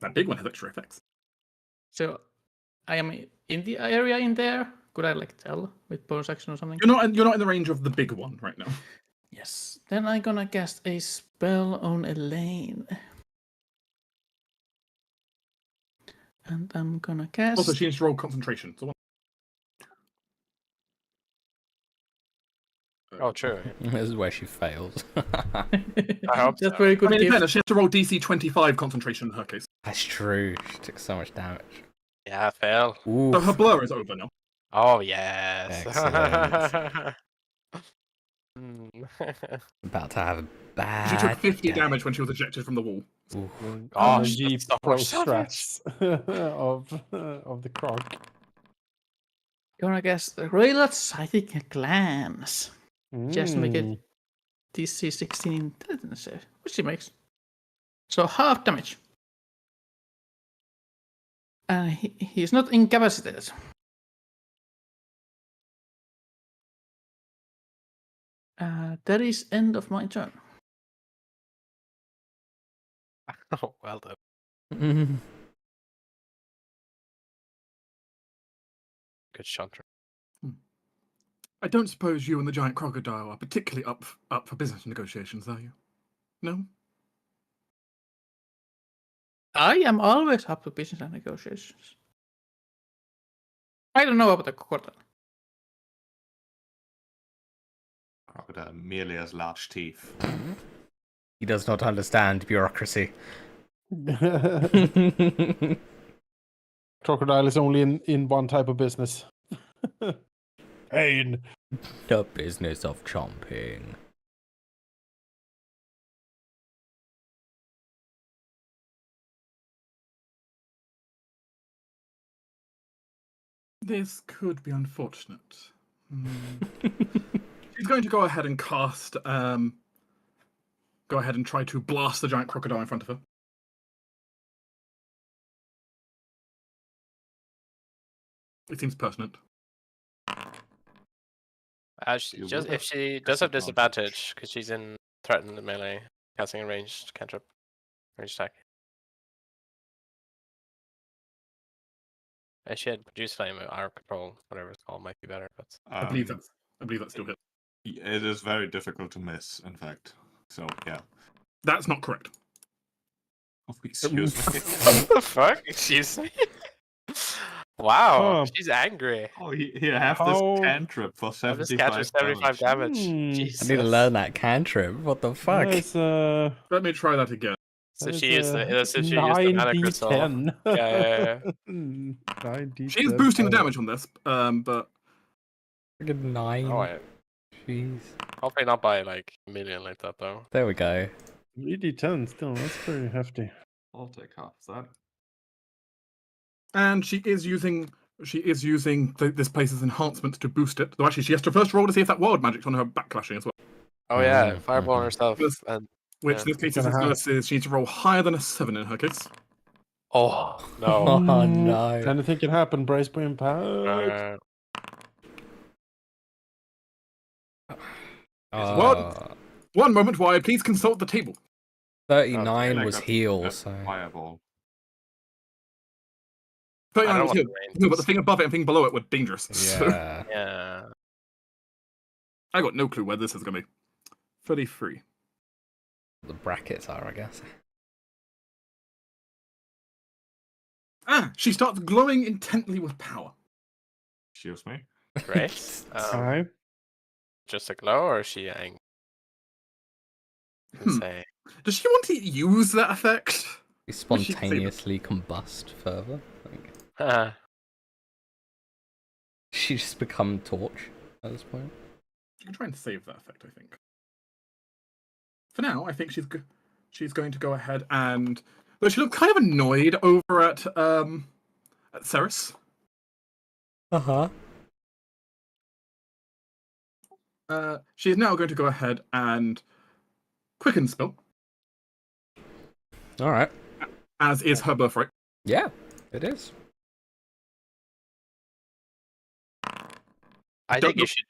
That big one has extra effects. So I am in the area in there. Could I like tell with bonus action or something? You're not in the range of the big one right now. Yes. Then I'm gonna cast a spell on Elaine. And I'm gonna cast. Also, she needs to roll concentration. So Oh, true. This is where she fails. I hope That's so. very I good. mean, in gift. fairness, she has to roll DC 25 concentration in her case. That's true. She took so much damage. Yeah, fail. Ooh. So her blur is over now. Oh, yes. Excellent. Hmm. About to have a bad She took 50 day. damage when she was ejected from the wall. Ooh. Gosh, Jeep that's so pro much damage. strats of the croc. Gonna cast Raylat Psychic Glance. Just make it Mm. DC 16 intelligence save, which she makes. So half damage. And he's not incapacitated. That is end of my turn. Oh, well done. Good shunter. I don't suppose you and the giant crocodile are particularly up for business negotiations, are you? No? I am always up to business and negotiations. I don't know about the crocodile. Crocodile merely has large teeth. He does not understand bureaucracy. Crocodile is only in one type of business. Pain. The business of chomping. This could be unfortunate. She's going to go ahead and cast. Go ahead and try to blast the giant crocodile in front of her. It seems pertinent. You Just will if she does have disadvantage because she's in threatened melee, casting a ranged cantrip, ranged attack. If she had produce flame or arrow control, whatever it's called, might be better. But I believe that still hits. It is very difficult to miss, in fact. So, yeah. That's not correct. Oh, excuse me. what the fuck? Excuse me. Wow, Huh. she's angry. Oh, you have How- this cantrip for I just 75 catch 75 damage. Hmm. I Jesus. need to learn that cantrip. What the fuck? That is, Let me try that again. So that she is the a so she used the mana crystal. 9d10. Yeah. 9d10. She is boosting the damage on this, but Friggin' 9. Oh, wait. Jeez. Hopefully not by like a million like that though. There we go. 3d10 still, that's pretty hefty. I'll take half that. and she is using this place's enhancements to boost it. Though actually, she has to first roll to see if that wild magic's on her backlashing as well. Oh yeah, Mhm, fireball on mhm. herself. Yes. And Which Yeah. in this case Gonna is have- versus she needs to roll higher than a 7 in her case. oh no. Oh no. Anything can happen, brace for impact. One moment while I please consult the table. 39 like was a- heal, a so Fireball. 39 know was what here. the range No, but is. the thing above it and the thing below it were dangerous. So yeah. Yeah. I got no clue where this is going to be. 33. The brackets are, I guess. She starts glowing intently with power. Excuse me. Great. Hi. Just a glow, or is she angry? Say. Does she want to use that effect? You Wish she'd say that. spontaneously combust further. Like, she just become torch at this point. You can try and save that effect, I think. For now, I think she's going to go ahead and... Though she looks kind of annoyed over at Ceres. Uh-huh. She is now going to go ahead and quicken spell, Alright. as is her birthright. Yeah, it is. I think you should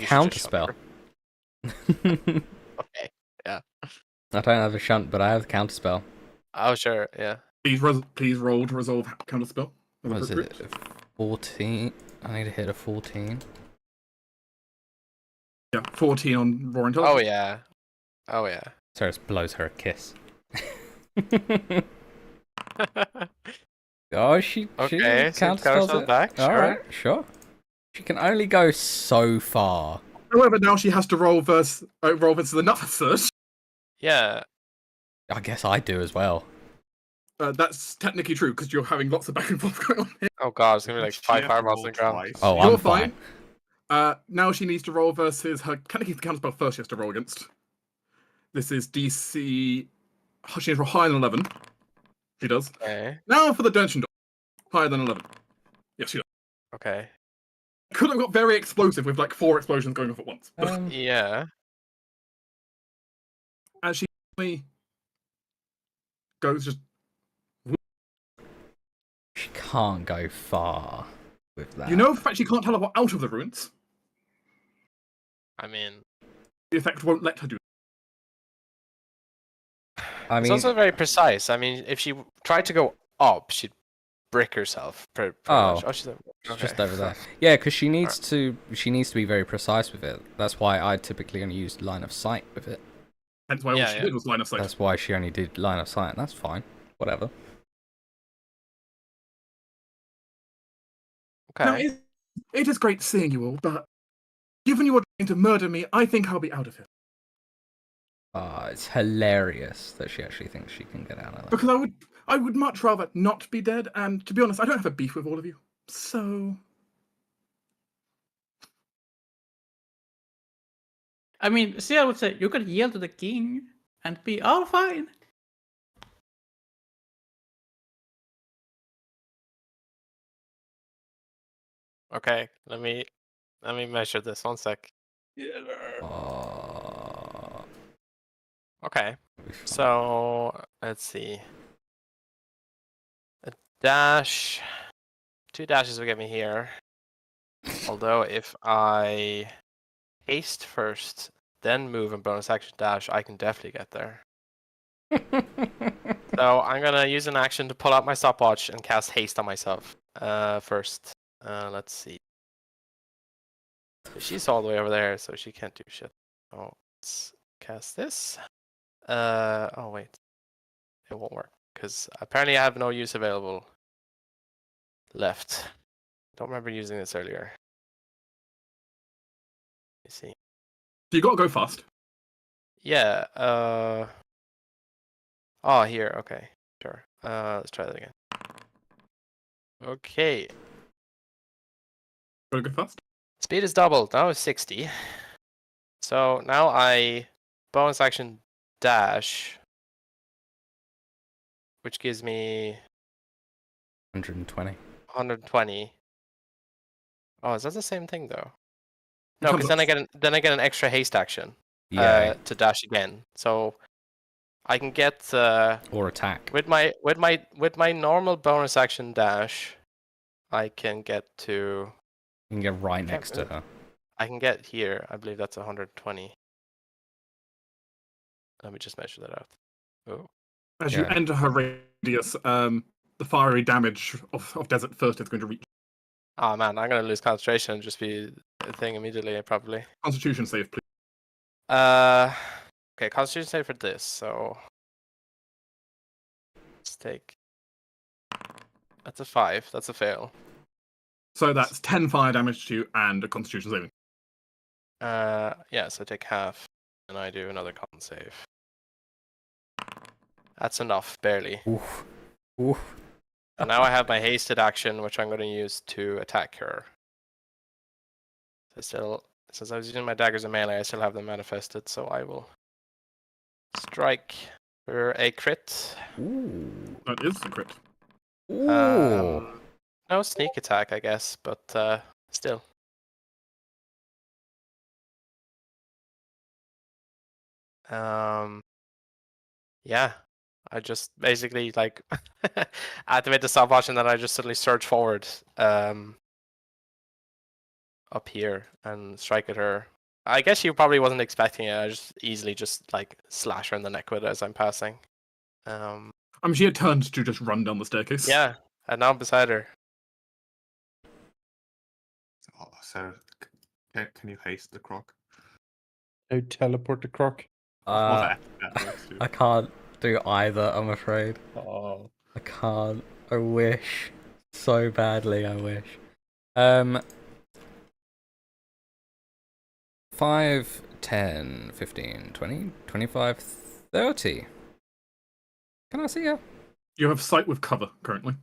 Counter just spell. Okay. Yeah. I don't have a shunt, but I have the counter spell. Oh sure. Yeah. Please roll to resolve counter spell. What is it? 14? I need to hit a 14. Yeah, 14 on raw Oh intelligence. yeah. Oh yeah. Ceres blows her a kiss. Oh, she Okay, so counter spells counterspell it. back, sure. Alright, sure. She can only go so far. However, now she has to roll versus another search. Yeah. I guess I do as well. That's technically true because you're having lots of back and forth going on here. Oh god, it's gonna be like She 5 have to fireballs roll on the ground. twice. Oh, You're I'm fine. Now she needs to roll versus her. Technically, the counterspell first she has to roll against. This is DC. She needs to roll higher than 11. She does. Okay. Now for the dungeon door. Higher than 11. Yes, she does. Okay. Could have got very explosive with like 4 explosions going off at once. But Yeah. as she goes just. She can't go far with that. You know, for fact, she can't teleport out of the ruins. I mean, The effect won't let her do. I it's mean, also very precise. I mean, if she tried to go up, she'd brick herself. Pretty Oh. much. Oh, she's it's just over there. Yeah, because she needs to be very precise with it. That's why I typically only used line of sight with it. Hence why all she did was line of sight. That's why she only did line of sight. That's fine. Whatever. Okay. Now, it is great seeing you all, but given you are trying to murder me, I think I'll be out of here. It's hilarious that she actually thinks she can get out of that. Because I would much rather not be dead, and to be honest, I don't have a beef with all of you. So I mean, see, I would say you could yield to the king and be all fine. Okay. Let me measure this 1 sec. Okay. So let's see. A dash. 2 dashes will get me here. Although if I haste first, then move and bonus action dash, I can definitely get there. So I'm gonna use an action to pull out my stopwatch and cast haste on myself. First. Let's see. She's all the way over there, so she can't do shit. Oh, let's cast this. Oh wait. It won't work, because apparently I have no use available left. Don't remember using this earlier. Let me see. you gotta go fast. Yeah, oh, here, okay. Sure. Let's try that again. Okay. Gotta go fast. Speed is doubled. Now it's 60. So now I bonus action dash, which gives me 120. 120. Oh, is that the same thing though? No, because then I get an extra haste action. Yeah. To dash again. So I can get Or attack. with my normal bonus action dash, I can get to You can get right next to her. I can get here. I believe that's 120. Let me just measure that out. Oh. As you Yeah. enter her radius, the fiery damage of Desert First is going to reach. Oh man, I'm gonna lose concentration and just be a thing immediately, probably. Constitution save, please. Okay, Constitution save for this. So let's take. That's a 5. That's a fail. So that's 10 fire damage to you and a Constitution saving. Yeah. So I take half, and I do another con save. That's enough, barely. Oof. Oof. And now I have my hasted action, which I'm going to use to attack her. So still, since I was using my daggers and melee, I still have them manifested, so I will strike for a crit. Ooh. That is a crit. Ooh. No sneak attack, I guess, but still. Yeah, I just basically like activate the stop option, then I just suddenly surge forward up here and strike at her. I guess she probably wasn't expecting it. I just easily just like slash her in the neck with it as I'm passing. I mean, she had turned to just run down the staircase. Yeah, and now I'm beside her. Oh, Sarah, can you haste the croc? I teleport the croc. That works too. I can't do either, I'm afraid. Oh. I can't. I wish. So badly, I wish. 5, 10, 15, 20, 25, 30. Can I see her? You have sight with cover currently.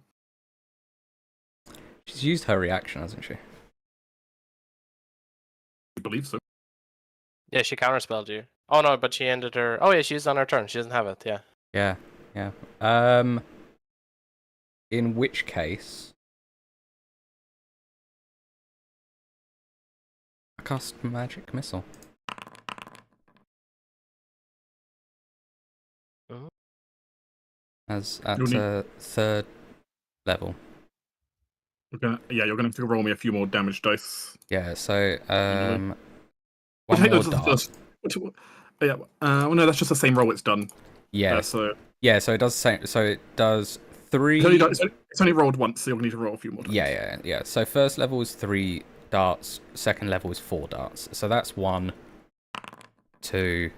She's used her reaction, hasn't she? I believe so. Yeah, she counterspelled you. Oh no, but she ended her. Oh yeah, she used it on her turn. She doesn't have it. Yeah. Yeah, yeah. In which case, I cast magic missile. Mhm. As at You'll need- 3rd level. You're gonna have to roll me a few more damage dice. Yeah, so We'll one take more those as the dart. first. Yeah. Well, no, that's just the same roll it's done. Yes. So Yeah, so it does same. So it does 3. it's only rolled once, so you'll need to roll a few more times. Yeah. So first level is 3 darts. Second level is 4 darts. So that's 1, 2,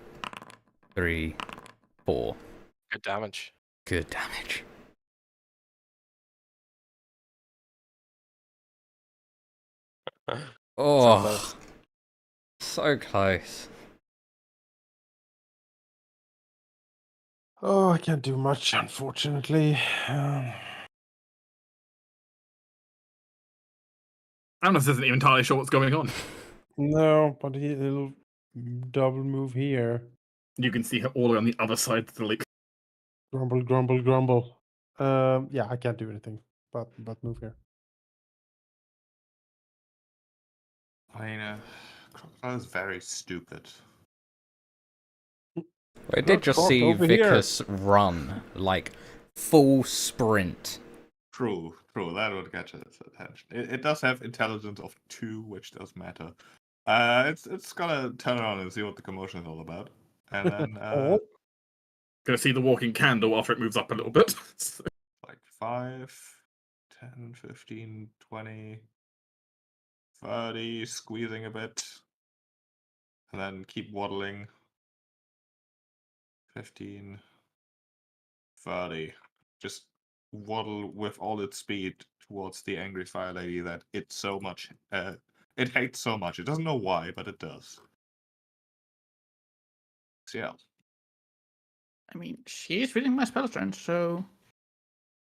3, 4. Good damage. Good damage. Oh, close. so close. Oh, I can't do much, unfortunately. Amnos isn't even entirely sure what's going on. No, but he'll double move here. You can see her all the way on the other side of the lake. Grumble, grumble, grumble. Yeah, I can't do anything but move here. I mean, Crocodile is very stupid. Well, I did just Croc, see over here. Vicus run, like, full sprint. True, that would catch its attention. It does have intelligence of 2, which does matter. It's gonna turn around and see what the commotion is all about. And then, Gonna see the walking candle after it moves up a little bit. like 5, 10, 15, 20, 30, squeezing a bit. And then keep waddling. 15, 30. Just waddle with all its speed towards the angry fire lady that it hates so much. It doesn't know why, but it does. So yeah. I mean, she's reading my spell strength, so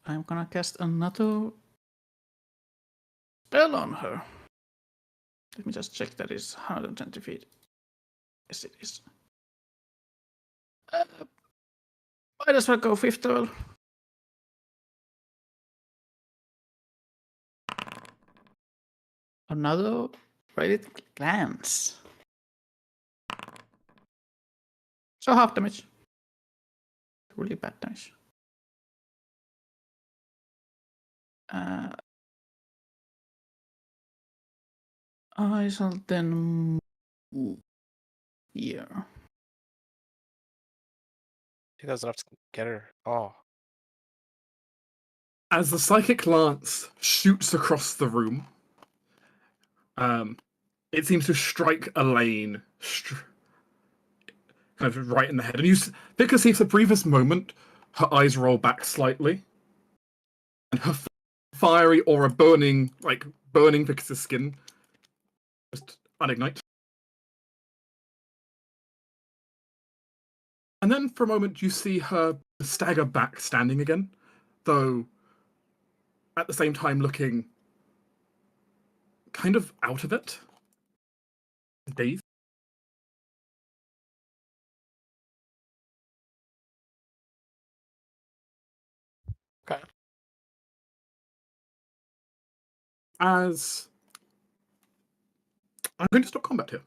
I'm gonna cast another spell on her. Let me just check that it's 120 feet. Yes, it is. Might as well go 5th level. Another radiant glance. So half damage. Really bad damage. I shall then move here. He doesn't have to get her. Oh. As the psychic lance shoots across the room, it seems to strike Elaine kind of right in the head. And Vika sees for the briefest moment, her eyes roll back slightly, and her fiery aura burning Vika's skin, just unignite. And then for a moment, you see her stagger back, standing again, though at the same time looking kind of out of it, dazed. Okay. As I'm going to stop combat here.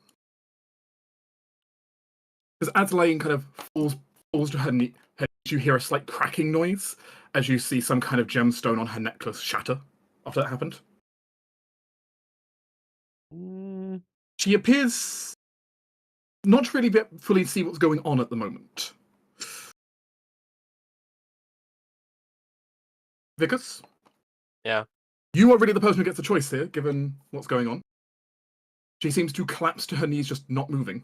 Because as Lane kind of falls to her knee, you hear a slight cracking noise as you see some kind of gemstone on her necklace shatter after that happened. She appears not to really fully see what's going on at the moment. Vickers? Yeah. You are really the person who gets the choice here, given what's going on. She seems to collapse to her knees, just not moving.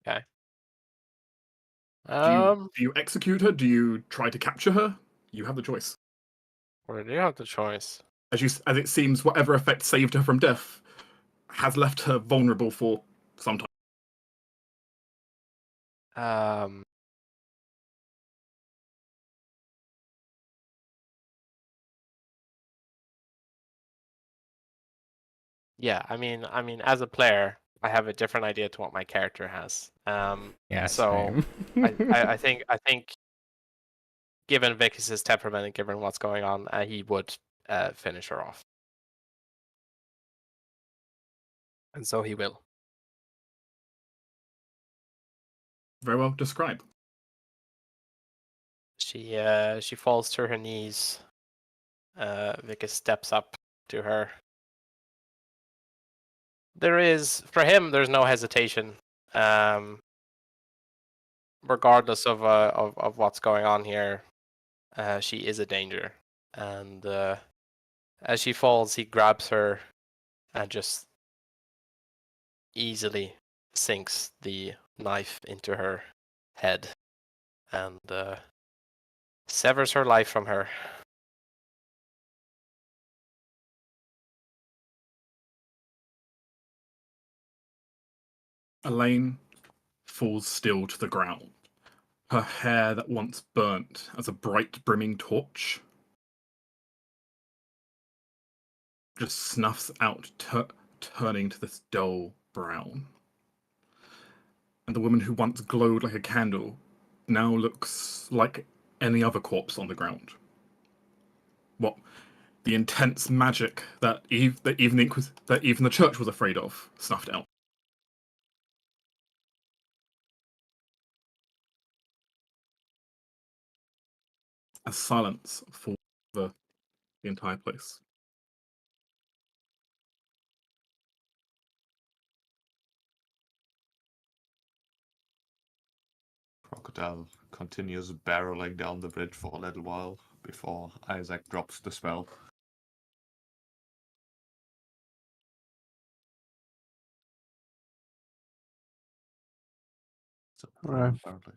Okay. Do you execute her? Do you try to capture her? You have the choice. Or do you have the choice? As it seems, whatever effect saved her from death has left her vulnerable for some time. Yeah, I mean, as a player, I have a different idea to what my character has. Yeah, so same. I think, given Vicus's temperament and given what's going on, he would finish her off, and so he will. Very well, describe. She falls to her knees. Vicus steps up to her. For him, there's no hesitation. Regardless of what's going on here, she is a danger. And as she falls, he grabs her and just easily sinks the knife into her head and severs her life from her. Elaine falls still to the ground. Her hair that once burnt as a bright brimming torch just snuffs out, turning to this dull brown. And the woman who once glowed like a candle now looks like any other corpse on the ground. What the intense magic that even the church was afraid of snuffed out. As silence falls over the entire place. Crocodile continues barreling down the bridge for a little while before Isaac drops the spell. So, Right. apparently.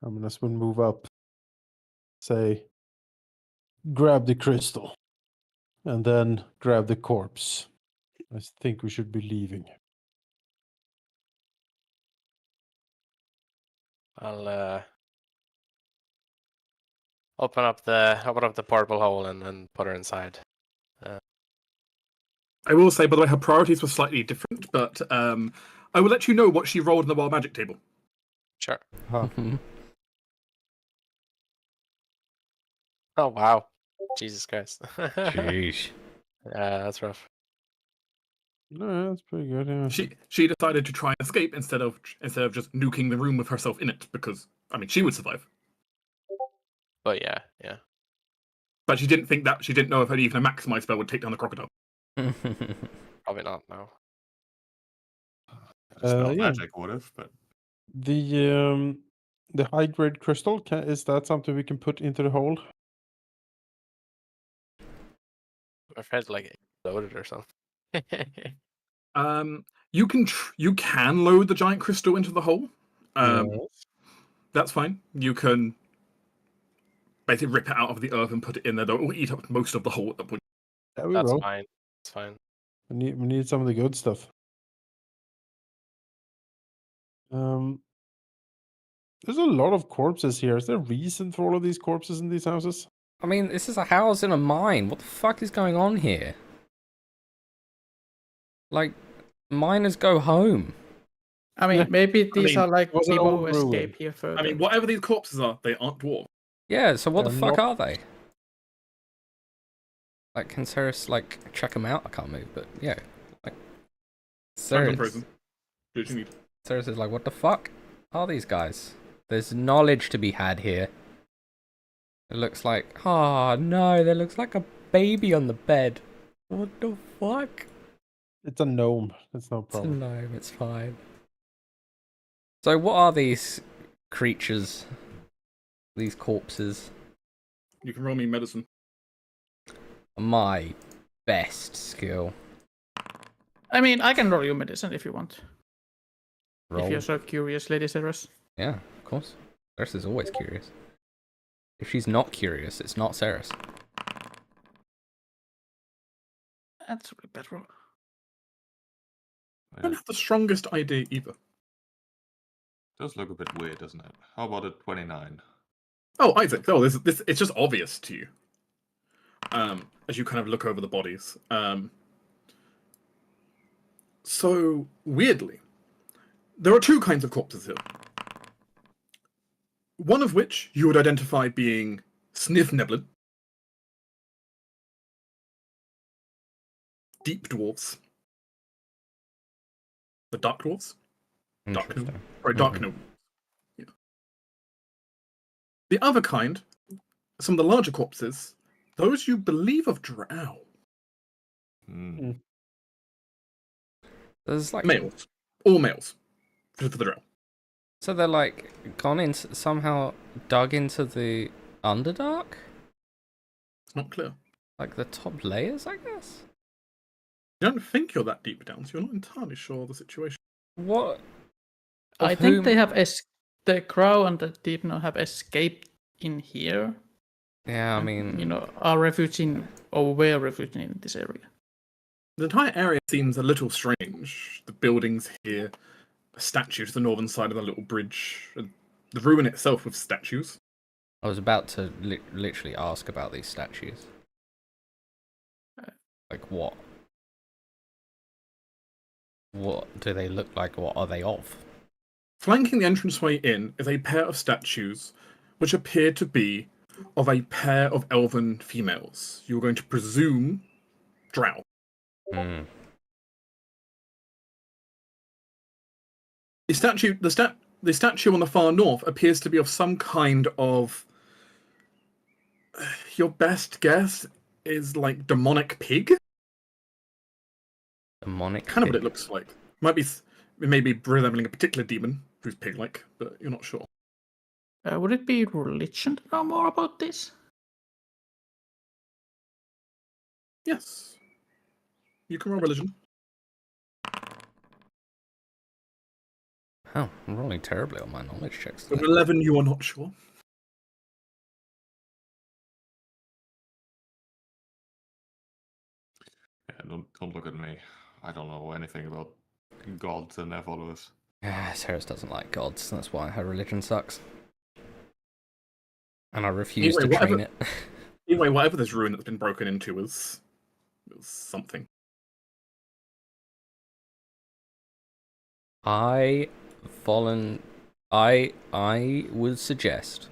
I'm gonna move up. Say, grab the crystal, and then grab the corpse. I think we should be leaving. I'll open up the portal hole and put her inside. I will say, by the way, her priorities were slightly different, but I will let you know what she rolled in the wild magic table. Sure. Huh. Oh wow, Jesus Christ. Sheesh. That's rough. No, that's pretty good. Yeah. She decided to try and escape instead of just nuking the room with herself in it, because she would survive. But yeah. But she didn't know if even a maximized spell would take down the crocodile. Probably not, no. Spell yeah. magic would have, but The high grade crystal, is that something we can put into the hole? I'm afraid to like explode it or something. You can load the giant crystal into the hole. Yes. That's fine. You can basically rip it out of the earth and put it in there. That will eat up most of the hole at that point. Yeah, we That's will. fine. It's fine. We need some of the good stuff. There's a lot of corpses here. Is there a reason for all of these corpses in these houses? I mean, this is a house in a mine. What the fuck is going on here? Like, miners go home. I mean, Yeah, maybe these mean, are like was an people old who ruin. escape here further. I mean, whatever these corpses are, they aren't dwarves. Yeah, so what the They're fuck not- are they? Like, can Ceres, like, check them out? I can't move, but yeah. Like, Franklin Ceres, Prison. Do what you need. Ceres is like, what the fuck are these guys? There's knowledge to be had here. It looks like, oh no, there looks like a baby on the bed. What the fuck? It's a gnome. That's no It's a problem. gnome, it's fine. So what are these creatures? These corpses? You can roll me medicine. My best skill. I mean, I can roll you medicine if you want. Roll. If you're so curious, Lady Ceres. Yeah, of course. Ceres is always curious. If she's not curious, it's not Ceres. That's a bit better. I don't have the strongest idea either. does look a bit weird, doesn't it? How about a 29? Oh, Isaac. Oh, this it's just obvious to you. As you kind of look over the bodies. So weirdly, there are two kinds of corpses here. One of which you would identify being Snivneblin, deep dwarves, the dark dwarves, dark Interesting. gnome, or dark gnome. Yeah. The other kind, some of the larger corpses, those you believe of drow. Hmm. There's like Males. All males. For the drow. so they're like gone into somehow dug into the Underdark? It's not clear. Like the top layers, I guess? You don't think you're that deep down, so you're not entirely sure of the situation. What? I Of think whom- they have the crow and the deep now have escaped in here. Yeah, I and, mean, you know, are refuging or were refuging in this area. The entire area seems a little strange. The buildings here, a statue to the northern side of the little bridge, and the ruin itself with statues. I was about to literally ask about these statues. Like what? What do they look like? What are they of? Flanking the entranceway in is a pair of statues which appear to be of a pair of elven females. You're going to presume drow. Hmm. The statue on the far north appears to be of some kind of. Your best guess is like demonic pig. Demonic. Kind of what pig. it looks like. It may be resembling a particular demon who's pig-like, but you're not sure. Would it be religion to know more about this? Yes. You can roll religion. Oh, I'm rolling terribly on my knowledge checks. With today. 11, you are not sure. Yeah, don't look at me. I don't know anything about gods and their followers. Yeah, Ceres doesn't like gods. That's why her religion sucks. And I refuse Anyway, to train whatever- it. Anyway, whatever this ruin that's been broken into is something. I would suggest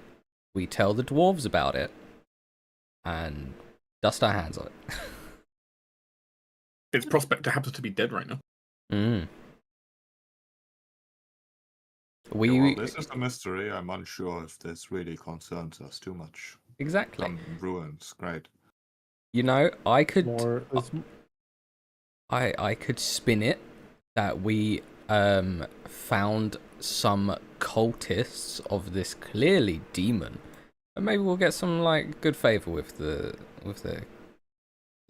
we tell the dwarves about it and dust our hands on it. Its prospector happens to be dead right now. Mm. Well, this is a mystery. I'm unsure if this really concerns us too much. Exactly. Some ruins, great. You know, I could. More, I could spin it that we found some cultists of this clearly demon, and maybe we'll get some like good favor with the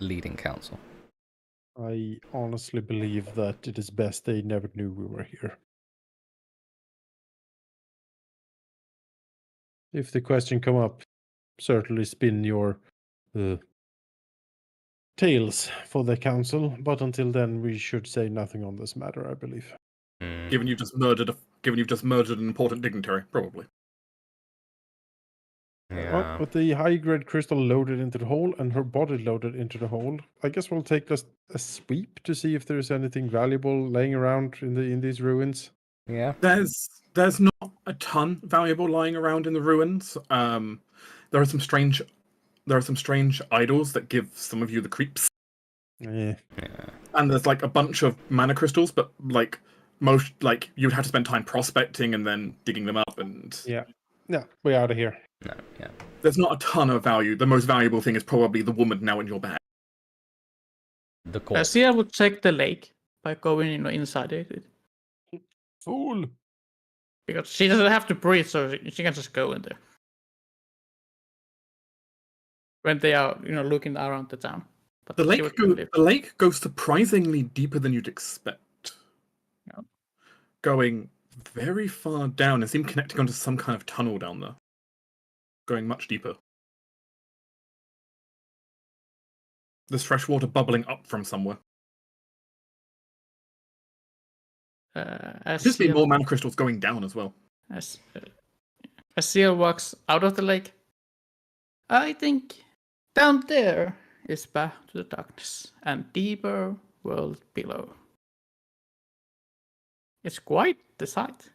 leading council. I honestly believe that it is best they never knew we were here. If the question come up, certainly spin your tales for the council, but until then we should say nothing on this matter, I believe. Given you've just murdered an important dignitary, probably. Yeah. Well, with the high-grade crystal loaded into the hole and her body loaded into the hole, I guess we'll take a sweep to see if there's anything valuable laying around in these ruins. Yeah. There's not a ton valuable lying around in the ruins. There are some strange idols that give some of you the creeps. Yeah. And there's like a bunch of mana crystals, but like most you'd have to spend time prospecting and then digging them up, and Yeah, we're out of here. No. Yeah. there's not a ton of value. The most valuable thing is probably the woman now in your bag. The corpse. See, I would check the lake by going, inside it. Fool! Because she doesn't have to breathe, so she can just go in there. When they are, looking around the town. But The she would live. lake goes surprisingly deeper than you'd expect. Yeah. Going very far down and seem connecting onto some kind of tunnel down there. Going much deeper. There's fresh water bubbling up from somewhere. As Just be Seal- more mana crystals going down as well. As Seal walks out of the lake, I think down there is back to the darkness and deeper world below. It's quite the sight.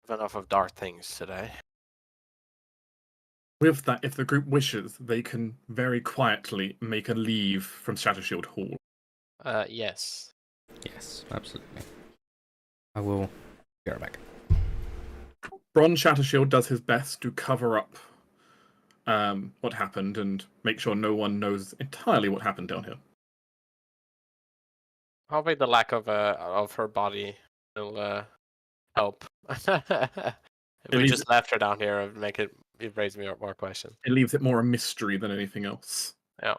Enough of dark things today. With that, if the group wishes, they can very quietly make a leave from Shattershield Hall. Yes. Yes, absolutely. I will be right back. Bronze Shattershield does his best to cover up what happened and make sure no one knows entirely what happened down here. Probably the lack of her body will help. If we leaves just left her down here, it raise me more questions. It leaves it more a mystery than anything else. Yeah.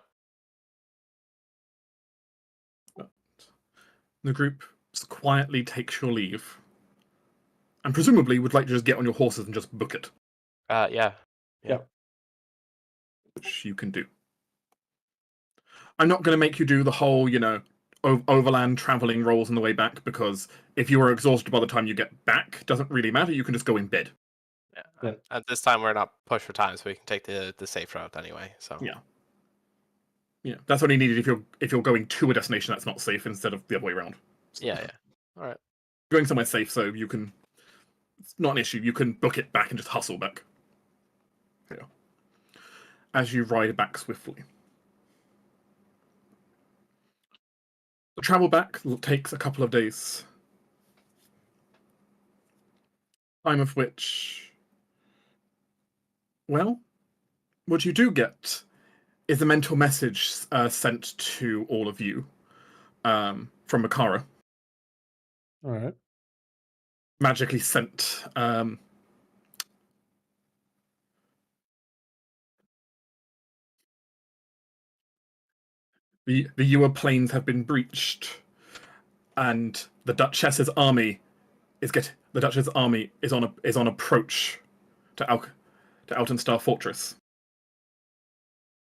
The group quietly takes your leave, and presumably would like to just get on your horses and just book it, Yeah. which you can do. I'm not going to make you do the whole, overland traveling rolls on the way back, because if you are exhausted by the time you get back, it doesn't really matter. You can just go in bed. Yeah. At this time, we're not pushed for time, so we can take the safe route anyway. So Yeah, that's only needed if you're going to a destination that's not safe instead of the other way around. So, yeah. All right. going somewhere safe, so you can. It's not an issue. You can book it back and just hustle back. Yeah. As you ride back swiftly. The travel back takes a couple of days. Time of which, well, what you do get is a mental message sent to all of you from Makara. All right. Magically sent. The Ewer plains have been breached, and the Duchess's army is on approach to Altenstar Fortress.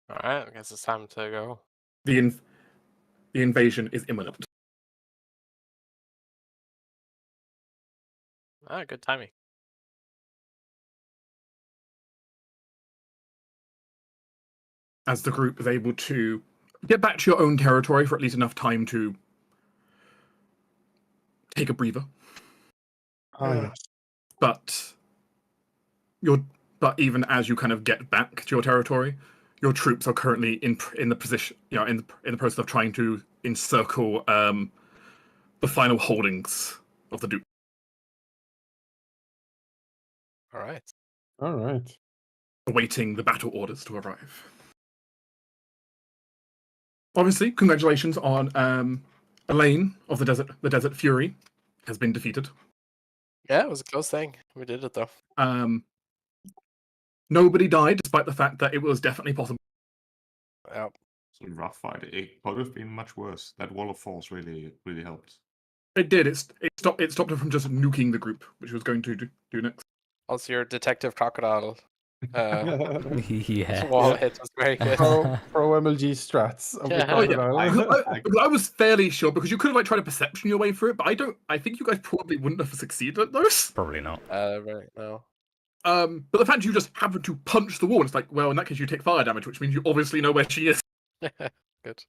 All right. I guess it's time to go. The invasion is imminent. Good timing. As the group is able to get back to your own territory for at least enough time to take a breather. Yes. But even as you kind of get back to your territory, your troops are currently in the position, in the process of trying to encircle the final holdings of the Duke. All right. All right. Awaiting the battle orders to arrive. Obviously, congratulations on Elaine of the Desert Fury has been defeated. Yeah, it was a close thing. We did it though. Nobody died, despite the fact that it was definitely possible. Yeah. It's a rough fight. It could have been much worse. That wall of force really helped. It did. It stopped her from just nuking the group, which it was going to do next. Also, your detective crocodile Yeah. wall hit was very good. Pro MLG strats of the Yeah. Oh yeah, crocodile. because I was fairly sure because you could have tried to perception your way through it, but I think you guys probably wouldn't have succeeded at those. Probably not. Right now. But the fact you just happen to punch the wall, it's like, well, in that case you take fire damage, which means you obviously know where she is. Good.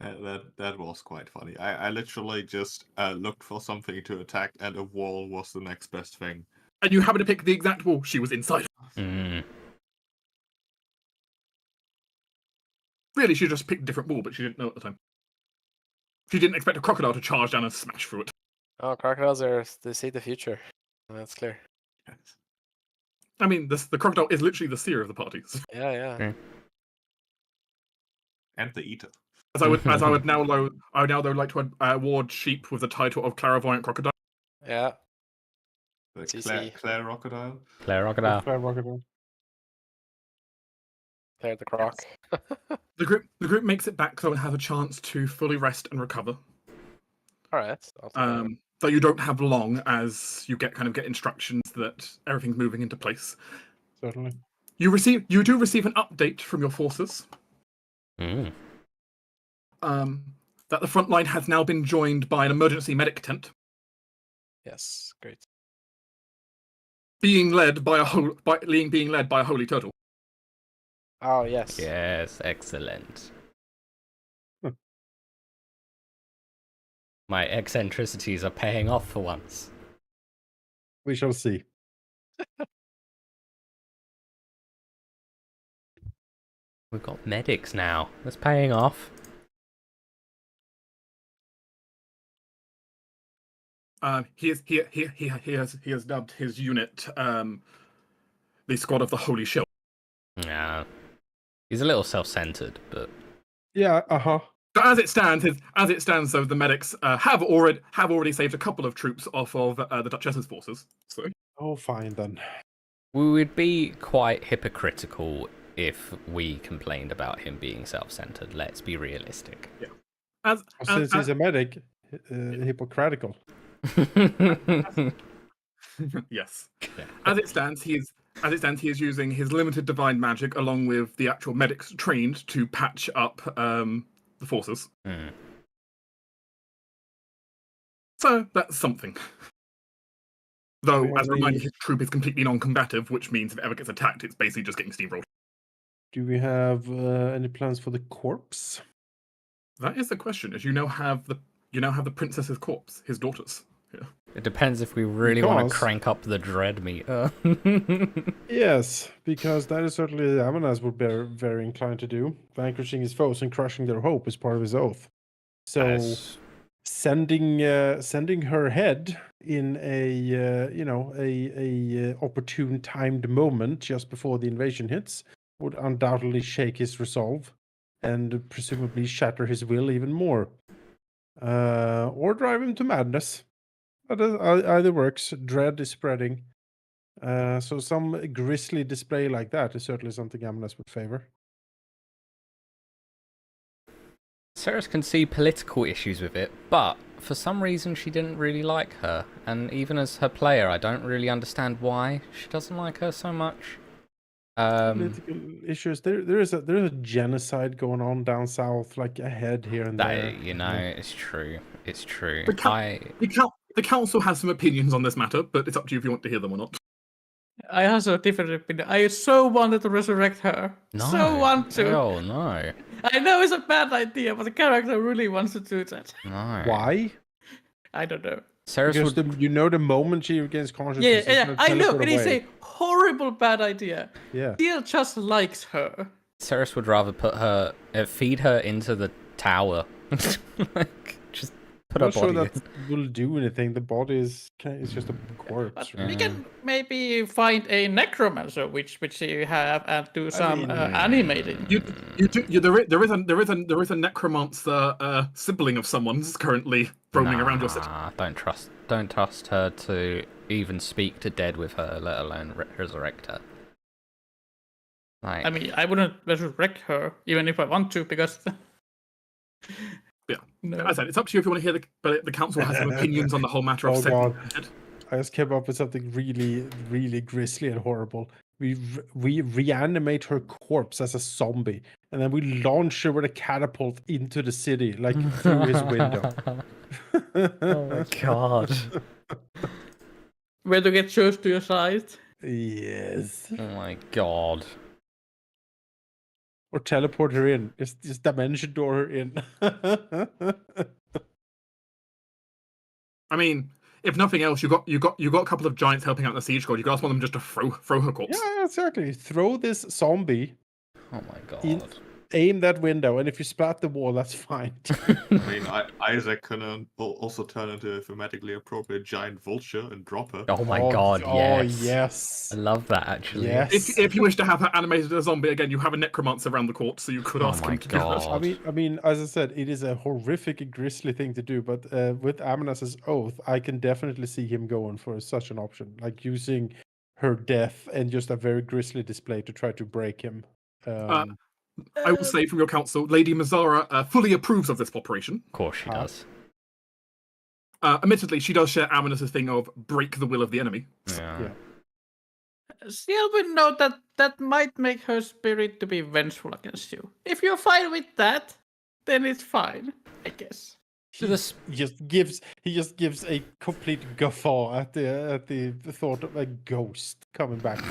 That was quite funny. I literally just looked for something to attack, and a wall was the next best thing. And you happen to pick the exact wall she was inside. Mm. Really, she just picked a different wall, but she didn't know at the time. She didn't expect a crocodile to charge down and smash through it. Oh, they see the future. That's clear. I mean, the crocodile is literally the seer of the party. Yeah. And the eater. As I would now though like to award sheep with the title of clairvoyant crocodile. Yeah. The CC. Claire Crocodile. Claire Crocodile. Claire the croc. The group makes it back though and have a chance to fully rest and recover. All right. I'll take that. Though you don't have long, as you get instructions that everything's moving into place. Certainly. You do receive an update from your forces. Mm. That the front line has now been joined by an emergency medic tent, Yes. Great. being led by a holy turtle. Oh yes. Yes, excellent. My eccentricities are paying off for once. We shall see. We've got medics now. That's paying off. He has dubbed his unit the Squad of the Holy Shield. Yeah. He's a little self-centered, but Yeah, So as it stands, though, the medics have already saved a couple of troops off of the Duchess's forces. So oh, fine then. we would be quite hypocritical if we complained about him being self-centered. Let's be realistic. Since he's a medic, hypocritical. yes. Yeah. As it stands, he is using his limited divine magic along with the actual medics trained to patch up the forces. Mm. So that's something. Though, Yeah, as a reminder, his troop is completely non-combative, which means if it ever gets attacked, it's basically just getting steamrolled. Do we have any plans for the corpse? That is the question. As you now have the princess's corpse, his daughters. Yeah. It depends if we really want to Because- crank up the dread meter. Yes, because that is certainly Amanas would be very inclined to do. Vanquishing his foes and crushing their hope is part of his oath. So Yes. sending her head in a opportune timed moment just before the invasion hits would undoubtedly shake his resolve and presumably shatter his will even more, or drive him to madness. Either works. Dread is spreading. So some grisly display like that is certainly something Amanas would favor. Ceres can see political issues with it, but for some reason she didn't really like her. And even as her player, I don't really understand why she doesn't like her so much. Political issues. There is a genocide going on down south, like ahead here and there. It's true. It's true. The council has some opinions on this matter, but it's up to you if you want to hear them or not. I also have a different opinion. I so wanted to resurrect her. So want to. Oh no. I know it's a bad idea, but the character really wants to do that. No. Why? I don't know. Ceres Because would... the moment she regains consciousness, Yeah, I know. teleport It is away. a horrible bad idea. Yeah. Jill just likes her. Ceres would rather put her, feed her into the tower. Like, just put I'm a not sure body that will do anything. The body is just a corpse. But Right? we can maybe find a necromancer, which you have, and do some mean, animating. There is a necromancer sibling of someone's currently roaming around your city. Don't trust her to even speak to dead with her, let alone resurrect her. Like, I mean, I wouldn't resurrect her, even if I want to, because... Yeah. No. As I said, it's up to you if you want to hear the council has some opinions on the whole matter of Oh, sending God. her dead. I just came up with something really, really grisly and horrible. We reanimate her corpse as a zombie, and then we launch her with a catapult into the city, like through his window. oh my god. Where to get shows to your side? Yes. Oh my god. Or teleport her in. Just dimension door her in. I mean, if nothing else, you got a couple of giants helping out the siege squad. You can ask one of them just to throw her corpse. Yeah, exactly. Throw this zombie, Oh my god. aim that window, and if you splat the wall, that's fine. I mean, Isaac can also turn into a thematically appropriate giant vulture and drop her. Oh my god, Oh, yes. yes. I love that, actually. Yes. If you wish to have her animated as a zombie again, you have a necromancer around the court, so you could Oh ask my him to do that. God. I mean, as I said, it is a horrific and grisly thing to do, but with Amanas's oath, I can definitely see him going for such an option, like using her death and just a very grisly display to try to break him. I will say from your council, Lady Mazzara fully approves of this operation. Of course she does. Admittedly, she does share Amanas's thing of break the will of the enemy. Yeah. Still, we know that might make her spirit to be vengeful against you. If you're fine with that, then it's fine, I guess. He just gives a complete guffaw at the thought of a ghost coming back.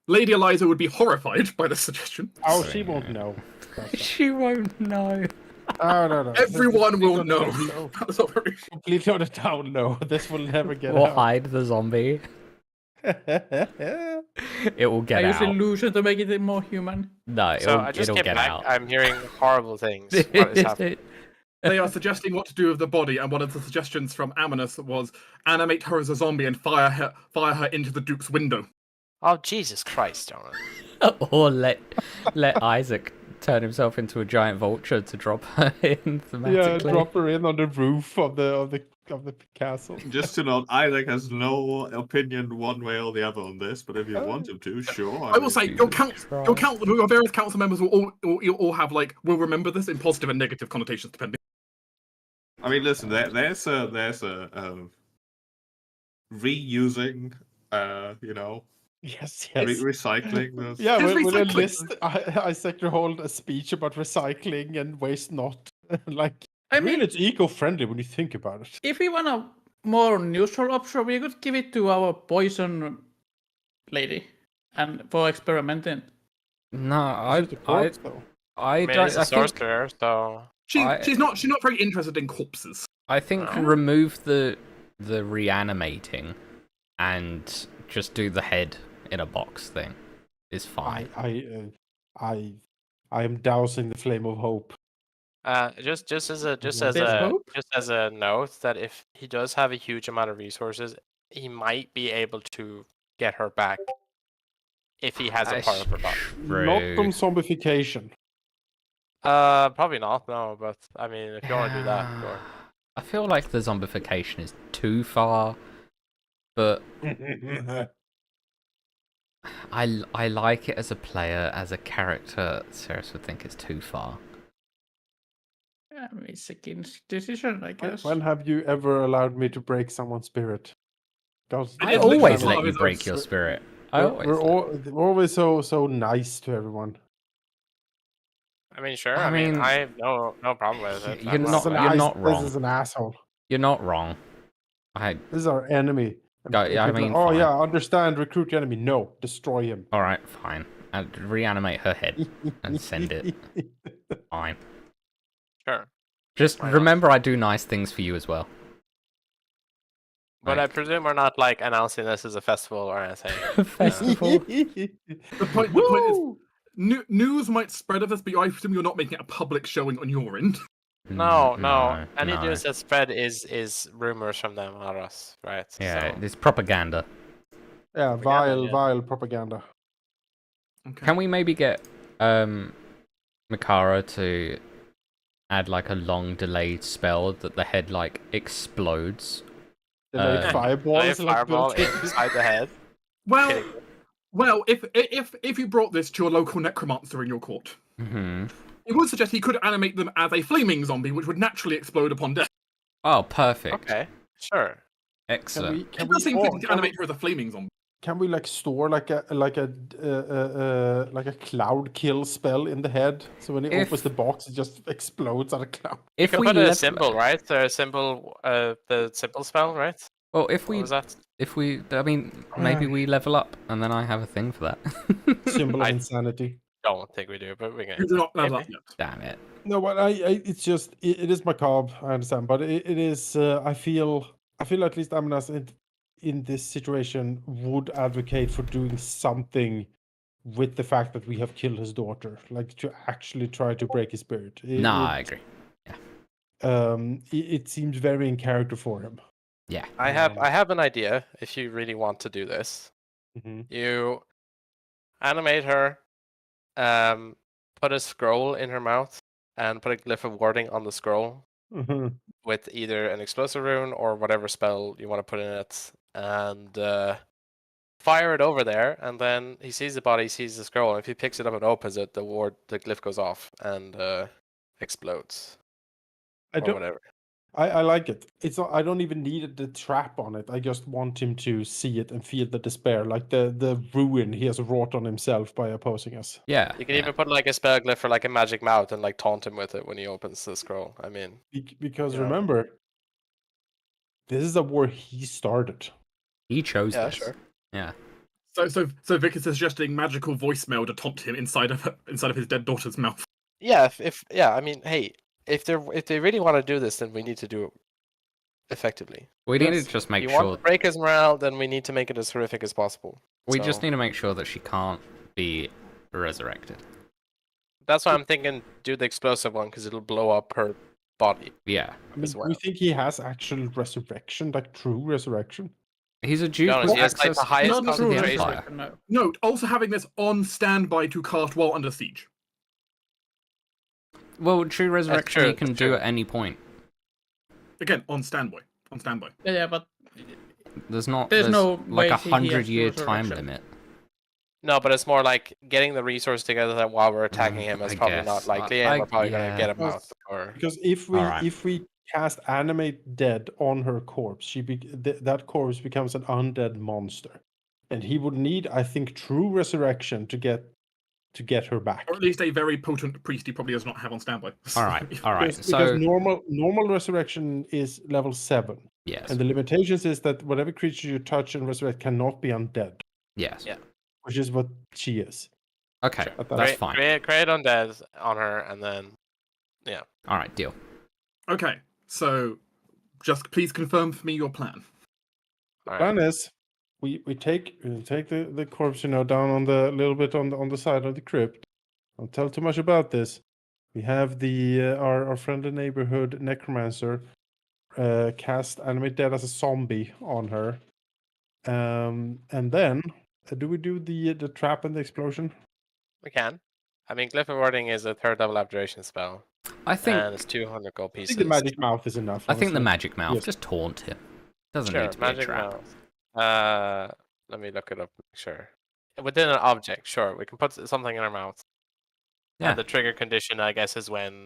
Lady Eliza would be horrified by this suggestion. Oh, she won't know. She won't know. Oh, no. Everyone will know. No. That's operation. Completely on a down low. This will never get Or out. hide the zombie. It will get I use out. illusion to make it more human. No, So I just it'll get get back. out. I'm hearing horrible things. What is happening? They are suggesting what to do with the body, and one of the suggestions from Amanus was animate her as a zombie and fire her into the Duke's window. Oh Jesus Christ, Jonah. Or let Isaac turn himself into a giant vulture to drop her in thematically. Yeah, drop her in on the roof of the castle. Just to note, Isaac has no opinion one way or the other on this, but if you want him to, sure. I will say your various council members will all have will remember this in positive and negative connotations depending. I mean, listen, there's a reusing, Yes. recycling. Yeah, Yes, with a recycling. list, Isaac hold a speech about recycling and waste not. I mean, it's eco-friendly when you think about it. if we want a more neutral option, we could give it to our poison lady, and for experimenting. No, I It's just a corpse, though. I mean, don't. he's I a think, sorcerer, so She's not very interested in corpses. I think remove the reanimating and just do the head in a box thing is fine. I am dousing the flame of hope. just as There's a note that if he does have a huge amount of resources, he might be able to get her back if he has a part of her body. Not from zombification. Probably not, no, but I mean, if you want to do that, sure. I feel like the zombification is too far, but I like it as a player. As a character, Ceres would think it's too far. I mean, it's a king's decision, I guess. When have you ever allowed me to break someone's spirit? Don't- I It's always literally let you part of break his your own- spirit. I always we're always so nice to everyone. I mean, sure. I I mean, mean, I have no problem with it. you're I'm not- This is an you're ass- not wrong. This is an asshole. You're not wrong. This is our enemy. And Yeah, I people are, mean, oh fine. yeah, understand. Recruit your enemy. No, destroy him. All right, fine. And reanimate her head and send it. Fine. Sure. Just Why not? remember, I do nice things for you as well. But I Like- presume we're not announcing this as a festival or anything. Festival. The point is, news might spread of this, but I assume you're not making it a public showing on your end. No. Any no. news that's spread is rumors from them, not us, right? Yeah, So, it's propaganda. Yeah, Propaganda, yeah. vile propaganda. Okay. Can we maybe get Mikara to add like a long delayed spell that the head like explodes? Delayed fireball play a is like fireball built in. inside the head. Well, Kidding. well, if you brought this to your local necromancer in your court, Mm-hmm. it would suggest he could animate them as a flaming zombie, which would naturally explode upon death. Oh, perfect. Okay, sure. Excellent. It does seem fitting to animate her as a flaming zombie. Can we like store like a cloud kill spell in the head? So when he If- opens the box, it just explodes out of cloud. You If can we put a level- symbol, right? The symbol, the symbol spell, right? Well, if What we was that? I mean, maybe we level up, and then I have a thing for that. Symbol of I- insanity. Don't think we do, but we can. You do not level up Maybe. yet. Damn it. No, but it's just it is macabre. I understand, but it is. I feel at least Amnas in this situation would advocate for doing something with the fact that we have killed his daughter, like to actually try to break his spirit. I agree. It seems very in character for him. Yeah. I have an idea. If you really want to do this, Mhm. you animate her, put a scroll in her mouth, and put a glyph of warding on the scroll Mhm. with either an explosive rune or whatever spell you want to put in it, and fire it over there. And then he sees the body, sees the scroll, and if he picks it up and opens it, the glyph goes off and explodes. I Or don't. whatever. I like it. It's not, I don't even need the trap on it. I just want him to see it and feel the despair, like the ruin he has wrought on himself by opposing us. Yeah. You can yeah. even put like a spell glyph or like a magic mouth and like taunt him with it when he opens the scroll. I mean, Because Yeah. remember, this is a war he started. He chose yeah, this. sure. Yeah. So Vic is suggesting magical voicemail to taunt him inside of his dead daughter's mouth. Yeah, if I mean, hey, if they really want to do this, then we need to do it effectively. We need Yes. to just make you sure want to break his morale, then we need to make it as horrific as possible. we just So, need to make sure that she can't be resurrected. That's why I'm thinking do the explosive one because it'll blow up her body. Yeah. I mean, As do well. we think he has actual resurrection, like true resurrection? He's a dude honest, with he has, like, access the highest to the concentration. Empire. No. Note, also having this on standby to cast while under siege. Well, true resurrection true, he can that's do true. at any point. Again, on standby. On standby. Yeah, but There's not There's no like way a he has 100-year true time resurrection. limit. No, but it's more like getting the resource together while we're attacking him is I probably guess. not likely, I- and we're probably yeah. gonna get him Well, out. Or Because if Alright. we cast animate dead on her corpse, that corpse becomes an undead monster, and he would need, I think, true resurrection to get her back. Or at least a very potent priest he probably does not have on standby. All right. All right. Because So normal resurrection is level 7, yes. and the limitations is that whatever creature you touch and resurrect cannot be undead, Yes. Yeah. which is what she is. Okay. But That's create, fine. Create undead on her, and then All right. Deal. Okay, so just please confirm for me your plan. all right. Plan is we take the corpse, down on the little bit on the side of the crypt. Don't tell too much about this. We have the our friendly neighborhood necromancer cast animate dead as a zombie on her. And then do we do the trap and the explosion? We can. I mean, Glyph of Warding is a 3rd level abjuration spell, I think. and it's 200 gold I pieces. think the magic mouth is enough. I think the honestly. magic mouth. Yes. Just taunt him. Doesn't Sure, need to be a magic trap. mouth. Let me look it up. Sure. Within an object, sure. We can put something in our mouth. Yeah. And the trigger condition, I guess, is when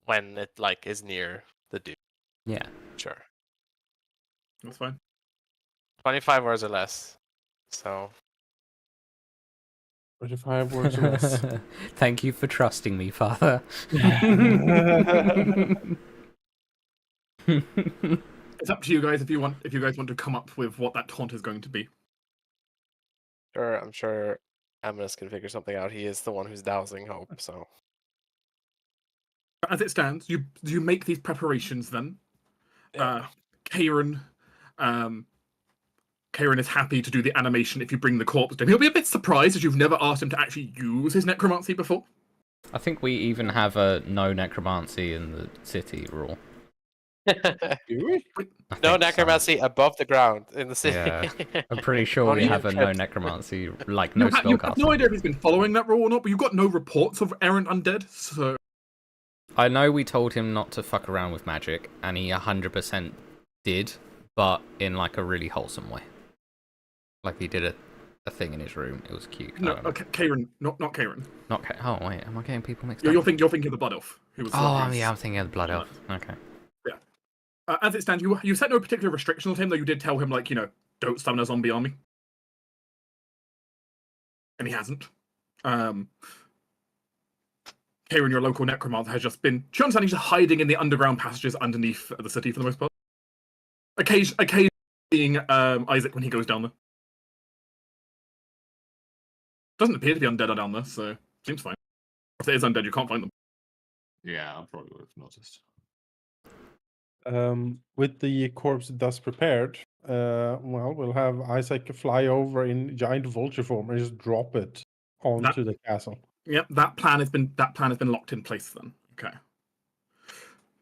it like is near the dude. Yeah. Sure. That's fine. 25 words or less. So 25 words or less. Thank you for trusting me, Father. It's up to you guys if you guys want to come up with what that taunt is going to be. sure, I'm sure Amunis can figure something out. He is the one who's dousing hope. So As it stands, you make these preparations then. Yeah. Kieran is happy to do the animation if you bring the corpse to him. He'll be a bit surprised as you've never asked him to actually use his necromancy before. I think we even have a no necromancy in the city rule. Do we? I No think so. necromancy above the ground in the city. Yeah, I'm pretty sure we Only have a no trips. necromancy, like You no have no spellcasting. idea if he's been following that rule or not, but you've got no reports of errant undead, so... I know we told him not to fuck around with magic, and he 100% did, but in like a really wholesome way. Like he did a thing in his room. It was cute. I No, don't know. okay, Karen, not Karen. Not oh wait, am I getting people mixed You're up? thinking of the Blood Elf, who was... Oh yeah, I'm thinking of the blood elf. Okay. As it stands, you set no particular restrictions on him, though you did tell him, like, don't summon a zombie army. And he hasn't. Karen, your local necromancer, has just been... She understands he's just hiding in the underground passages underneath the city for the most part. Occasionally seeing Isaac when he goes down there. Doesn't appear to be undead down there, so seems fine. If it is undead, you can't find them. Yeah, I probably would have noticed. With the corpse thus prepared, well, we'll have Isaac fly over in giant vulture form and just drop it onto the castle. Yep, that plan has been locked in place then. Okay.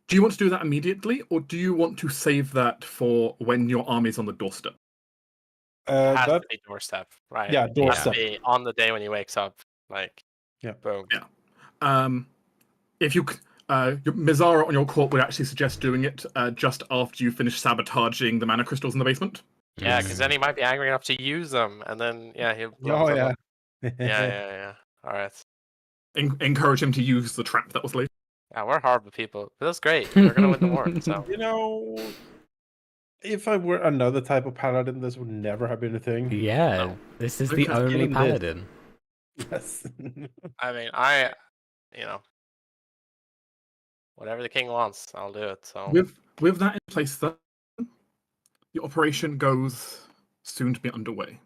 Do you want to do that immediately, or do you want to save that for when your army's on the doorstep? Has That to be doorstep, right? yeah, Has to doorstep. be on the day when he wakes up. Like, Yeah. boom. If you Mizara on your court would actually suggest doing it just after you finish sabotaging the mana crystals in the basement. Yeah, because then he might be angry enough to use them, and then he'll blow Oh them yeah. up. Yeah. All right. Encourage him to use the trap that was laid. Yeah, we're horrible people, but that's great. We're gonna win the war. So If I were another type of paladin, this would never have been a thing. Yeah, No. this is the Because only killing this- paladin. Yes. I mean, whatever the king wants, I'll do it. So With that in place, then the operation goes soon to be underway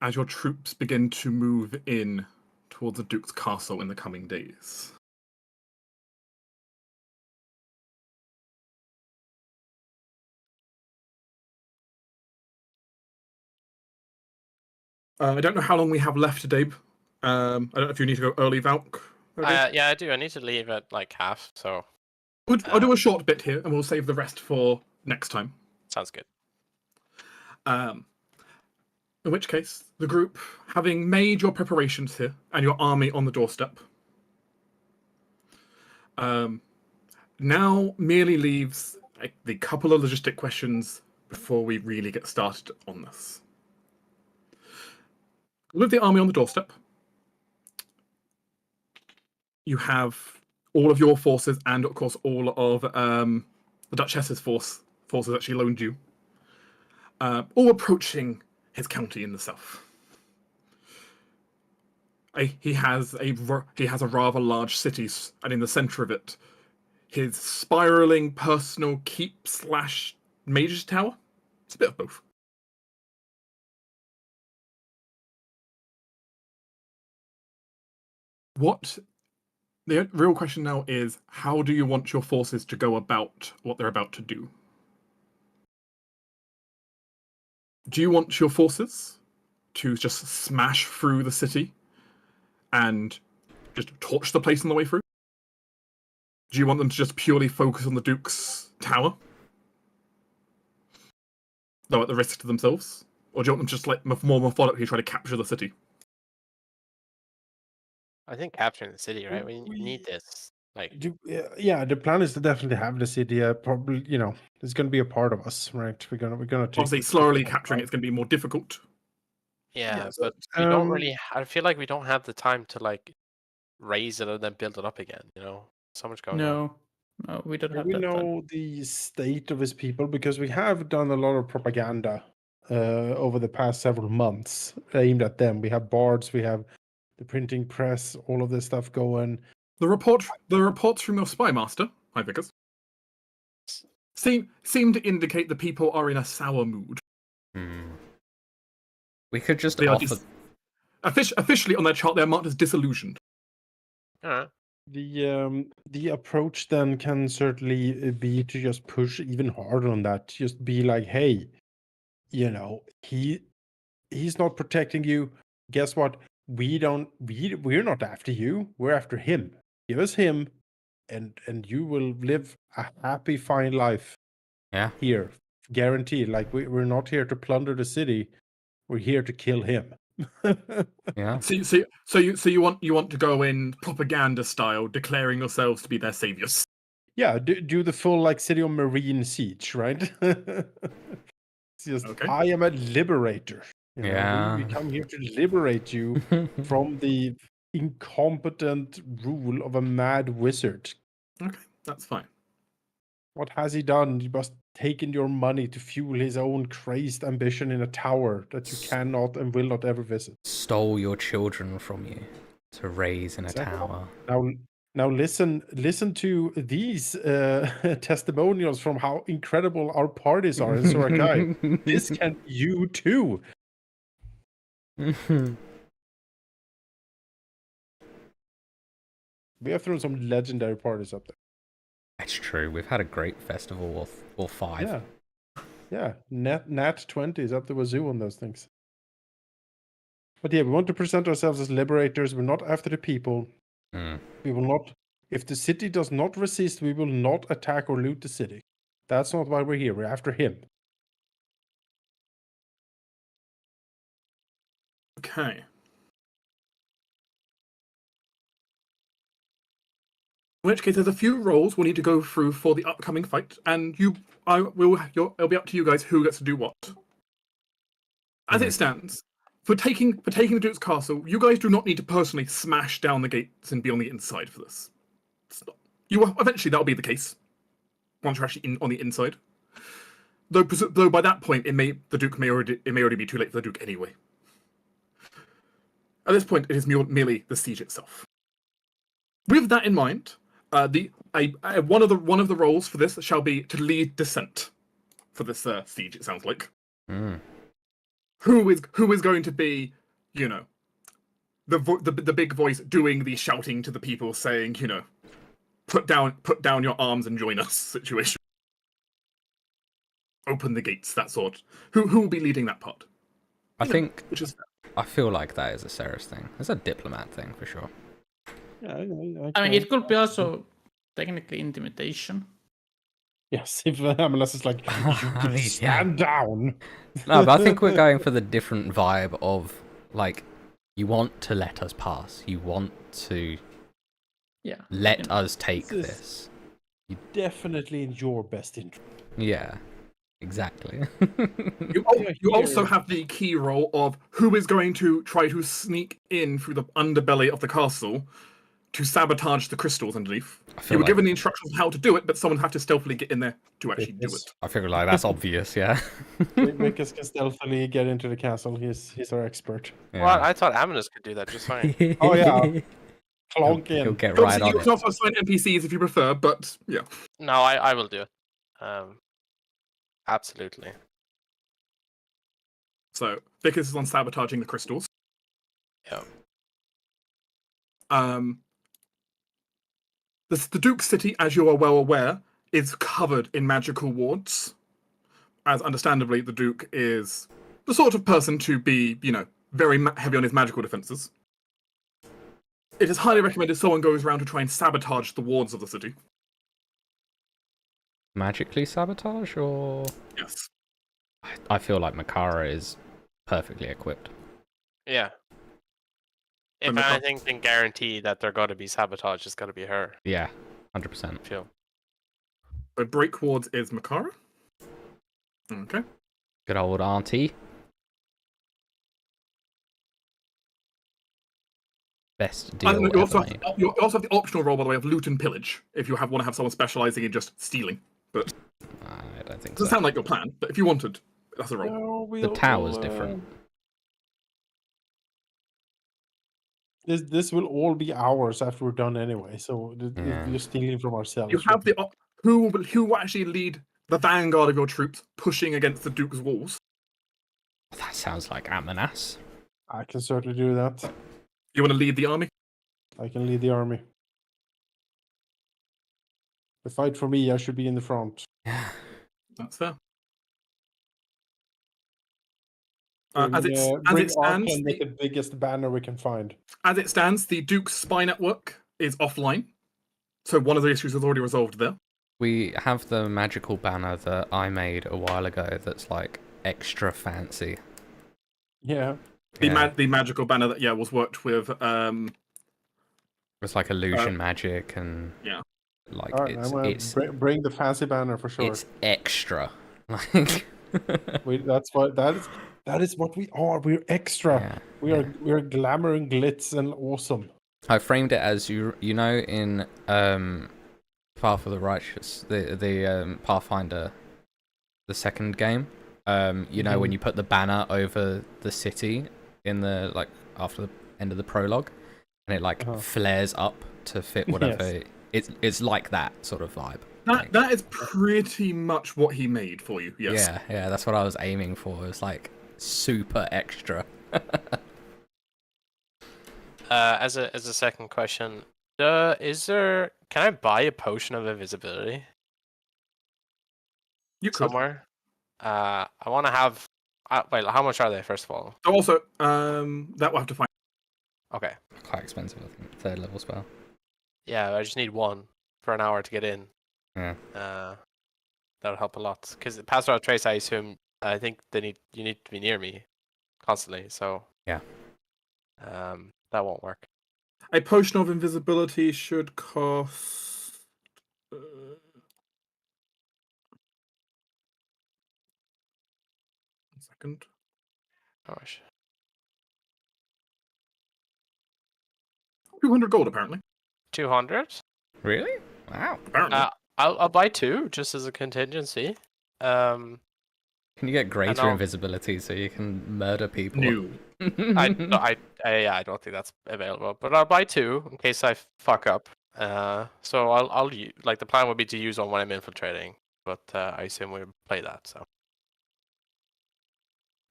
as your troops begin to move in towards the Duke's castle in the coming days. I don't know how long we have left today. I don't know if you need to go early, Valk. yeah, I do. I need to leave at like half. So I'll do a short bit here, and we'll save the rest for next time. sounds good. In which case, the group, having made your preparations here and your army on the doorstep, now merely leaves the couple of logistic questions before we really get started on this. With the army on the doorstep, you have all of your forces and, of course, all of the Duchess's forces that she loaned you, all approaching his county in the south. He has a rather large city, and in the center of it, his spiraling personal keep / mage's tower. It's a bit of both. The real question now is, how do you want your forces to go about what they're about to do? Do you want your forces to just smash through the city and just torch the place on the way through? Do you want them to just purely focus on the Duke's tower, though at the risk to themselves? Or do you want them to just more methodically try to capture the city? I think capturing the city, right? We need this. Like, Yeah, the plan is to definitely have the city. Probably, it's going to be a part of us, right? We're gonna take Obviously, slowly capturing it's going to be more difficult. yeah, Yes, but we don't really. I feel like we don't have the time to like raise it and then build it up again. So much going on. No, we don't have we that time. know the state of his people because we have done a lot of propaganda over the past several months aimed at them. We have bards, we have the printing press, all of this stuff going. The reports from your spy master, hi Vickers, seem to indicate the people are in a sour mood. We could just They are offer. officially on their chart, they're marked as disillusioned. Alright. The approach then can certainly be to just push even harder on that. Just be like, hey, he's not protecting you. Guess what? we're not after you. We're after him. Give us him, and you will live a happy, fine life Yeah. here, guaranteed. Like we're not here to plunder the city. We're here to kill him. Yeah. So you want to go in propaganda style, declaring yourselves to be their saviors. Yeah, do the full like city on marine siege, right? It's just Okay. I am a liberator. You know, Yeah. we come here to liberate you from the incompetent rule of a mad wizard. Okay, that's fine. What has he done? He must taken your money to fuel his own crazed ambition in a tower that you cannot and will not ever visit. Stole your children from you to raise in a Exactly. tower. Now listen to these testimonials from how incredible our parties are in Sorakai. This can be you too. We have thrown some legendary parties up there. It's true. We've had a great festival or 5. Yeah. Nat 20 is up the wazoo on those things. But yeah, we want to present ourselves as liberators. We're not after the people. Mm. We will not. If the city does not resist, we will not attack or loot the city. That's not why we're here. We're after him. Okay. In which case, there's a few roles we'll need to go through for the upcoming fight, and it'll be up to you guys who gets to do what. As it stands, for taking the Duke's castle, you guys do not need to personally smash down the gates and be on the inside for this. Eventually that'll be the case once you're actually on the inside. Though by that point, it may already be too late for the Duke anyway. At this point, it is merely the siege itself. With that in mind, one of the roles for this shall be to lead dissent for this siege. It sounds like. Mm. Who is going to be, you know, the big voice doing the shouting to the people, saying, you know, put down your arms and join us situation. Open the gates, that sort. Who will be leading that part? I think Which is I feel like that is a Ceres thing. It's a diplomat thing for sure. Yeah, I mean, it could be also technically intimidation. Yes, if Amelas is like, you I could mean, stand down. No, but I think we're going for the different vibe of like, you want to let us pass. You want to Yeah. let us take This is- this. Definitely in your best interest. Yeah, exactly. You also have the key role of who is going to try to sneak in through the underbelly of the castle to sabotage the crystals underneath. feel You were like- given the instructions on how to do it, but someone have to stealthily get in there to actually do it. I figure like that's obvious, yeah. Vickers can stealthily get into the castle. He's our expert. Yeah. Well, I thought Amanus could do that just fine. Oh, yeah. Clonk He'll in. get You right on can it. also assign NPCs if you prefer, but yeah. No, I will do it. Absolutely. So Vickers is on sabotaging the crystals. Yeah. The Duke's city, as you are well aware, is covered in magical wards. As understandably, the Duke is the sort of person to be, you know, very heavy on his magical defenses. It is highly recommended someone goes around to try and sabotage the wards of the city. Magically sabotage, or Yes. I feel like Makara is perfectly equipped. Yeah. If And the top- anything can guarantee that they're going to be sabotaged, it's going to be her. Yeah, 100%. I feel. So break wards is Makara. Okay. Good old auntie. Best deal And you ever also, made. you also have the optional role, by the way, of loot and pillage, if you want to have someone specializing in just stealing. But I don't think it doesn't so. sound like your plan, but if you wanted, that's a role. The tower's different. This will all be ours after we're done anyway. So Yeah. we're stealing from ourselves. You have the who will actually lead the vanguard of your troops pushing against the Duke's walls. That sounds like Amanas. I can certainly do that. You want to lead the army? I can lead the army. The fight for me, I should be in the front. Yeah. That's fair. As Bring, it bring stands, Auckland with the biggest banner we can find. as it stands, the Duke's spy network is offline. So one of the issues is already resolved there. We have the magical banner that I made a while ago that's like extra fancy. Yeah. The magical banner that was worked with. It's like illusion magic and Yeah. like All right, it's bring the fancy banner for sure. it's extra. Like that is what we are. We're extra. yeah, We're glamour and glitz and awesome. I framed it as you know in Path of the Righteous, the Pathfinder, the second game. You know when you put the banner over the city in the like after the end of the prologue, and it like flares up to fit whatever. Yes. It's like that sort of vibe. That is pretty much what he made for you. Yes. Yeah, that's what I was aiming for. It's like super extra. As a second question, can I buy a potion of invisibility You could. somewhere? I want to have. Wait, how much are they? First of all. Also, that we'll have to find. Okay. Quite expensive, I think. 3rd level spell. Yeah, I just need one for an hour to get in. Yeah. That'll help a lot. Because Pastoral Trace, I think you need to be near me constantly. So yeah. That won't work. A potion of invisibility should cost. One second. How much? 200 gold, apparently. 200? Really? Wow. Apparently. I'll buy 2 just as a contingency. Can you get greater invisibility so you can murder people? No. I don't think that's available, but I'll buy 2 in case I fuck up. So I'll like the plan would be to use one when I'm infiltrating, but I assume we'll play that. So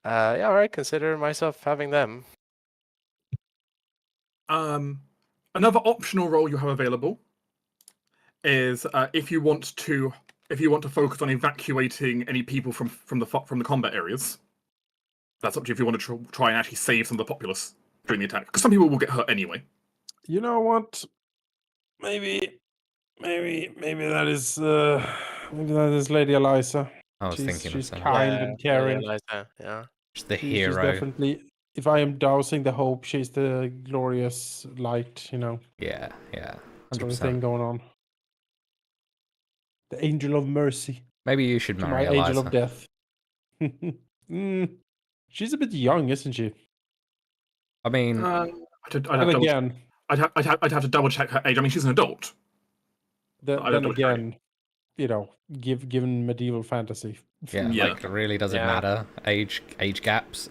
yeah, all right. Consider myself having them. Another optional role you have available is if you want to focus on evacuating any people from the combat areas. That's up to you if you want to try and actually save some of the populace during the attack, because some people will get hurt anyway. You know what? Maybe that is Lady Eliza. I was thinking she's of that. kind and caring. Yeah. She's the She's hero. definitely. If I am dousing the hope, she's the glorious light. You know. Yeah. Sort of thing going on. The angel of mercy. Maybe you should marry my Eliza. angel of death. She's a bit young, isn't she? I mean, I'd have to double check her age. I mean, she's an adult. Then again, you know, given medieval fantasy. Like, really, does it matter? Age gaps?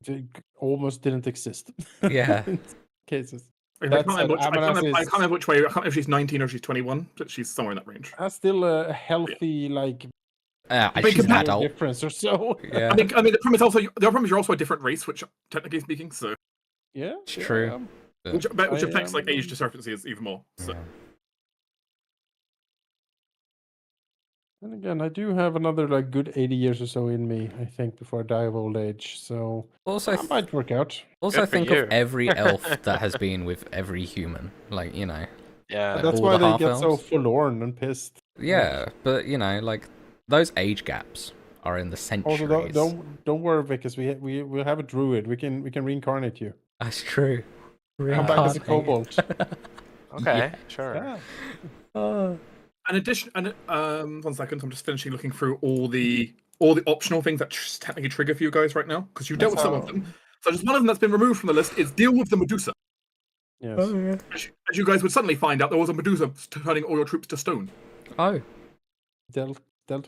It almost didn't exist. Yeah. Cases. I can't remember which way. I can't remember if she's 19 or she's 21, but she's somewhere in that range. That's still a healthy, she's an adult. difference or so. Yeah. I mean, the problem is you're also a different race, which technically speaking, so yeah, it's true. Which affects like age discrepancies even more. So. Yeah. And again, I do have another good 80 years or so in me, I think, before I die of old age. So also, that might work out. Also, think of every elf that has been with every human. Like, you know. Yeah. That's why they get so forlorn and pissed. Yeah, but you know, like those age gaps are in the centuries. Also, don't worry, Vic, because we'll have a druid. We can reincarnate you. That's true. Come back as a kobold. Okay, sure. Yeah. In addition, 1 second, I'm just finishing looking through all the optional things that technically trigger for you guys right now, because you dealt with some of them. So just one of them that's been removed from the list is deal with the Medusa. Yes. As you guys would suddenly find out, there was a Medusa turning all your troops to stone. Oh. Dealt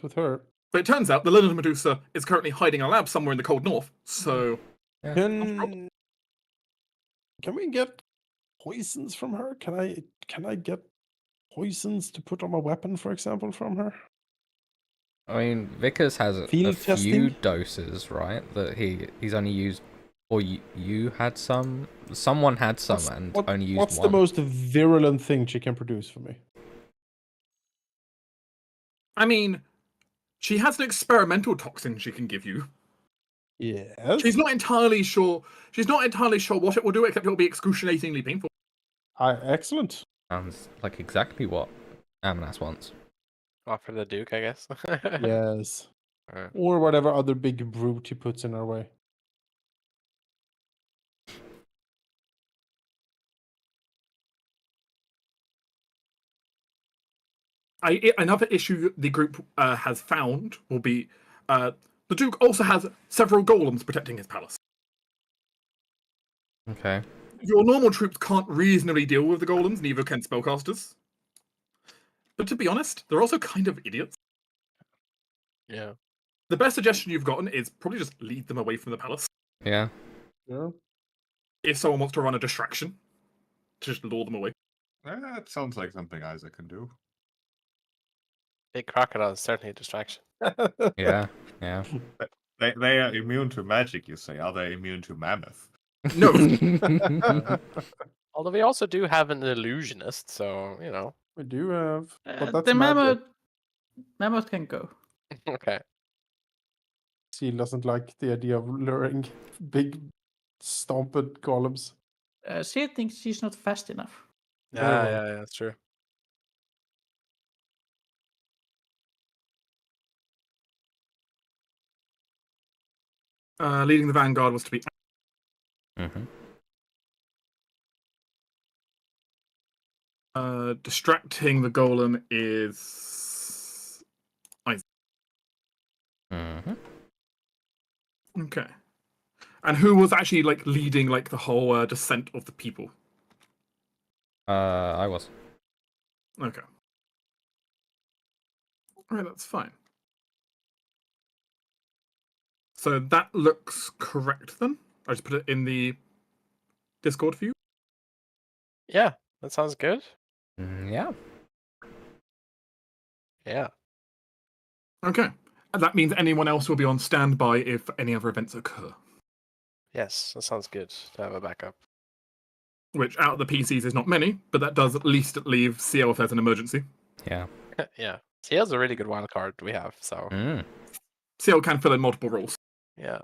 with her. But it turns out the Leonard Medusa is currently hiding in a lab somewhere in the cold north. So can we get poisons from her? Can I get poisons to put on my weapon, for example, from her? I mean, Vickers has a few doses, right? That he's only used, or you had some. Someone had some only used one. What's the most virulent thing she can produce for me? I mean, she has an experimental toxin she can give you. Yes. She's not entirely sure. She's not entirely sure what it will do, except it will be excruciatingly painful. Excellent. Sounds like exactly what Amnas wants. Offer the Duke, I guess. Yes. Alright. Or whatever other big brute he puts in our way. Another issue the group has found will be the Duke also has several golems protecting his palace. Okay. Your normal troops can't reasonably deal with the golems, neither can spellcasters. But to be honest, they're also kind of idiots. Yeah. The best suggestion you've gotten is probably just lead them away from the palace. Yeah. Yeah. If someone wants to run a distraction, to just lure them away. That sounds like something Isaac can do. Big crocodile is certainly a distraction. Yeah. Yeah. They are immune to magic, you say. Are they immune to mammoth? No, Although we also do have an illusionist, so, you know. We do have. But that's the magic. mammoth can go. Okay. Seal doesn't like the idea of luring big stomped columns. Seal thinks she's not fast enough. Very Yeah, well. yeah, that's true. leading the vanguard was to be. Mm-hmm. Distracting the golem is. Mm-hmm. Okay. And who was actually like leading like the whole descent of the people? I was. Okay. Alright, that's fine. So that looks correct then. I just put it in the Discord for you. Yeah, that sounds good. Yeah. Yeah. Okay. And that means anyone else will be on standby if any other events occur. Yes, that sounds good to have a backup. Which out of the PCs is not many, but that does at least leave CL if there's an emergency. Yeah. Yeah. He has a really good wild card we have, so Mm. CL can fill in multiple roles. yeah.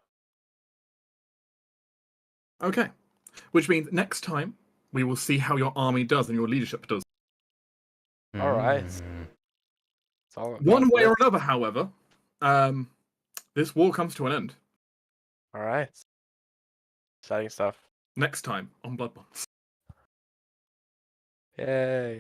Okay. Which means next time we will see how your army does and your leadership does. All right. Mm. It's all One way good. or another, however, this war comes to an end. All right. Exciting stuff. Next time on Blood Bonds. Yay.